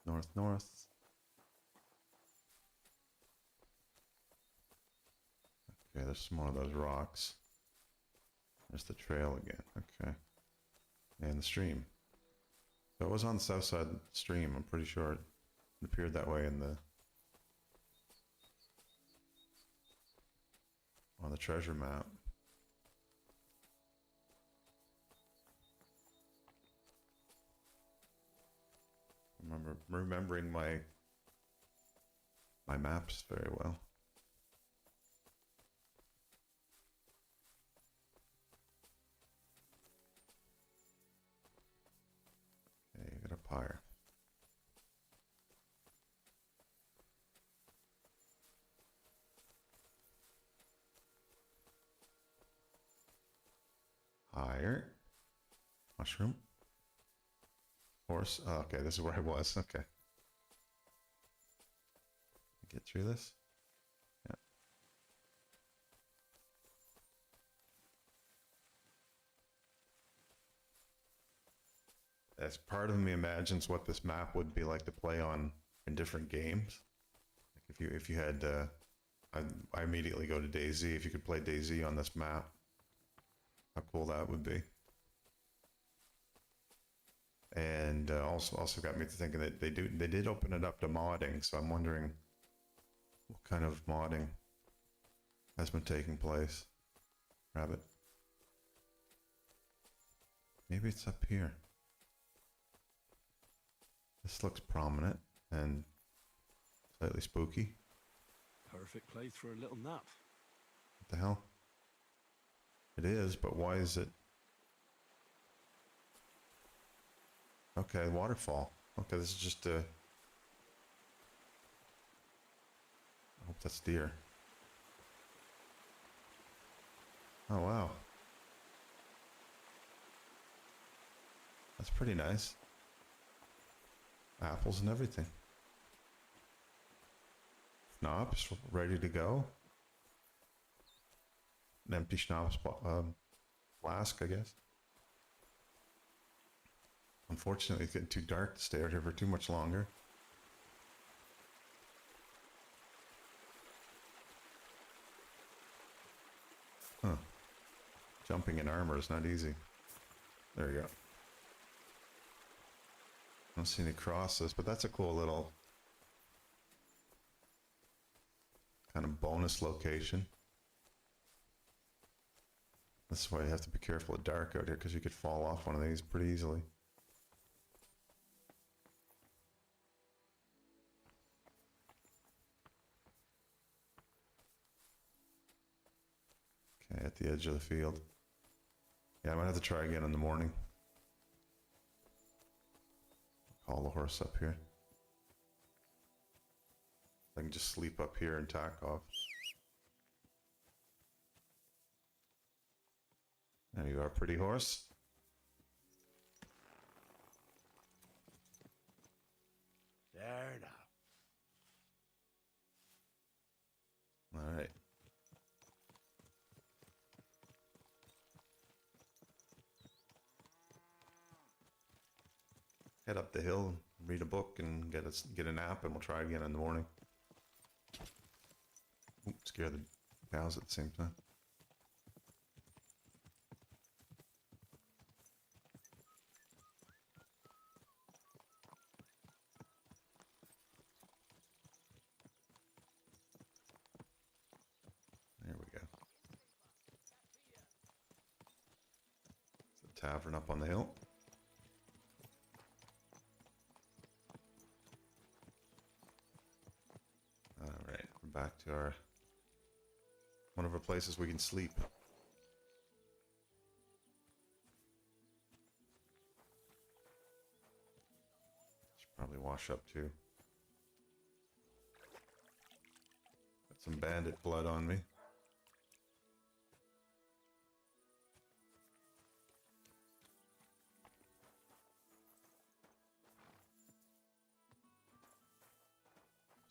North, north. Okay, there's some more of those rocks. There's the trail again. Okay. And the stream. So it was on the south side of the stream, I'm pretty sure it appeared that way in the on the treasure map. Remembering my maps very well. Okay, get up higher. Higher. Mushroom. Horse. Oh, okay, this is where I was. Okay. Get through this. Yeah. As part of me imagines what this map would be like to play on in different games. Like if you had, I immediately go to DayZ. If you could play DayZ on this map, how cool that would be. And also got me to thinking that they did open it up to modding, so I'm wondering what kind of modding has been taking place. Rabbit. Maybe it's up here. This looks prominent and slightly spooky. Perfect place for a little nap. What the hell? It is, but why is it? Okay, waterfall. Okay, this is just a... I hope that's deer. Oh, wow. That's pretty nice. Apples and everything. Schnapps ready to go. An empty schnapps flask, I guess. Unfortunately, it's getting too dark to stay out here for too much longer. Huh. Jumping in armor is not easy. There you go. I don't see any crosses, but that's a cool little kind of bonus location. That's why you have to be careful of dark out here, because you could fall off one of these pretty easily. Okay, at the edge of the field. Yeah, I might have to try again in the morning. Call the horse up here. I can just sleep up here and tack off. There you are, pretty horse. There now. All right. Head up the hill, read a book, and get a nap, and we'll try again in the morning. Ooh, scare the cows at the same time. There we go. It's the tavern up on the hill. Alright, we're back to our one of our places we can sleep. Probably wash up too. Got some bandit blood on me. Is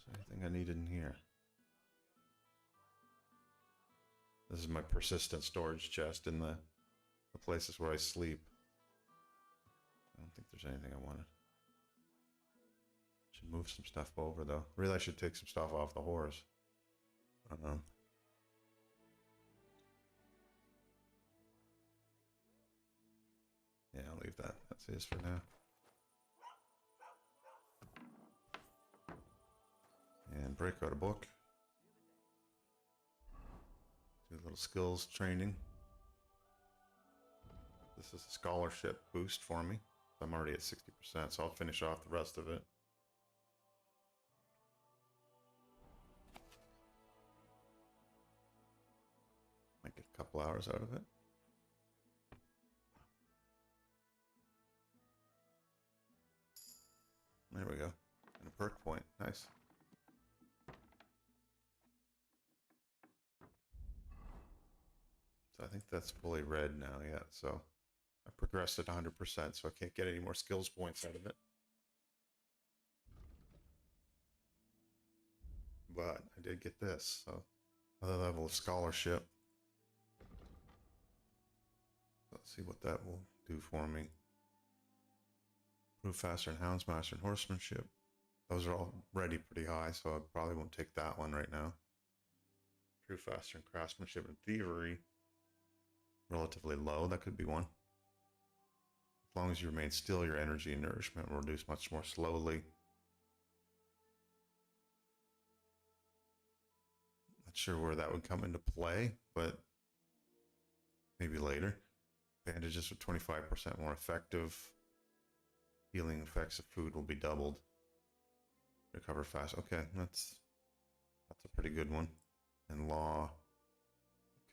there anything I need in here? This is my persistent storage chest in the places where I sleep. I don't think there's anything I wanted. Should move some stuff over though. Really, I should take some stuff off the horse. Yeah, I'll leave that. That's his for now. And break out a book. Do a little skills training. This is a scholarship boost for me. I'm already at 60%, so I'll finish off the rest of it. Might get a couple hours out of it. There we go. And a perk point. Nice. So I think that's fully red now, yeah. So I progressed at 100%, so I can't get any more skills points out of it. But I did get this, so another level of scholarship. Let's see what that will do for me. Improve faster in Houndsmaster and Horsemanship. Those are already pretty high, so I probably won't take that one right now. Improve faster in Craftsmanship and Thievery. Relatively low, that could be one. As long as you remain still, your energy and nourishment will reduce much more slowly. Not sure where that would come into play, but maybe later. Bandages are 25% more effective. Healing effects of food will be doubled. Recover fast. Okay, that's a pretty good one. And law.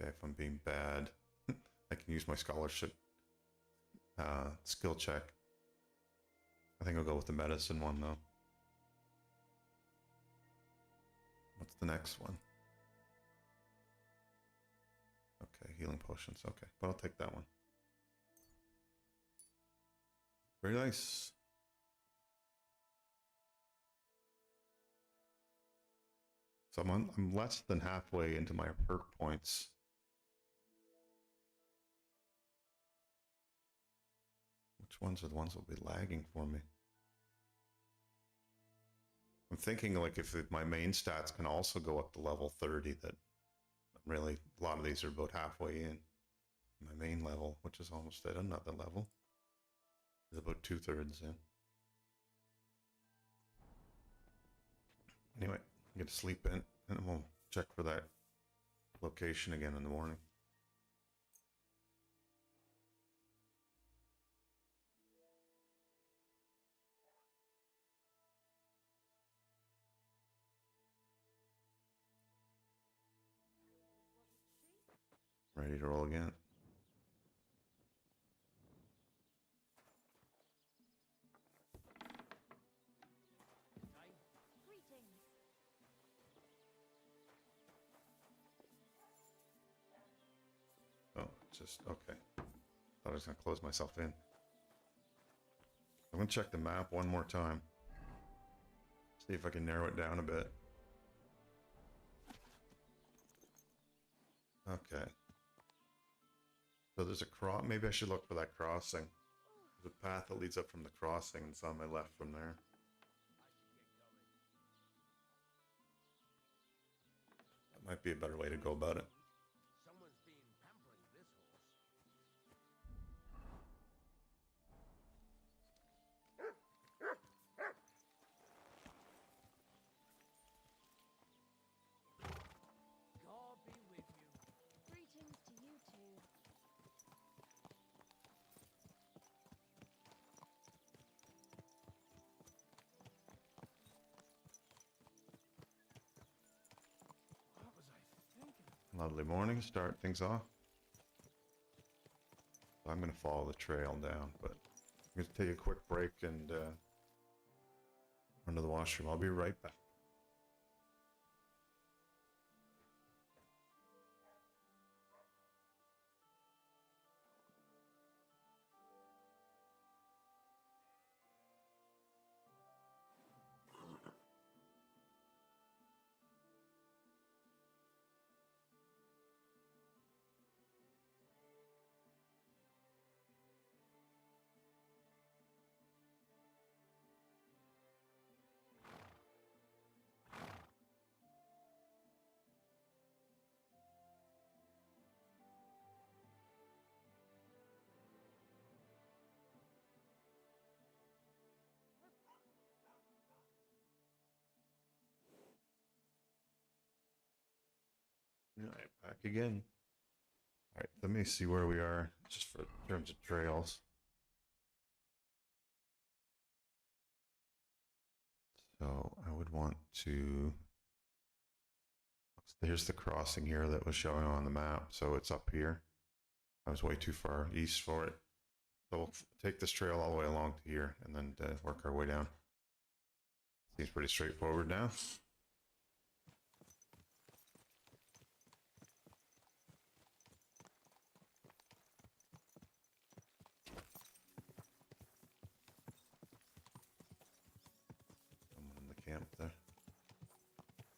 Okay, if I'm being bad, I can use my scholarship skill check. I think I'll go with the medicine one though. What's the next one? Okay, healing potions. Okay, but I'll take that one. Very nice. So I'm less than halfway into my perk points. Which ones are the ones that will be lagging for me? I'm thinking like if my main stats can also go up to level 30, that really a lot of these are about halfway in. My main level, which is almost at another level, is about 2/3 in. Anyway, get to sleep in, and we'll check for that location again in the morning. Ready to roll again. Oh, just okay. Thought I was gonna close myself in. I'm gonna check the map one more time. See if I can narrow it down a bit. Okay. So there's a cross. Maybe I should look for that crossing. There's a path that leads up from the crossing, and it's on my left from there. That might be a better way to go about it. Someone's been pampering this horse. God be with you. Greetings to you too. What was I thinking? Lovely morning. Start things off. I'm going to follow the trail down, but I'm going to take a quick break and Run to the washroom. I'll be right back. All right, back again. All right, let me see where we are just for in terms of trails. So I would want to. Here's the crossing here that was showing on the map. So it's up here. I was way too far east for it. So we'll take this trail all the way along to here and then work our way down. Seems pretty straightforward now. Someone in the camp there.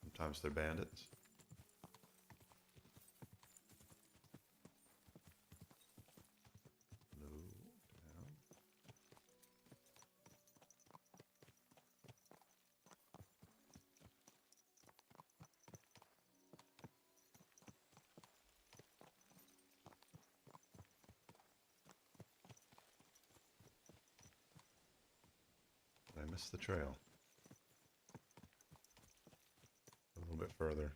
Sometimes they're bandits. I missed the trail. A little bit further.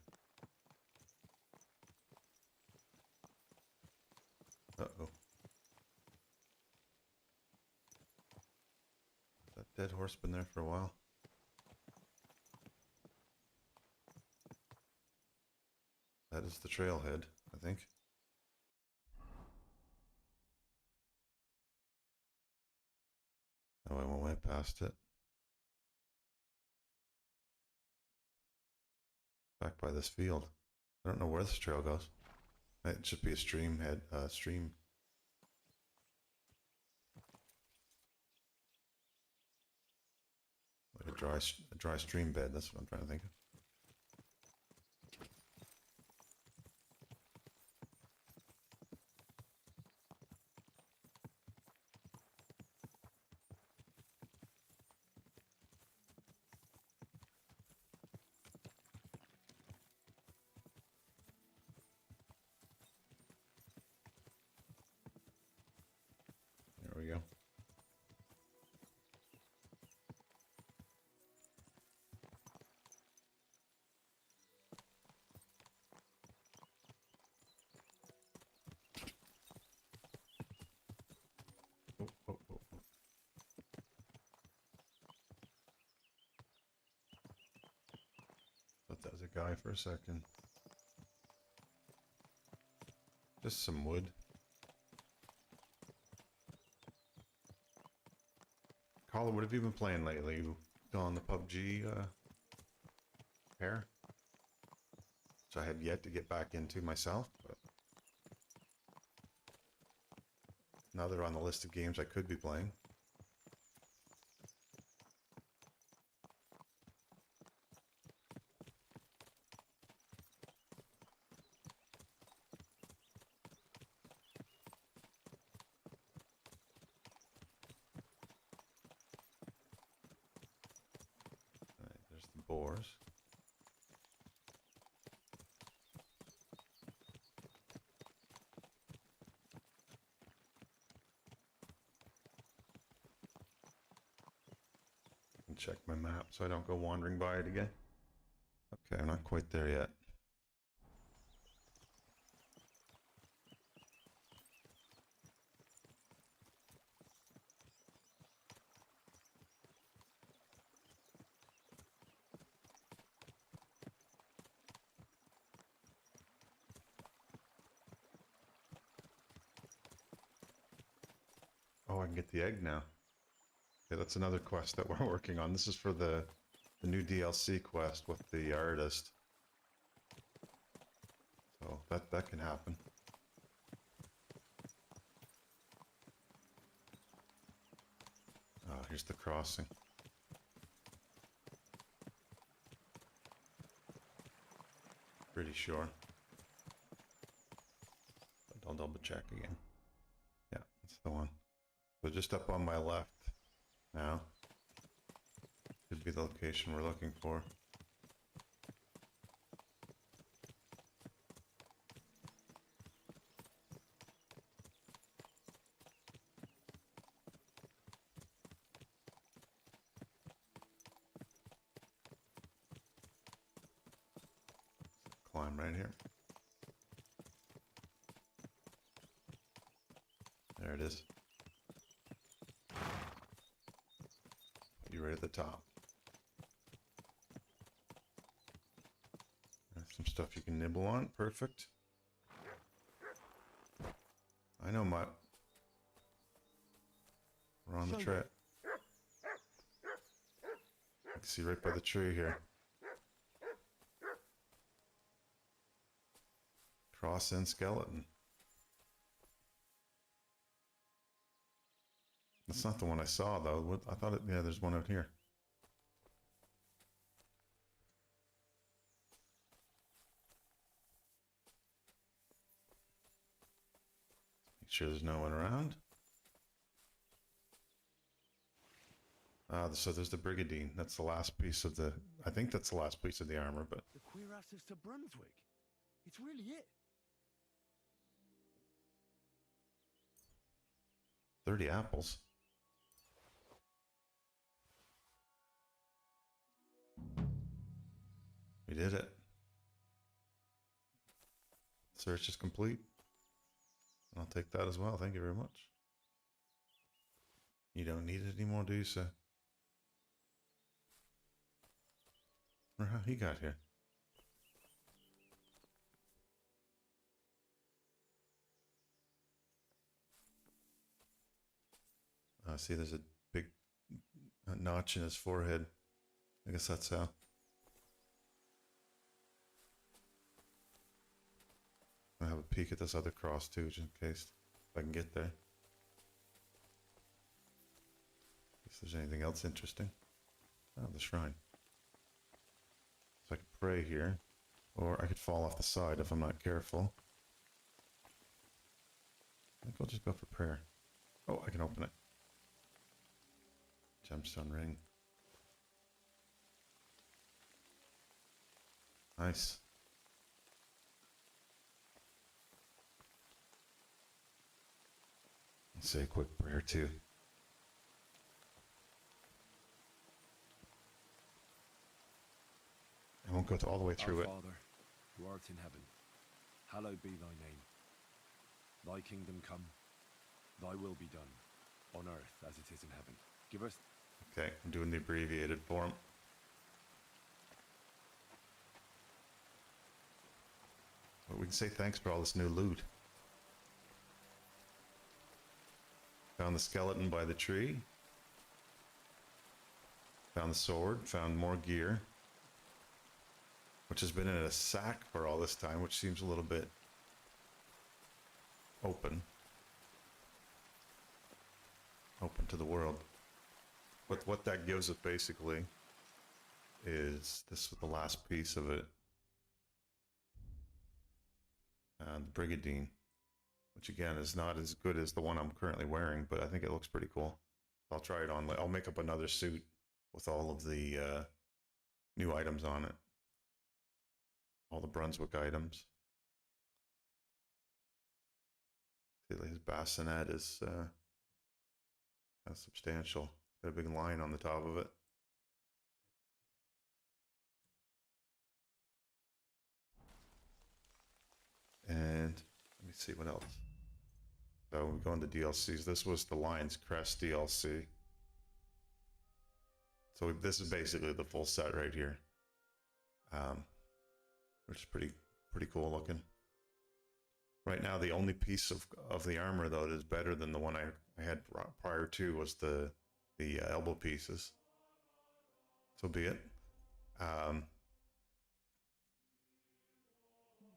Uh-oh. That dead horse been there for a while? That is the trailhead, I think. Oh, I went way past it. Back by this field. I don't know where this trail goes. It should be a stream stream. Like a dry stream bed, that's what I'm trying to think of. There we go. Oh, oh, oh, oh. Thought that was a guy for a second. Just some wood. Carla, what have you been playing lately? You still on the PUBG pair? Which I have yet to get back into myself, but now they're on the list of games I could be playing. Alright, there's the boars. Check my map so I don't go wandering by it again. Okay, I'm not quite there yet. Oh, I can get the egg now. Okay, that's another quest that we're working on. This is for the the new DLC quest with the artist. So that can happen. Oh, here's the crossing. Pretty sure. But I'll double check again. Yeah, that's the one. So just up on my left now. Should be the location we're looking for. Climb right here. There it is. You're right at the top. There's some stuff you can nibble on. Perfect. I know my... We're on the track. I can see right by the tree here. Cross-end skeleton. That's not the one I saw, though. I thought it... Yeah, there's one out here. Make sure there's no one around. So there's the Brigadine. That's the last piece of the... I think that's the last piece of the armor, but... The cuirass to Brunswick. It's really it. 30 apples. We did it. Search is complete. I'll take that as well. Thank you very much. You don't need it anymore, do you, sir? Or how he got here? See, there's a big notch in his forehead. I guess that's how. I'll have a peek at this other cross too, just in case if I can get there. If there's anything else interesting. Oh, the shrine. So I could pray here, or I could fall off the side if I'm not careful. I think I'll just go for prayer. Oh, I can open it. Gemstone ring. Nice. Let's say a quick prayer too. I won't go all the way through Our it. Father, who art in heaven, hallowed be thy name. Thy kingdom come, thy will be done, on earth as it is in heaven. Give us... Okay, I'm doing the abbreviated form. But we can say thanks for all this new loot. Found the skeleton by the tree. Found the sword, found more gear. Which has been in a sack for all this time, which seems a little bit open. Open to the world. But what that gives it basically is this is the last piece of it. The Brigadine, which again is not as good as the one I'm currently wearing, but I think it looks pretty cool. I'll try it on. I'll make up another suit with all of the new items on it. All the Brunswick items. His bassinet is kind of substantial. Got a big line on the top of it. And let me see what else. So we go into DLCs. This was the Lion's Crest DLC. So this is basically the full set right here. Which is pretty cool looking. Right now, the only piece of the armor though that is better than the one I had prior to was the elbow pieces. So be it.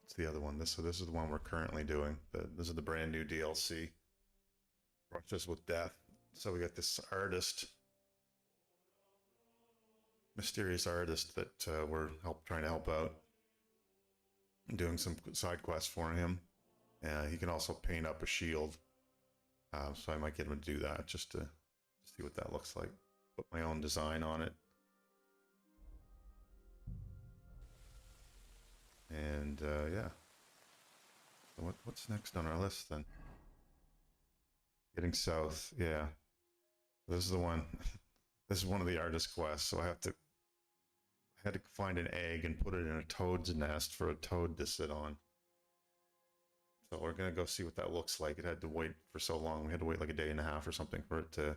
It's the other one. So this is the one we're currently doing. This is the brand new DLC. Brushes with Death. So we got this artist, mysterious artist that we're trying to help out. Doing some side quests for him. He can also paint up a shield. So I might get him to do that just to see what that looks like. Put my own design on it. And yeah. So what's next on our list then? Getting south, yeah. This is the one. This is one of the artist quests. So I had to find an egg and put it in a toad's nest for a toad to sit on. So we're gonna go see what that looks like. It had to wait for so long. We had to wait like a day and a half or something for it to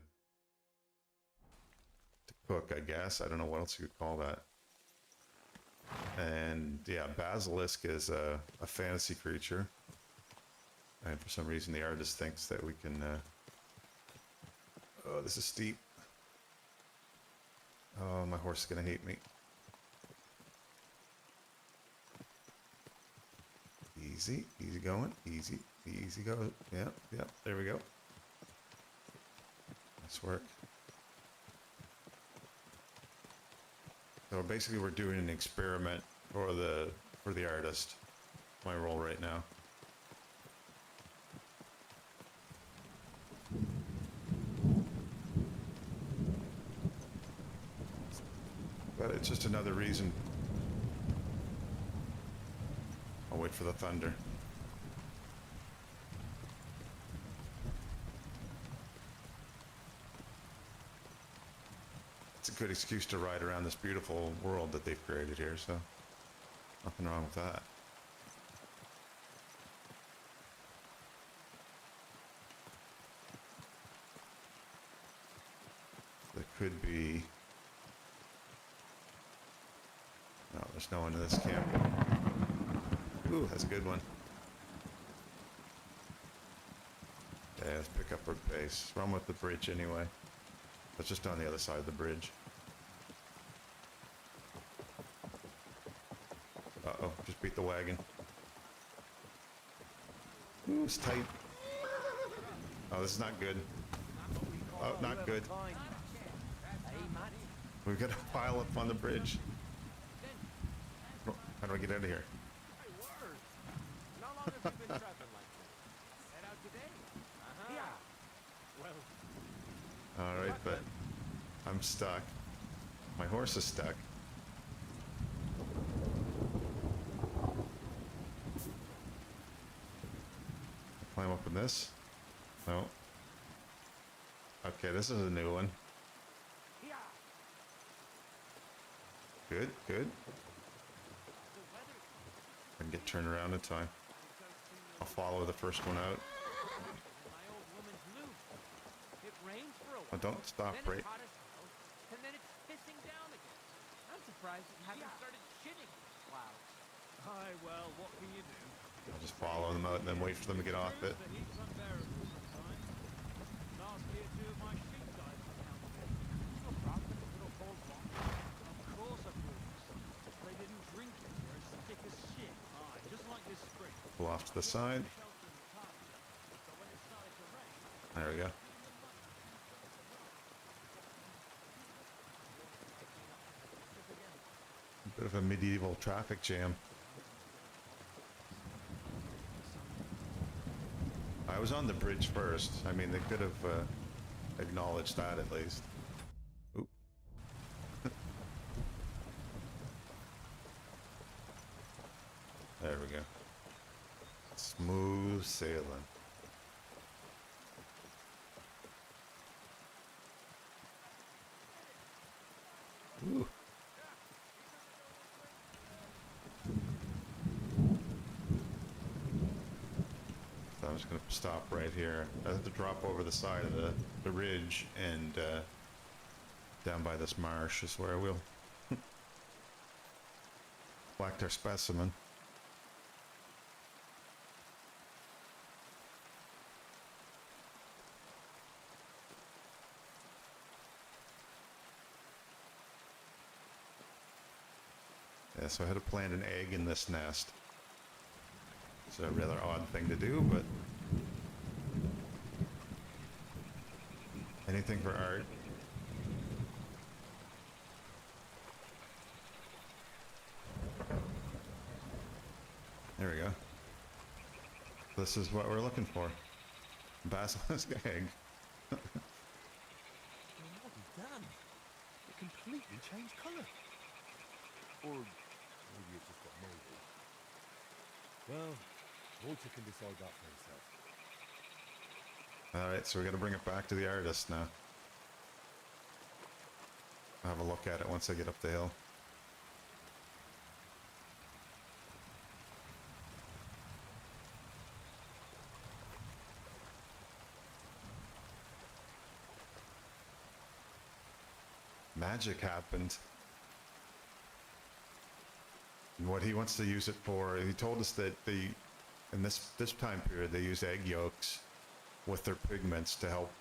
cook, I guess. I don't know what else you could call that. And yeah, Basilisk is a fantasy creature. And for some reason the artist thinks that we can... Oh, this is steep. Oh, my horse is gonna hate me. Easy, easy going, easy go. Yep, there we go. Nice work. So basically we're doing an experiment for the artist. My role right now. But it's just another reason. I'll wait for the thunder. It's a good excuse to ride around this beautiful world that they've created here, so nothing wrong with that. There could be... No, there's no one in this camp. Ooh, that's a good one. Yeah, let's pick up our pace. Run with the bridge anyway. That's just on the other side of the bridge. Uh-oh, just beat the wagon. Ooh, it's tight. Oh, this is not good. Oh, not good. We've got to pile up on the bridge. How do I get out of here? All right, but I'm stuck. My horse is stuck. Climb up in this? No. Okay, this is a new one. Good, good. I can get turned around in time. I'll follow the first one out. Oh, don't stop, right? And then it's pissing down again. I'm surprised it hasn't started shitting clouds. Aye, well, what can you do? I'll just follow them out and then wait for them to get off it. The heat's unbearable sometimes. Last year, 2 of my sheep died from altitude. No problem, little cold one. Of course I brought you some. They didn't drink it. They're as thick as shit. Aye, just like this spring. Pull off to the side. There we go. Bit of a medieval traffic jam. I was on the bridge first. I mean, they could have acknowledged that at least. Oop. There we go. Smooth sailing. Ooh. I'm just going to stop right here. I have to drop over the side of the ridge and down by this marsh is where we'll collect our specimen. Yeah, so I had to plant an egg in this nest. It's a rather odd thing to do, but anything for art. There we go. This is what we're looking for. Basilisk egg. What have you done? It completely changed colour. Or maybe it just got mouldy. Well, Walter can decide that for himself. Alright, so we gotta bring it back to the artist now. I'll have a look at it once I get up the hill. Magic happened. And what he wants to use it for, he told us that in this time period they use egg yolks with their pigments to help,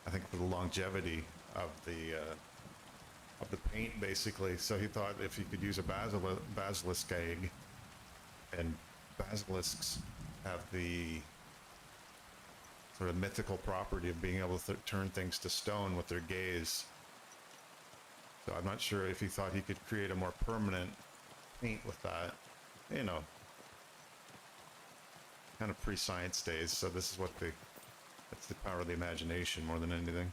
I think, for the longevity of the paint, basically. So he thought if he could use a basilisk egg, and basilisks have the sort of mythical property of being able to turn things to stone with their gaze. So I'm not sure if he thought he could create a more permanent paint with that, you know, kind of pre-science days. So this is what that's the power of the imagination more than anything.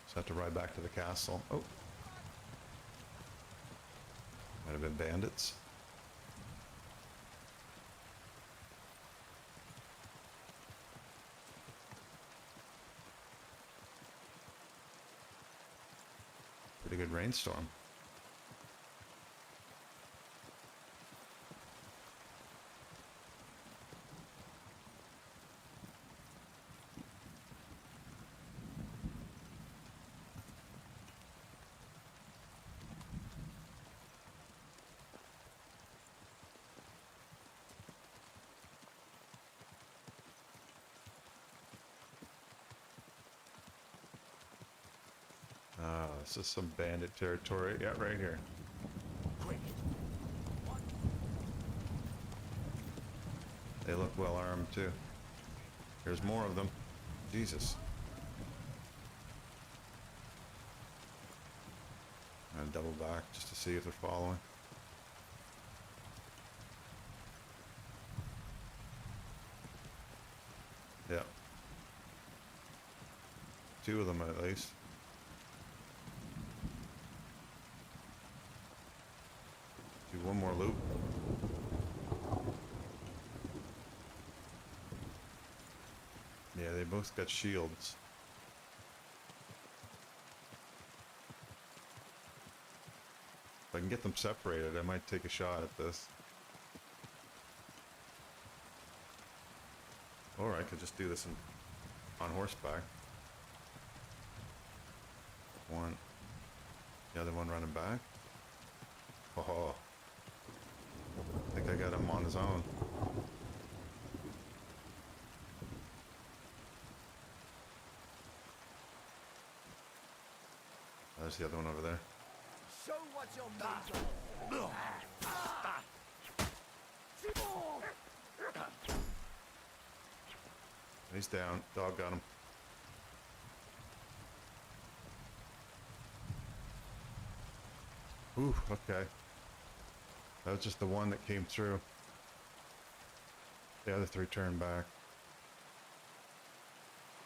Just have to ride back to the castle. Oh, might have been bandits. Pretty good rainstorm. This is some bandit territory. Yeah, right here. They look well armed too. There's more of them. Jesus. I'm gonna double back just to see if they're following. Yeah. Two of them at least. Do one more loop. Yeah, they both got shields. If I can get them separated, I might take a shot at this. Or I could just do this on horseback. One. The other one running back. Oh. I think I got him on his own. There's the other one over there. Show what you're made of. He's down. Dog got him. Ooh, okay. That was just the one that came through. The other three turned back.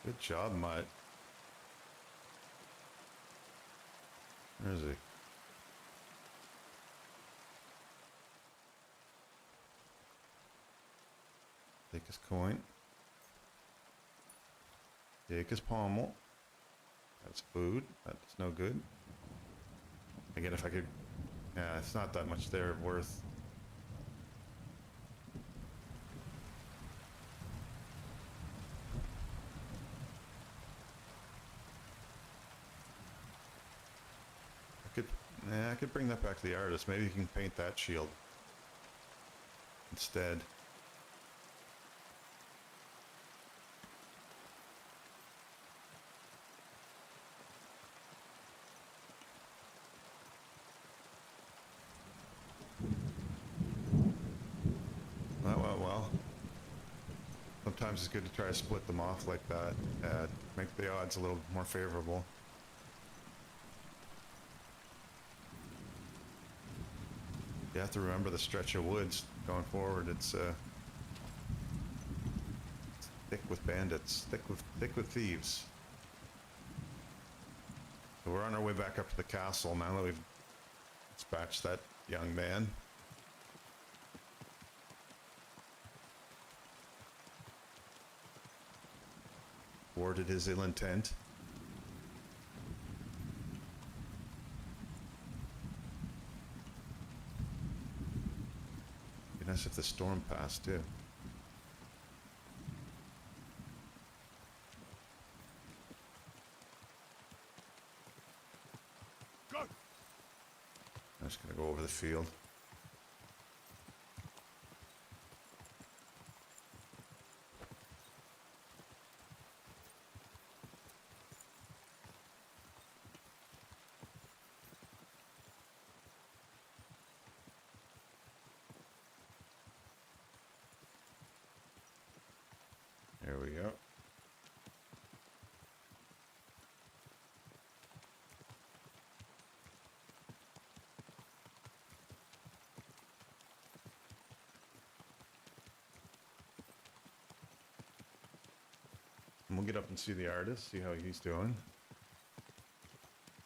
Good job, Mutt. Where is he? Take his coin. Take his pommel. That's food. That's no good. Again, if I could... Yeah, it's not that much there worth. I could bring that back to the artist. Maybe you can paint that shield instead. Sometimes it's good to try to split them off like that. Make the odds a little more favorable. You have to remember the stretch of woods going forward. It's thick with bandits, thick with thieves. So we're on our way back up to the castle now that we've dispatched that young man. Thwarted his ill intent. Be nice if the storm passed too. Go. I'm just gonna go over the field. There we go. And we'll get up and see the artist, see how he's doing.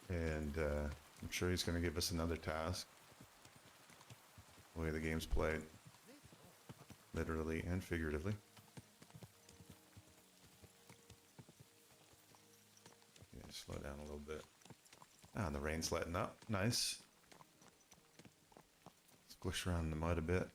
And I'm sure he's going to give us another task. The way the game's played. Literally and figuratively. Slow down a little bit. Ah, and the rain's letting up. Nice. Squish around the mud a bit.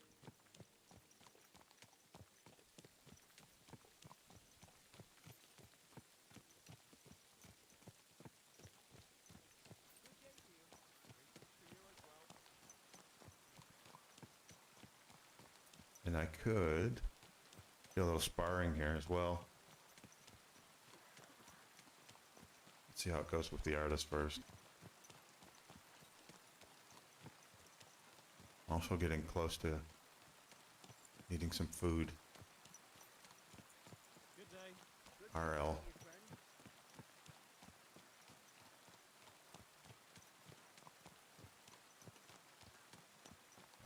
And I could do a little sparring here as well. See how it goes with the artist first. Also getting close to needing some food. Good day. RL.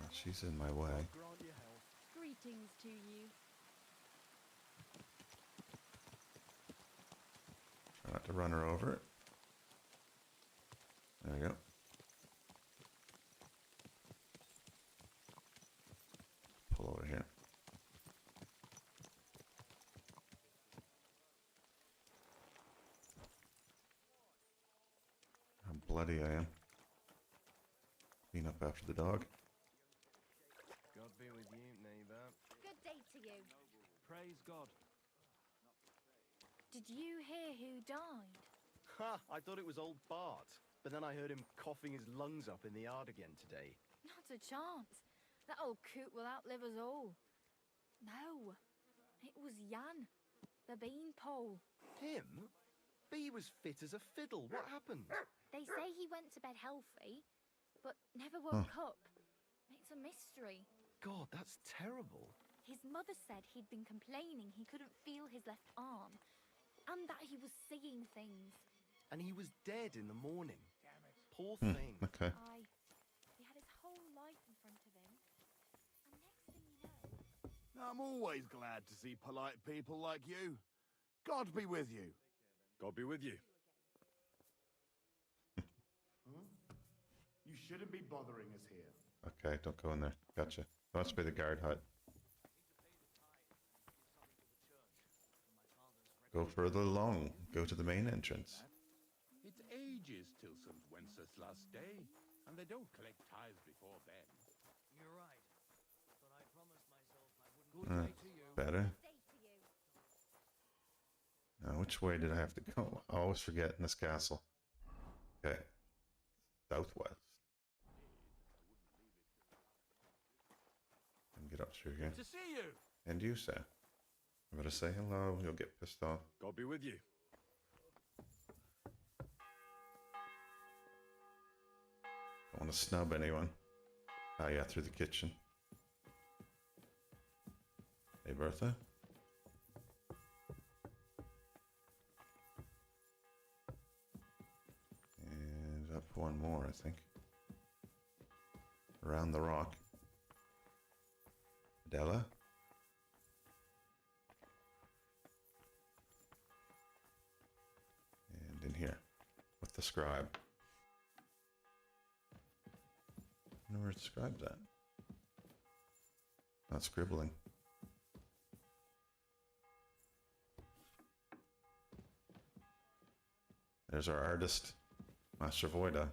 Oh, she's in my way. Greetings to you. Try not to run her over. There we go. Pull over here. How bloody I am. Clean up after the dog. God be with you, neighbor. Good day to you. Praise God. Did you hear who died? Ha! I thought it was old Bart, but then I heard him coughing his lungs up in the yard again today. Not a chance. That old coot will outlive us all. No, it was Jan, the beanpole. Him? Bee was fit as a fiddle. What happened? They say he went to bed healthy, but never woke up. It's a mystery. God, that's terrible. His mother said he'd been complaining he couldn't feel his left arm, and that he was seeing things. And he was dead in the morning. Poor Hmm, thing. okay. He had his whole life in front of him. And next thing you know... I'm always glad to see polite people like you. God be with you. God be with you. You shouldn't be bothering us here. Okay, don't go in there. Gotcha. That must be the guard hut. Go further along. Go to the main entrance. It's ages till St. Wenceslas Day, and they don't collect tithes before then. You're right. But I promised myself I wouldn't. Good day to you. Better. Now, which way did I have to go? I always forget in this castle. Okay. Southwest. And get up through here. To see you. And you, sir. I'm gonna say hello. You'll get pissed off. God be with you. Don't want to snub anyone. Ah, yeah, through the kitchen. Hey, Bertha. one more, I think. Around the rock. Adela? And in here, with the scribe. I wonder where the scribe's at. Not scribbling. There's our artist, Master Voida.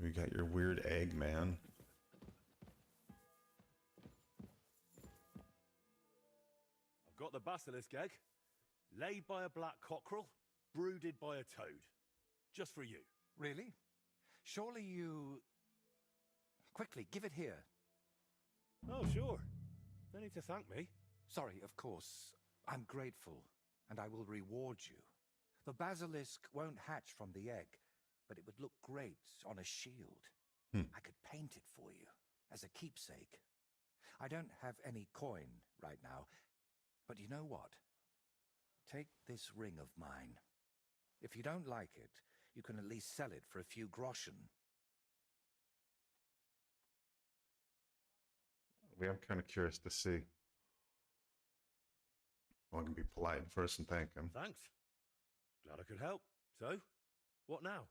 We got your weird egg man. I've got the basilisk egg, laid by a black cockerel, brooded by a toad. Just for you. Really? Surely you... Quickly, give it here. Oh, sure. No need to thank me. Sorry, of course. I'm grateful, and I will reward you. The basilisk won't hatch from the egg, but it would look great on a shield. I could paint it for you, as a keepsake. I don't have any coin right now, but you know what? Take this ring of mine. If you don't like it, you can at least sell it for a few groschen. I'm kind of curious to see. Well, I can be polite first and thank him. Thanks. Glad I could help. So, what now?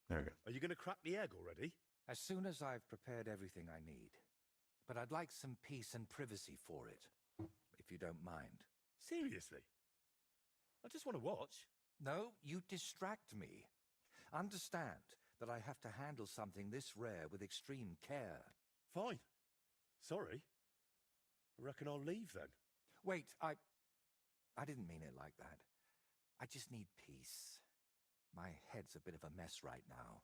There we go. Are you going to crack the egg already? As soon as I've prepared everything I need. But I'd like some peace and privacy for it, if you don't mind. Seriously? I just want to watch. No, you distract me. Understand that I have to handle something this rare with extreme care. Fine. Sorry. I reckon I'll leave then. Wait, I didn't mean it like that. I just need peace. My head's a bit of a mess right now.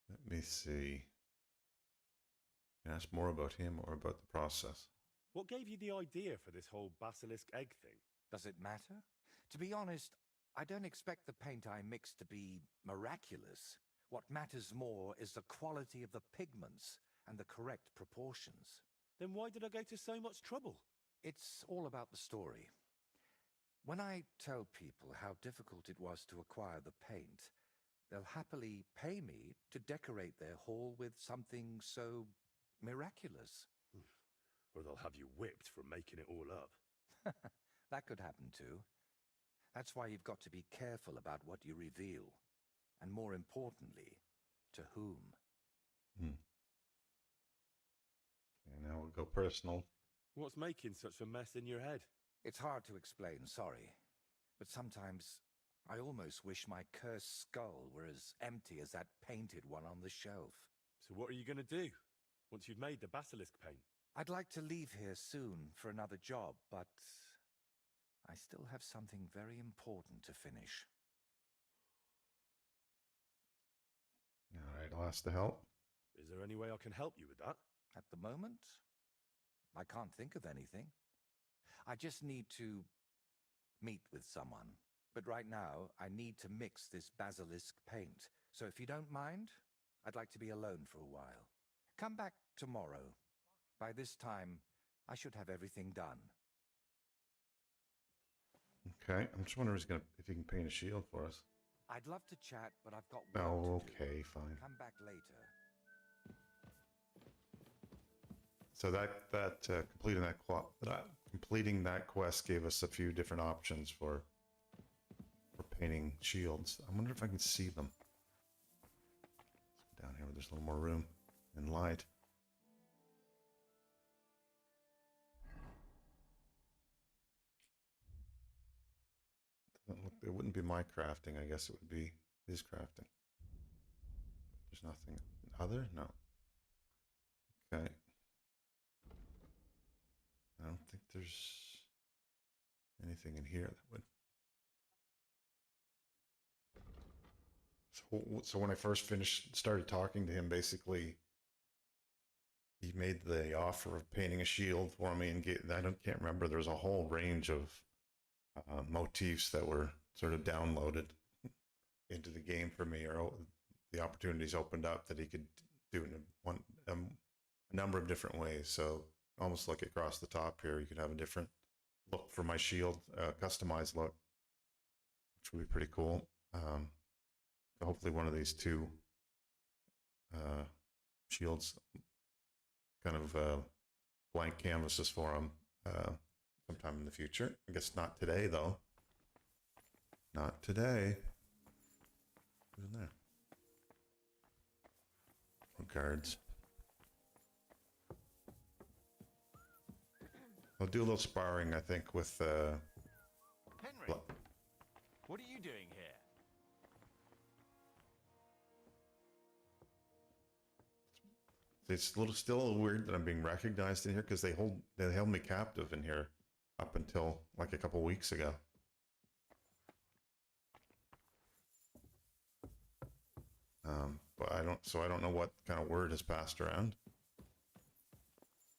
Let me see. Ask more about him or about the process. What gave you the idea for this whole basilisk egg thing? Does it matter? To be honest, I don't expect the paint I mix to be miraculous. What matters more is the quality of the pigments and the correct proportions. Then why did I go to so much trouble? It's all about the story. When I tell people how difficult it was to acquire the paint, they'll happily pay me to decorate their hall with something so miraculous. Or they'll have you whipped for making it all up. That could happen too. That's why you've got to be careful about what you reveal. And more importantly, to whom. Okay, now we'll go personal. What's making such a mess in your head? It's hard to explain, sorry. But sometimes I almost wish my cursed skull were as empty as that painted one on the shelf. So what are you going to do once you've made the basilisk paint? I'd like to leave here soon for another job, but I still have something very important to finish. All right, I'll ask to help. Is there any way I can help you with that? At the moment, I can't think of anything. I just need to meet with someone. But right now, I need to mix this basilisk paint. So if you don't mind, I'd like to be alone for a while. Come back tomorrow. By this time, I should have everything done. Okay, I'm just wondering if he can paint a shield for us. I'd love to chat, but I've got Oh, work to do. okay, fine. Come back later. So completing that quest gave us a few different options for painting shields. I wonder if I can see them. Let's go down here where there's a little more room and light. It wouldn't be my crafting. I guess it would be his crafting. There's nothing other? No. Okay. I don't think there's anything in here that would. So when I first started talking to him, basically, he made the offer of painting a shield for me, and can't remember. There's a whole range of motifs that were sort of downloaded into the game for me, or the opportunities opened up that he could do in a number of different ways. So almost like across the top here, you could have a different look for my shield, customized look, which would be pretty cool. Hopefully one of these two shields, kind of blank canvases for them sometime in the future. I guess not today, though. Not today. Who's in there? Guards. I'll do a little sparring, I think, with Henry, what are you doing here? It's still a little weird that I'm being recognized in here because they held me captive in here up until like a couple weeks ago. But I don't know what kind of word has passed around.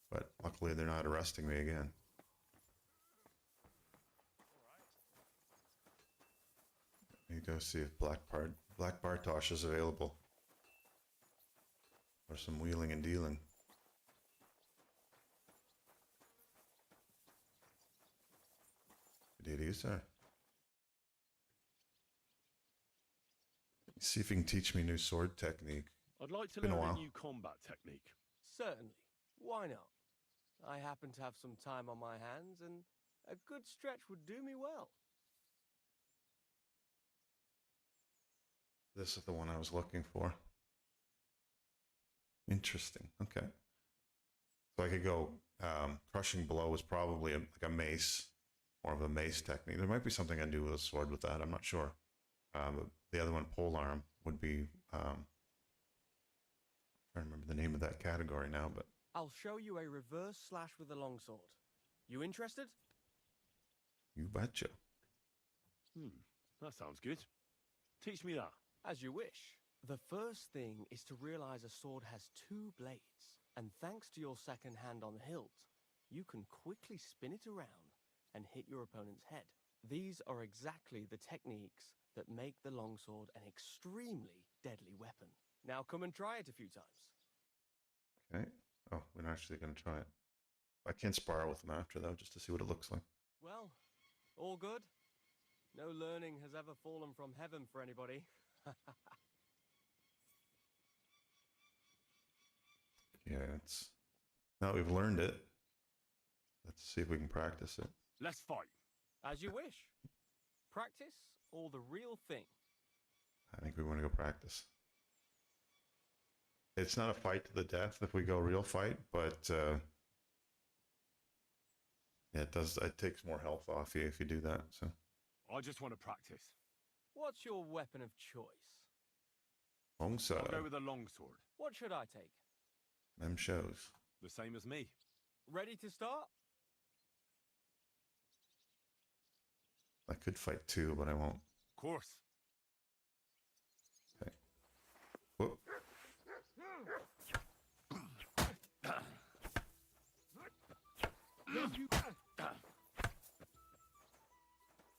But luckily they're not arresting me again. Let me go see if Black Bartosh is available. Or some wheeling and dealing. Good day to you, sir. See if you can teach me a new sword technique. I'd like to Been a learn a while. new combat technique. Certainly. Why not? I happen to have some time on my hands, and a good stretch would do me well. This is the one I was looking for. Interesting. Okay. So I could go crushing blow is probably like a mace, more of a mace technique. There might be something I can do with a sword with that. I'm not sure. But the other one, pole arm, would be. I'm trying to remember the name of that category now, but I'll show you a reverse slash with a longsword. You interested? you betcha. That sounds good. Teach me that. As you wish. The first thing is to realize a sword has two blades, and thanks to your second hand on the hilt, you can quickly spin it around and hit your opponent's head. These are exactly the techniques that make the longsword an extremely deadly weapon. Now come and try it a few times. Okay. Oh, we're actually going to try it. I can spar with them after, though, just to see what it looks like. Well, all good? No learning has ever fallen from heaven for anybody. Yeah, it's... Now we've learned it. Let's see if we can practice it. Let's fight. As you wish. Practice or the real thing? I think we want to go practice. It's not a fight to the death if we go real fight, but yeah, it takes more health off you if you do that. So I just want to practice. What's your weapon of choice? longsword. I'll go with a longsword. What should I take? Them shows. The same as me. Ready to start? I could fight too, but I won't. Of course. Okay. Whoop.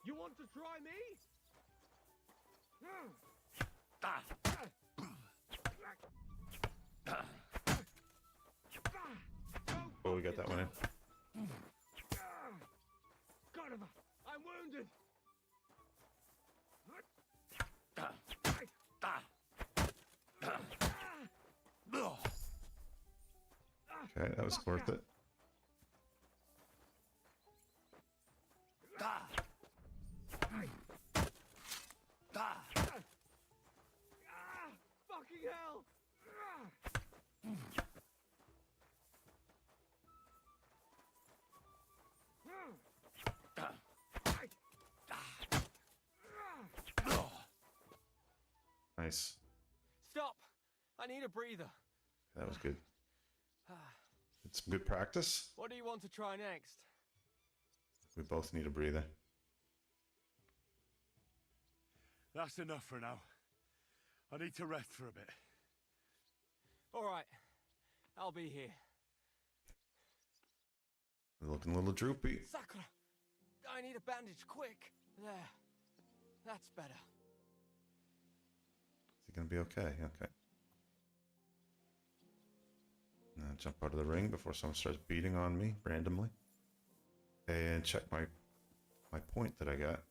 You want to try me? Oh, we got that one in. God, I'm wounded. Okay, that was worth it. Fucking hell! Nice. Stop! I need a breather. That was good. It's some good practice. What do you want to try next? We both need a breather. That's enough for now. I need to rest for a bit. All right. I'll be here. You're looking a little droopy. Sakura! I need a bandage, quick. There. That's better. Is he gonna be okay? Okay. jump out of the ring before someone starts beating on me randomly. And check my point that I got.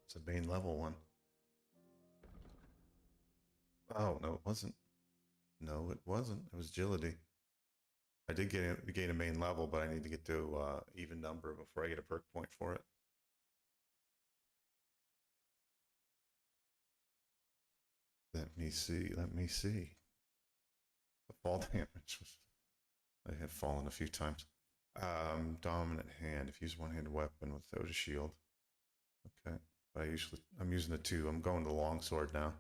It's a main level one. Oh, no, it wasn't. No, it wasn't. It was agility. I did gain a main level, but I need to get to even number before I get a perk point for it. Let me see. Let me see. The fall damage was. I have fallen a few times. Dominant hand. If you use one-handed weapon without a shield. Okay. But I'm using the 2. I'm going to the longsword now.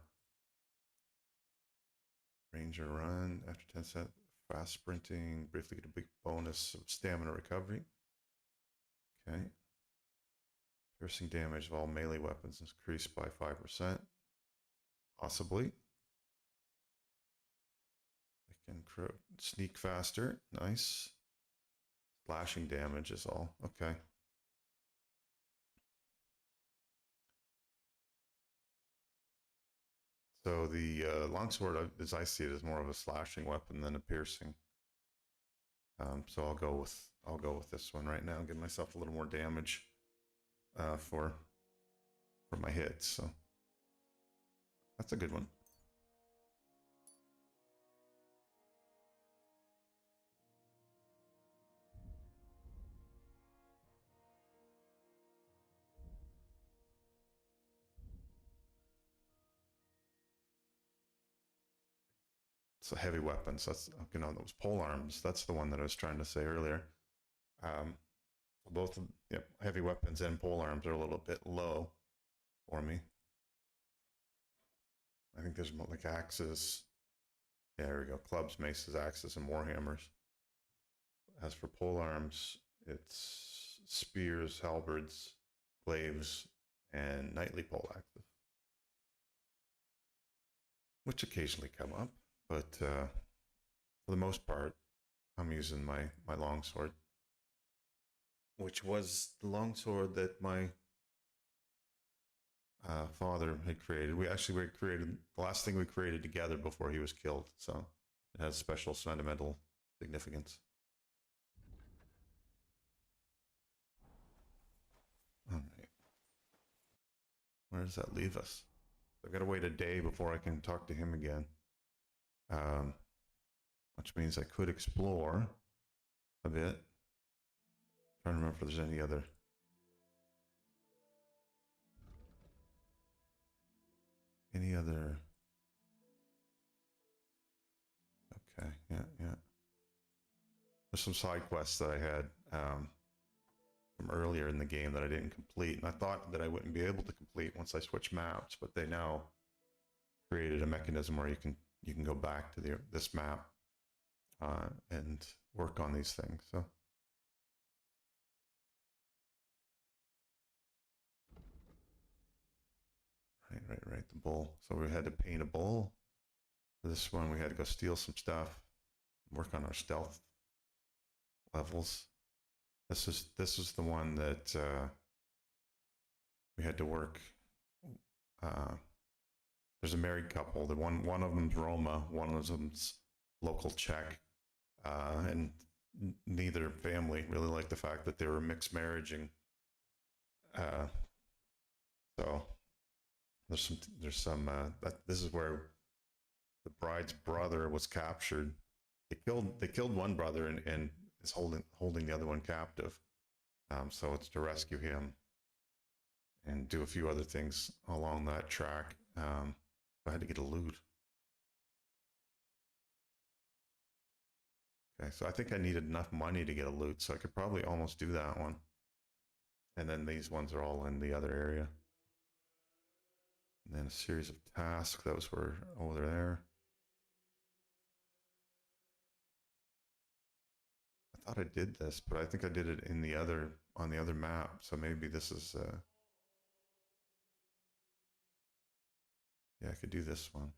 Ranger run after 10 seconds. Fast sprinting. Briefly get a big bonus of stamina recovery. Okay. Piercing damage of all melee weapons increased by 5%. Possibly. I can sneak faster. Nice. Slashing damage is all. Okay. So the longsword, as I see it, is more of a slashing weapon than a piercing. So I'll go with this one right now. Give myself a little more damage for my hits. So that's a good one. So heavy weapons. That's those pole arms. That's the one that I was trying to say earlier. Both heavy weapons and pole arms are a little bit low for me. I think there's more like axes. Yeah, there we go. Clubs, maces, axes, and warhammers. As for pole arms, it's spears, halberds, glaives, and knightly pole axes, which occasionally come up. But for the most part, I'm using my longsword, which was the longsword that my father had created. We created the last thing we created together before he was killed, so it has special sentimental significance. All right, where does that leave us? I've got to wait a day before I can talk to him again. Which means I could explore a bit. Trying to remember if there's any other. Okay, yeah. There's some side quests that I had from earlier in the game that I didn't complete, and I thought that I wouldn't be able to complete once I switch maps, but they now created a mechanism where you can go back to this map and work on these things. So right, the bull. So we had to paint a bull. For this one, we had to go steal some stuff, work on our stealth levels. This is the one that we had to work. There's a married couple. The one of them's Roma, one of them's local Czech, and neither family really liked the fact that they were mixed marriaging. So there's some this is where the bride's brother was captured. They killed one brother and is holding the other one captive. So it's to rescue him and do a few other things along that track. I had to get a loot. Okay, so I think I needed enough money to get a loot, so I could probably almost do that one. And then these ones are all in the other area. And then a series of tasks. Those were over there. I thought I did this, but I think I did it on the other map. So maybe this is. Yeah, I could do this one.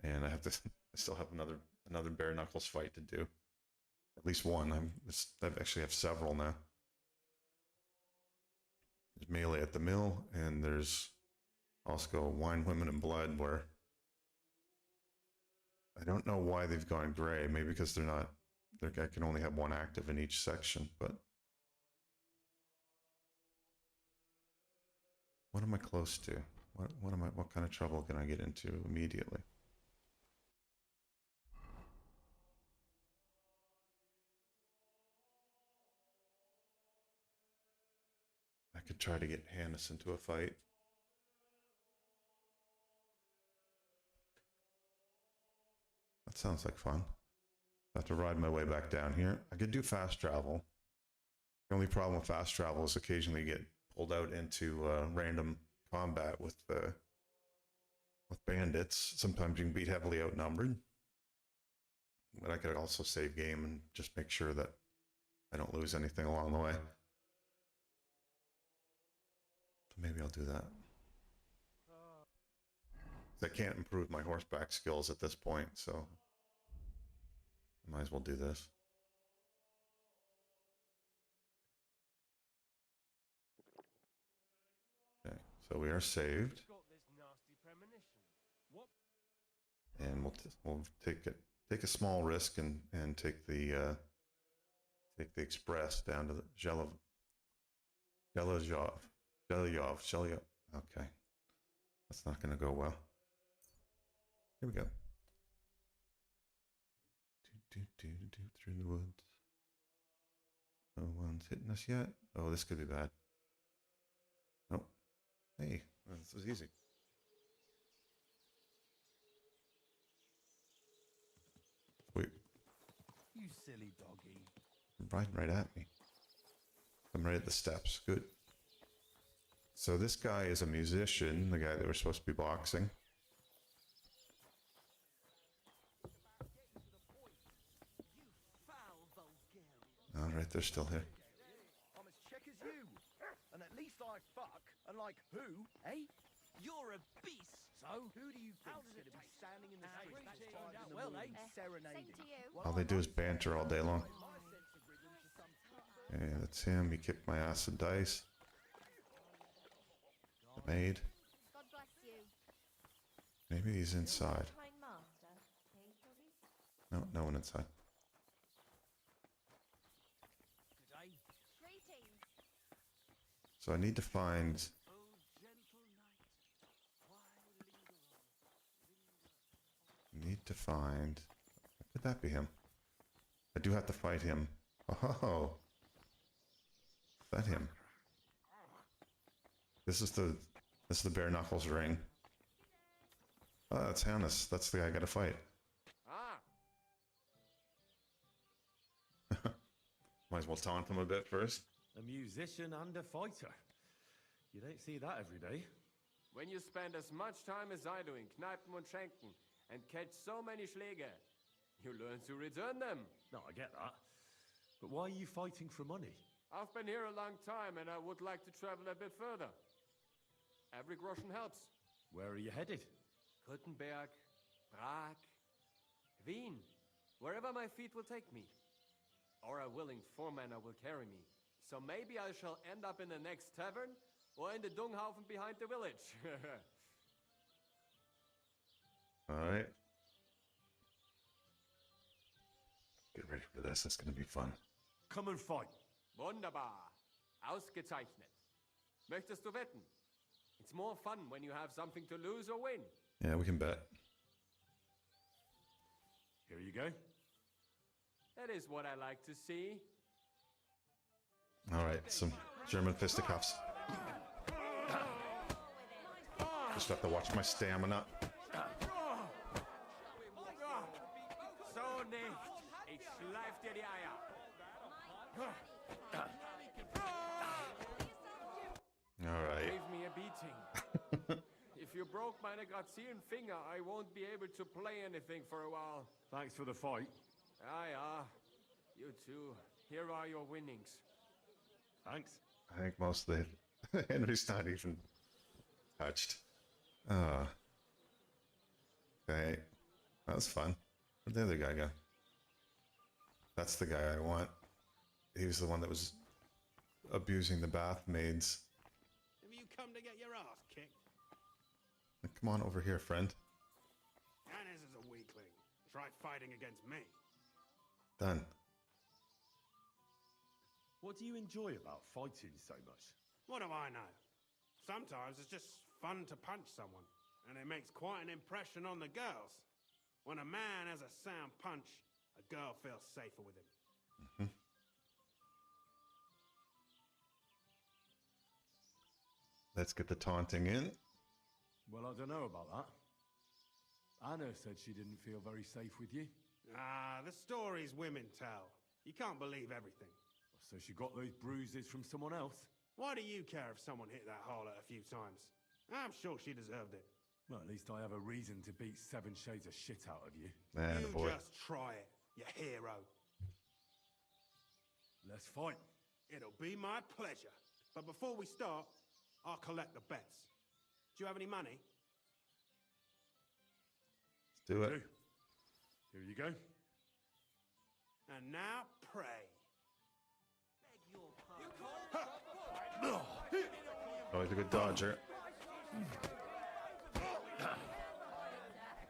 And I still have another bare knuckles fight to do. At least one. I actually have several now. There's melee at the mill, and there's also go Wine, Women, and Blood, where I don't know why they've gone gray. Maybe because they're not. I can only have one active in each section, but what am I close to? What kind of trouble can I get into immediately? I could try to get Hannes into a fight. That sounds like fun. I have to ride my way back down here. I could do fast travel. The only problem with fast travel is occasionally you get pulled out into random combat with bandits. Sometimes you can be heavily outnumbered. But I could also save game and just make sure that I don't lose anything along the way. So maybe I'll do that. I can't improve my horseback skills at this point, so I might as well do this. Okay, so we are saved, and we'll take a small risk and take the express down to the Shelyov. Okay, that's not going to go well. Here we go. Through the woods. No one's hitting us yet. Oh, this could be bad. Nope. Hey, this was easy. Sweet. You silly doggy. Riding right at me. I'm right at the steps. Good. So this guy is a musician, the guy that we're supposed to be boxing. All right, they're still here. I'm as check as you. And at least I fuck. And like who, eh? You're a beast. So? Who do you think's going to be standing in the street this time in the well, morning eh? serenading? All they do is banter all day long. Okay, that's him. He kicked my ass in dice. The maid. God bless you. Maybe he's inside. No, no one inside. Greetings. So I need to find... Could that be him? I do have to fight him. Oh, is that him? This is the bare knuckles ring. Oh, that's Hannes. That's the guy I gotta fight. Might as well taunt him a bit first. A musician and a fighter. You don't see that every day. When you spend as much time as I do in Kneipen und Schenken and catch so many Schläge, you learn to return them. No, I get that. But why are you fighting for money? I've been here a long time and I would like to travel a bit further. Every groschen helps. Where are you headed? Kuttenberg, Prague, Wien, wherever my feet will take me. Or a willing foreman will carry me. So maybe I shall end up in the next tavern or in the Dunghaufen behind the village. All right. Get ready for this. It's going to be fun. Come and fight. Wunderbar. Ausgezeichnet. Möchtest du wetten? It's more fun when you have something to lose or win. Yeah, we can bet. Here you go. That is what I like to see. All right, some German fisticuffs. Just have to watch my stamina. So nicht. Ich schleif dir die Eier. All right. Gave me a beating. If you broke meine grazilen finger, I won't be able to play anything for a while. Thanks for the fight. Yeah. You too. Here are your winnings. Thanks. I think most of the Henry's not even touched. Okay. That was fun. Where'd the other guy go? That's the guy I want. He was the one that was abusing the bath maids. Have you come to get your ass kicked? Come on over here, friend. Hannes is a weakling. Try fighting against me. Done. What do you enjoy about fighting so much? What do I know? Sometimes it's just fun to punch someone, and it makes quite an impression on the girls. When a man has a sound punch, a girl feels safer with him. Mm-hmm. Let's get the taunting in. Well, I don't know about that. Anna said she didn't feel very safe with you. Ah, the stories women tell. You can't believe everything. So she got those bruises from someone else? Why do you care if someone hit that harlot a few times? I'm sure she deserved it. Well, at least I have a reason to beat 7 shades of shit out of you. Man, You boy. just try it, you hero. Let's fight. It'll be my pleasure. But before we start, I'll collect the bets. Do you have any money? Let's do it. Here you go. And now pray. Oh, he's a good dodger.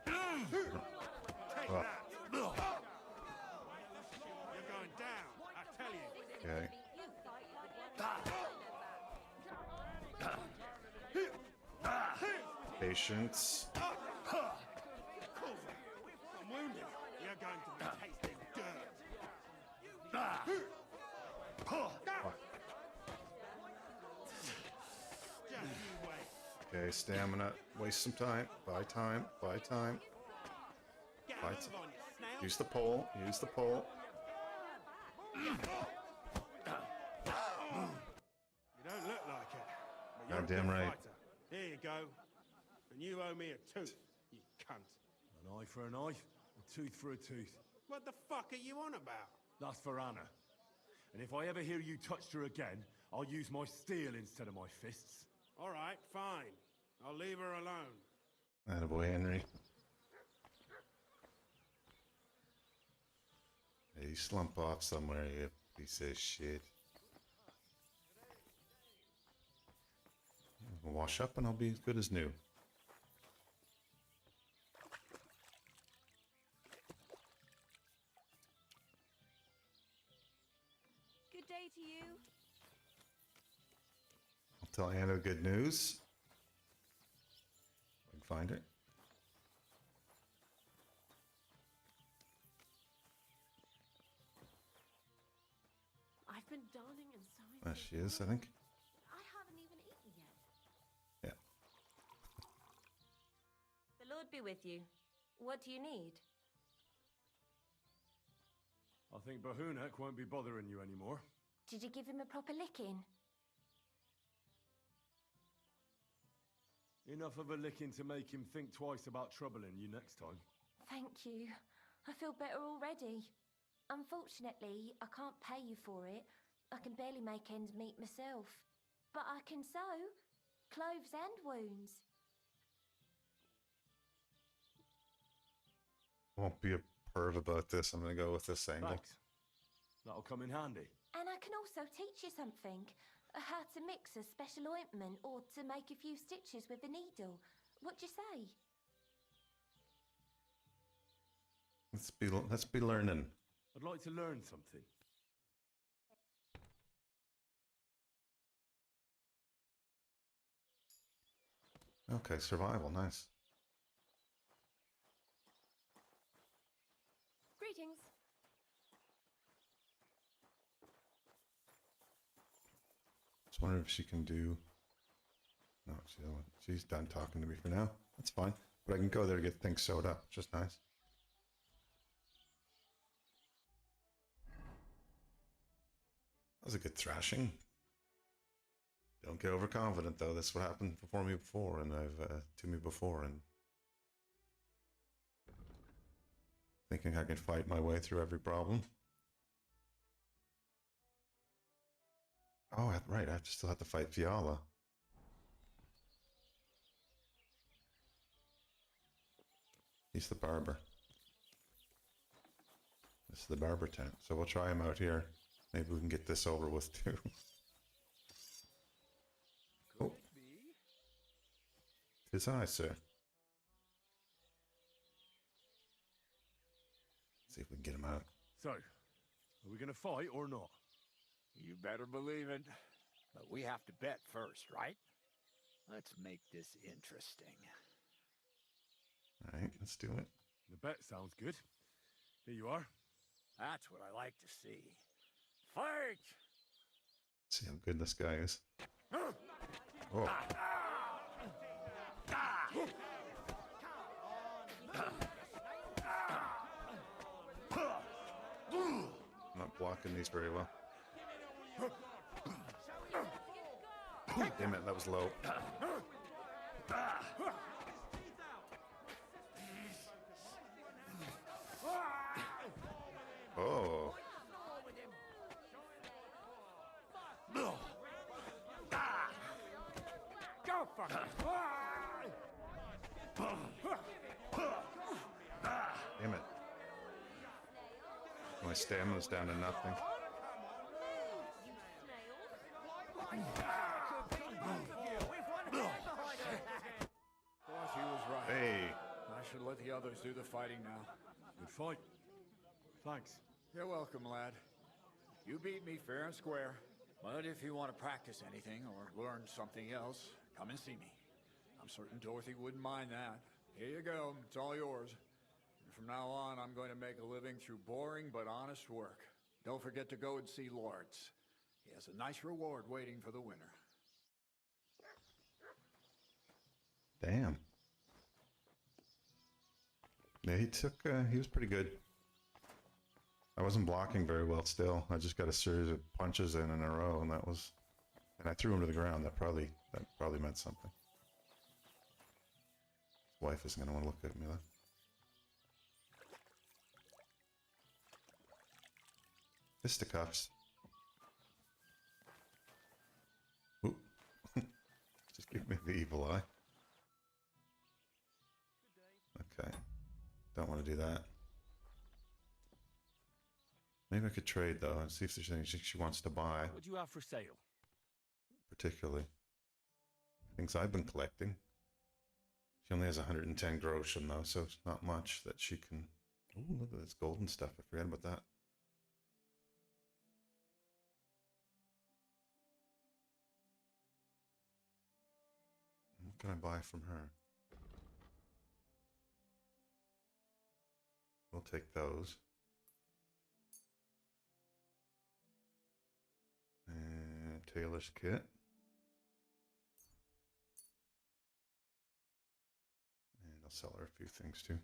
Take Oh. that. You're going down, I tell you. Okay. Patience. I'm wounded. You're going to be tasting dirt. Just you wait. Okay, stamina. Waste some time. Buy time. Buy time. Get a Buy move time. on, you snail. Use the pole. Use the pole. You don't look like it. But you're a Goddamn good right. fighter. Here you go. And you owe me a tooth, you cunt. An eye for an eye, a tooth for a tooth. What the fuck are you on about? That's for Anna. And if I ever hear you touched her again, I'll use my steel instead of my fists. All right, fine. I'll leave her alone. Attaboy, Henry. Hey, you slump off somewhere, you piece of shit. I'll wash up and I'll be as good as new. Good day to you. I'll tell Anna good news. I can find her. I've been darning and sewing. There she is, I think. I haven't even eaten yet. Yeah. The Lord be with you. What do you need? I think Bahunak won't be bothering you anymore. Did you give him a proper licking? Enough of a licking to make him think twice about troubling you next time. Thank you. I feel better already. Unfortunately, I can't pay you for it. I can barely make ends meet myself. But I can sew clothes and wounds. Won't be a perv about this. I'm gonna go with this angle. Thanks. That'll come in handy. And I can also teach you something. How to mix a special ointment or to make a few stitches with a needle. What do you say? Let's be learning. I'd like to learn something. Okay, survival, nice. Greetings. Just wondering if she can do. No, she's done talking to me for now. That's fine. But I can go there to get things sewed up. Just nice. That was a good thrashing. Don't get overconfident, though. That's what happened to me before, and thinking I can fight my way through every problem. Oh, right. I still have to fight Fiala. He's the barber. This is the barber tent. So we'll try him out here. Maybe we can get this over with too. Oh. 'Tis I, sir. See if we can get him out. So, are we going to fight or not? You better believe it. But we have to bet first, right? Let's make this interesting. All right, let's do it. The bet sounds good. Here you are. That's what I like to see. Fight! See how good this guy is. Oh. I'm not blocking these very well. Damn it, that was low. Oh. Go for it! Damn it. My stamina's down to nothing. Boss, he was right. Hey. I should let the others do the fighting now. Good fight. Thanks. You're welcome, lad. You beat me fair and square. But if you want to practice anything or learn something else, come and see me. I'm certain Dorothy wouldn't mind that. Here you go. It's all yours. And from now on, I'm going to make a living through boring but honest work. Don't forget to go and see Lawrence. He has a nice reward waiting for the winner. Damn. Yeah, he was pretty good. I wasn't blocking very well still. I just got a series of punches in a row, and I threw him to the ground. That probably meant something. His wife isn't gonna want to look at me though. Fisticuffs. Ooh. Just give me the evil eye. Okay. Don't want to do that. Maybe I could trade though and see if there's anything she wants to buy. What do you have for sale? Particularly. Things I've been collecting. She only has 110 groschen though, so it's not much that she can... Oh, look at this golden stuff. I forgot about that. What can I buy from her? We'll take those. And Taylor's kit. And I'll sell her a few things too.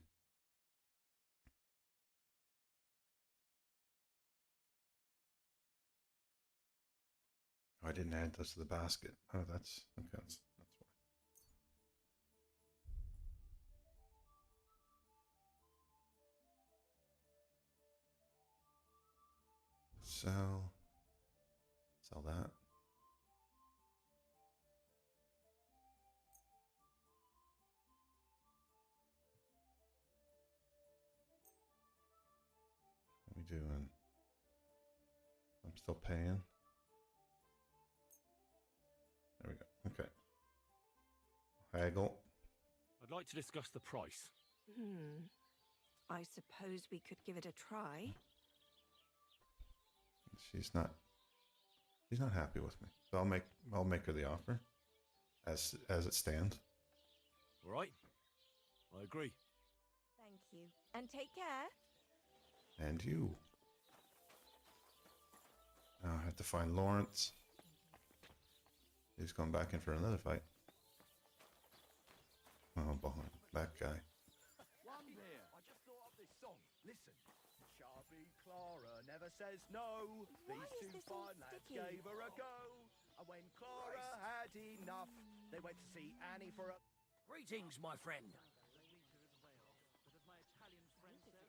Oh, I didn't add those to the basket. Oh, that's okay. That's why. Sell that. What are we doing? I'm still paying. There we go. Okay. Haggle. I'd like to discuss the price. I suppose we could give it a try. She's not happy with me. So I'll make her the offer as it stands. All right. I agree. Thank you. And take care. And you. Now I have to find Lawrence. He's going back in for another fight. Oh, behind that guy. One here. I just thought up this song. Listen. Sharpie Clara never says no. These two fine lads gave her a go. And when Clara had enough, they went to see Annie for a... Greetings, my friend.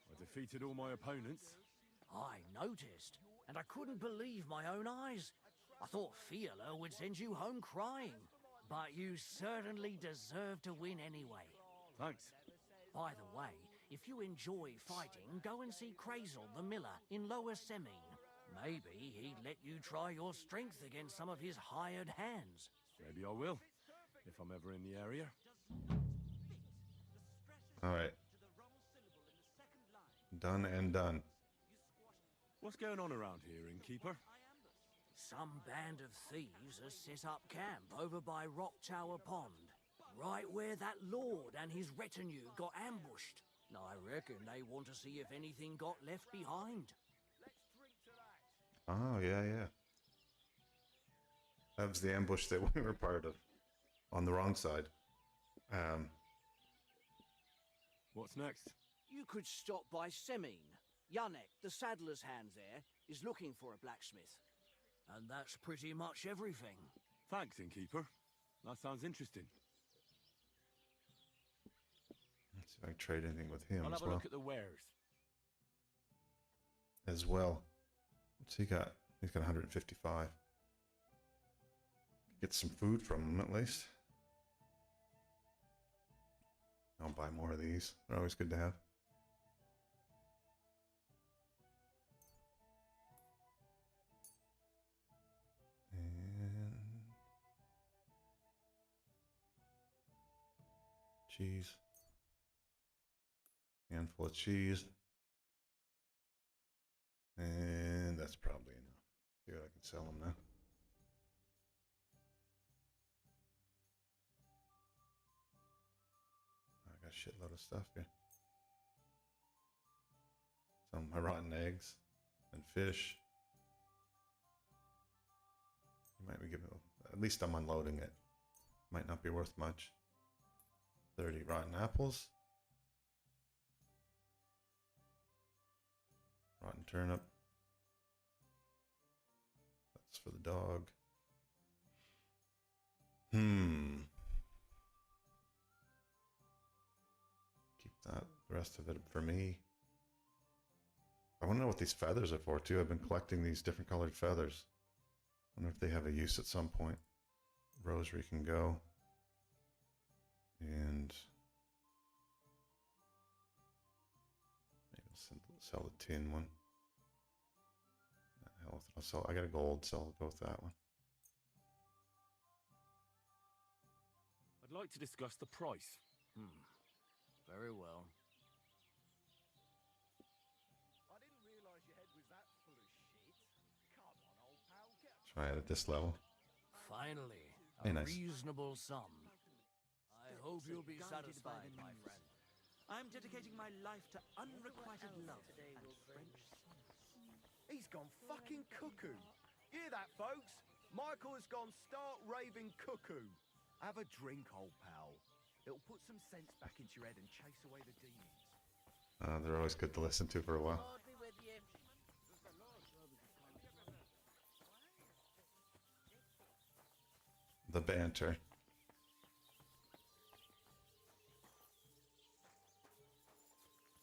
I defeated all my opponents. I noticed, and I couldn't believe my own eyes. I thought Fiala would send you home crying, but you certainly deserve to win anyway. Thanks. By the way, if you enjoy fighting, go and see Crazel the Miller in Lower Semine. Maybe he'd let you try your strength against some of his hired hands. Maybe I will, if I'm ever in the area. All right. Done and done. What's going on around here, innkeeper? Some band of thieves has set up camp over by Rock Tower Pond, right where that lord and his retinue got ambushed. I reckon they want to see if anything got left behind. Oh, yeah, yeah. That was the ambush that we were part of. On the wrong side. What's next? You could stop by Semin. Yanek, the saddler's hand there, is looking for a blacksmith. And that's pretty much everything. Thanks, innkeeper. That sounds interesting. Let's see if I can trade anything with him I'll as have a well. look at the wares. As well. What's he got? He's got 155. Get some food from him at least. I'll buy more of these. They're always good to have. And cheese. Handful of cheese. And that's probably enough. See what I can sell them now. I got a shitload of stuff here. Some of my rotten eggs and fish. You might be giving, at least I'm unloading it. Might not be worth much. 30 rotten apples. Rotten turnip. That's for the dog. Keep that. The rest of it for me. I want to know what these feathers are for too. I've been collecting these different colored feathers. I wonder if they have a use at some point. Rosary can go. And maybe sell the tin one. Health. I'll sell. I got a gold, so I'll go with that one. I'd like to discuss the price. Very well. I didn't realize your head was that full of shit. Come on, old pal, get up. Try it at this level. Finally, Hey, a nice. reasonable sum. I hope you'll be satisfied, my friend. I'm dedicating my life to unrequited love and French He's gone fucking cuckoo. Hear that, folks? Michael has gone stark raving cuckoo. Have a drink, old pal. It'll put some sense back into your head and chase away the demons. They're always good to listen to for a while. Lord be with you. The banter.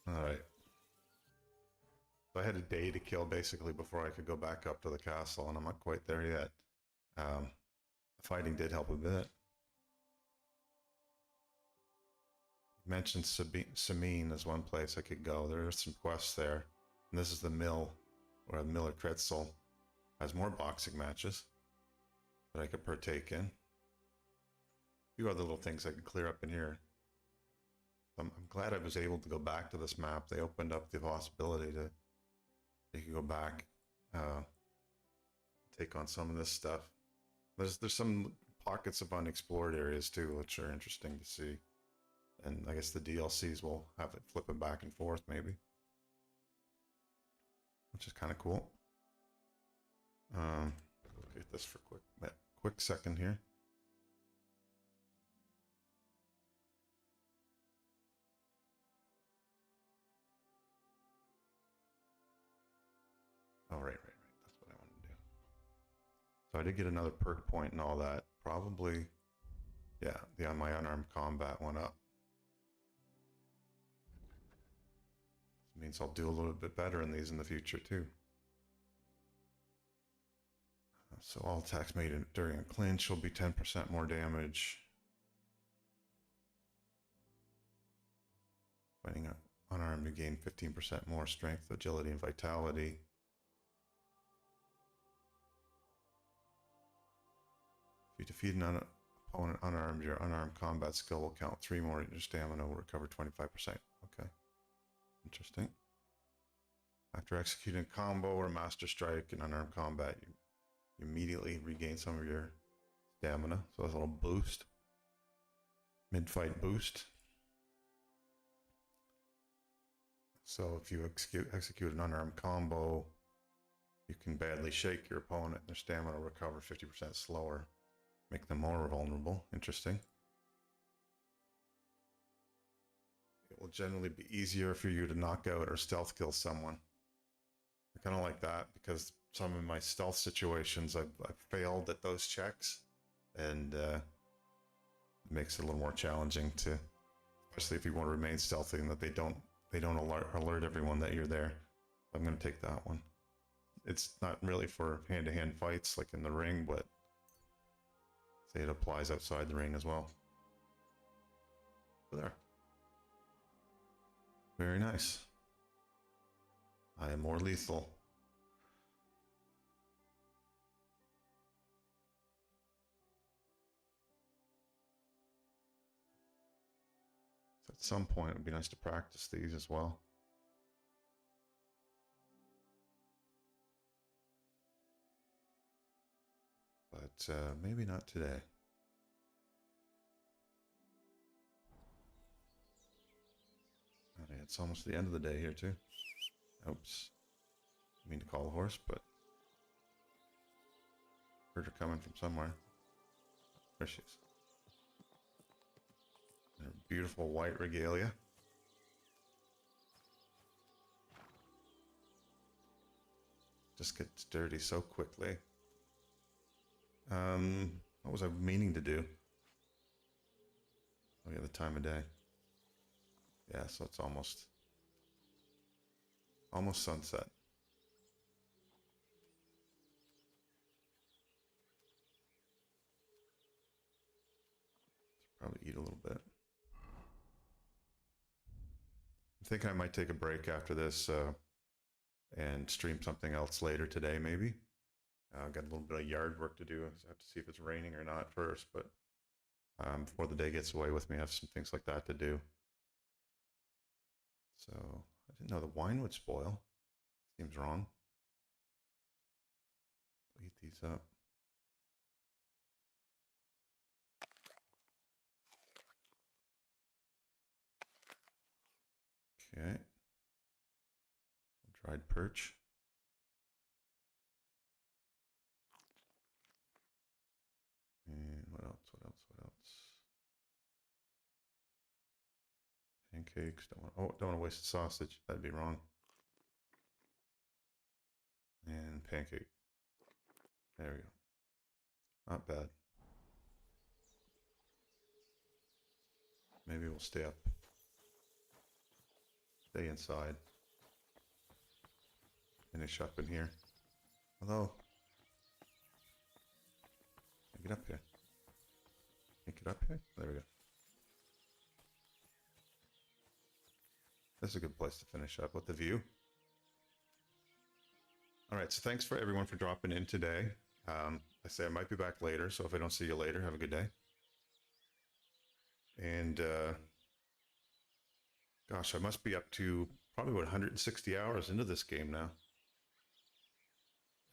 Alright. So I had a day to kill basically before I could go back up to the castle, and I'm not quite there yet. The fighting did help a bit. You mentioned Semin as one place I could go. There are some quests there. And this is the mill, where Miller Kretzel has more boxing matches that I could partake in. A few other little things I could clear up in here. I'm glad I was able to go back to this map. They opened up the possibility to you can go back, take on some of this stuff. There's some pockets of unexplored areas too, which are interesting to see. And I guess the DLCs will have it flipping back and forth maybe, which is kind of cool. Look at this for a quick second here. Oh, right. That's what I wanted to do. So I did get another perk point and all that. Probably, yeah, my unarmed combat went up. This means I'll do a little bit better in these in the future too. So all attacks made during a clinch will be 10% more damage. Fighting unarmed, you gain 15% more strength, agility, and vitality. If you defeat an opponent unarmed, your unarmed combat skill will count 3 more. Your stamina will recover 25%. Okay. Interesting. After executing a combo or master strike in unarmed combat, you immediately regain some of your stamina. So that's a little boost. Mid-fight boost. So if you execute an unarmed combo, you can badly shake your opponent and their stamina will recover 50% slower. Make them more vulnerable. Interesting. It will generally be easier for you to knock out or stealth kill someone. I kind of like that because some of my stealth situations I've failed at those checks, and it makes it a little more challenging to, especially if you want to remain stealthy and that they don't alert everyone that you're there. I'm going to take that one. It's not really for hand-to-hand fights like in the ring, but say it applies outside the ring as well. So there. Very nice. I am more lethal. So at some point, it would be nice to practice these as well. But maybe not today. It's almost the end of the day here too. Oops. I mean to call a horse, but heard her coming from somewhere. There she is. Her beautiful white regalia. Just gets dirty so quickly. What was I meaning to do? Oh yeah, the time of day. Yeah, so it's almost sunset. Probably eat a little bit. I'm thinking I might take a break after this and stream something else later today, maybe. I've got a little bit of yard work to do. I have to see if it's raining or not first, but before the day gets away with me, I have some things like that to do. So I didn't know the wine would spoil. Seems wrong. Heat these up. Okay. Dried perch. And what else? Pancakes. Don't want to waste the sausage. That'd be wrong. And pancake. There we go. Not bad. Maybe we'll stay up. Stay inside. Finish up in here. Hello. Get up here. Get up here. There we go. This is a good place to finish up with the view. All right, so thanks for everyone for dropping in today. I say I might be back later, so if I don't see you later, have a good day. And gosh, I must be up to probably about 160 hours into this game now.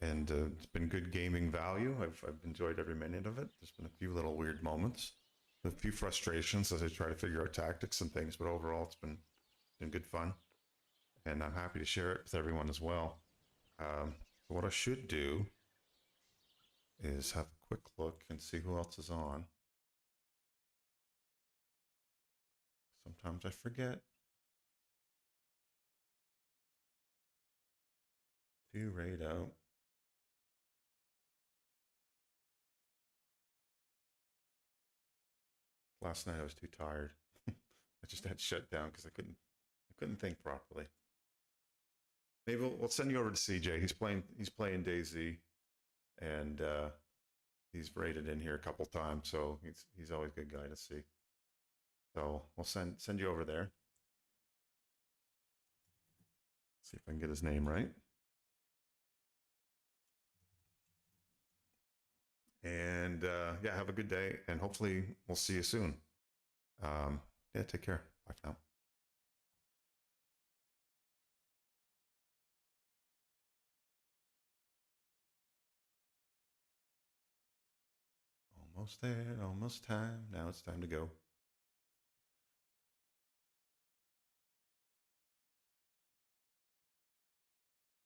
And it's been good gaming value. I've enjoyed every minute of it. There's been a few little weird moments, a few frustrations as I try to figure out tactics and things, but overall it's been good fun. And I'm happy to share it with everyone as well. What I should do is have a quick look and see who else is on. Sometimes I forget. To raid out. Last night I was too tired. I just had shut down because I couldn't think properly. Maybe we'll send you over to CJ. He's playing DayZ, and he's raided in here a couple times, so he's always a good guy to see. So we'll send you over there. See if I can get his name right. And yeah, have a good day, and hopefully we'll see you soon. Yeah, take care. Bye for now. Almost there, almost time. Now it's time to go.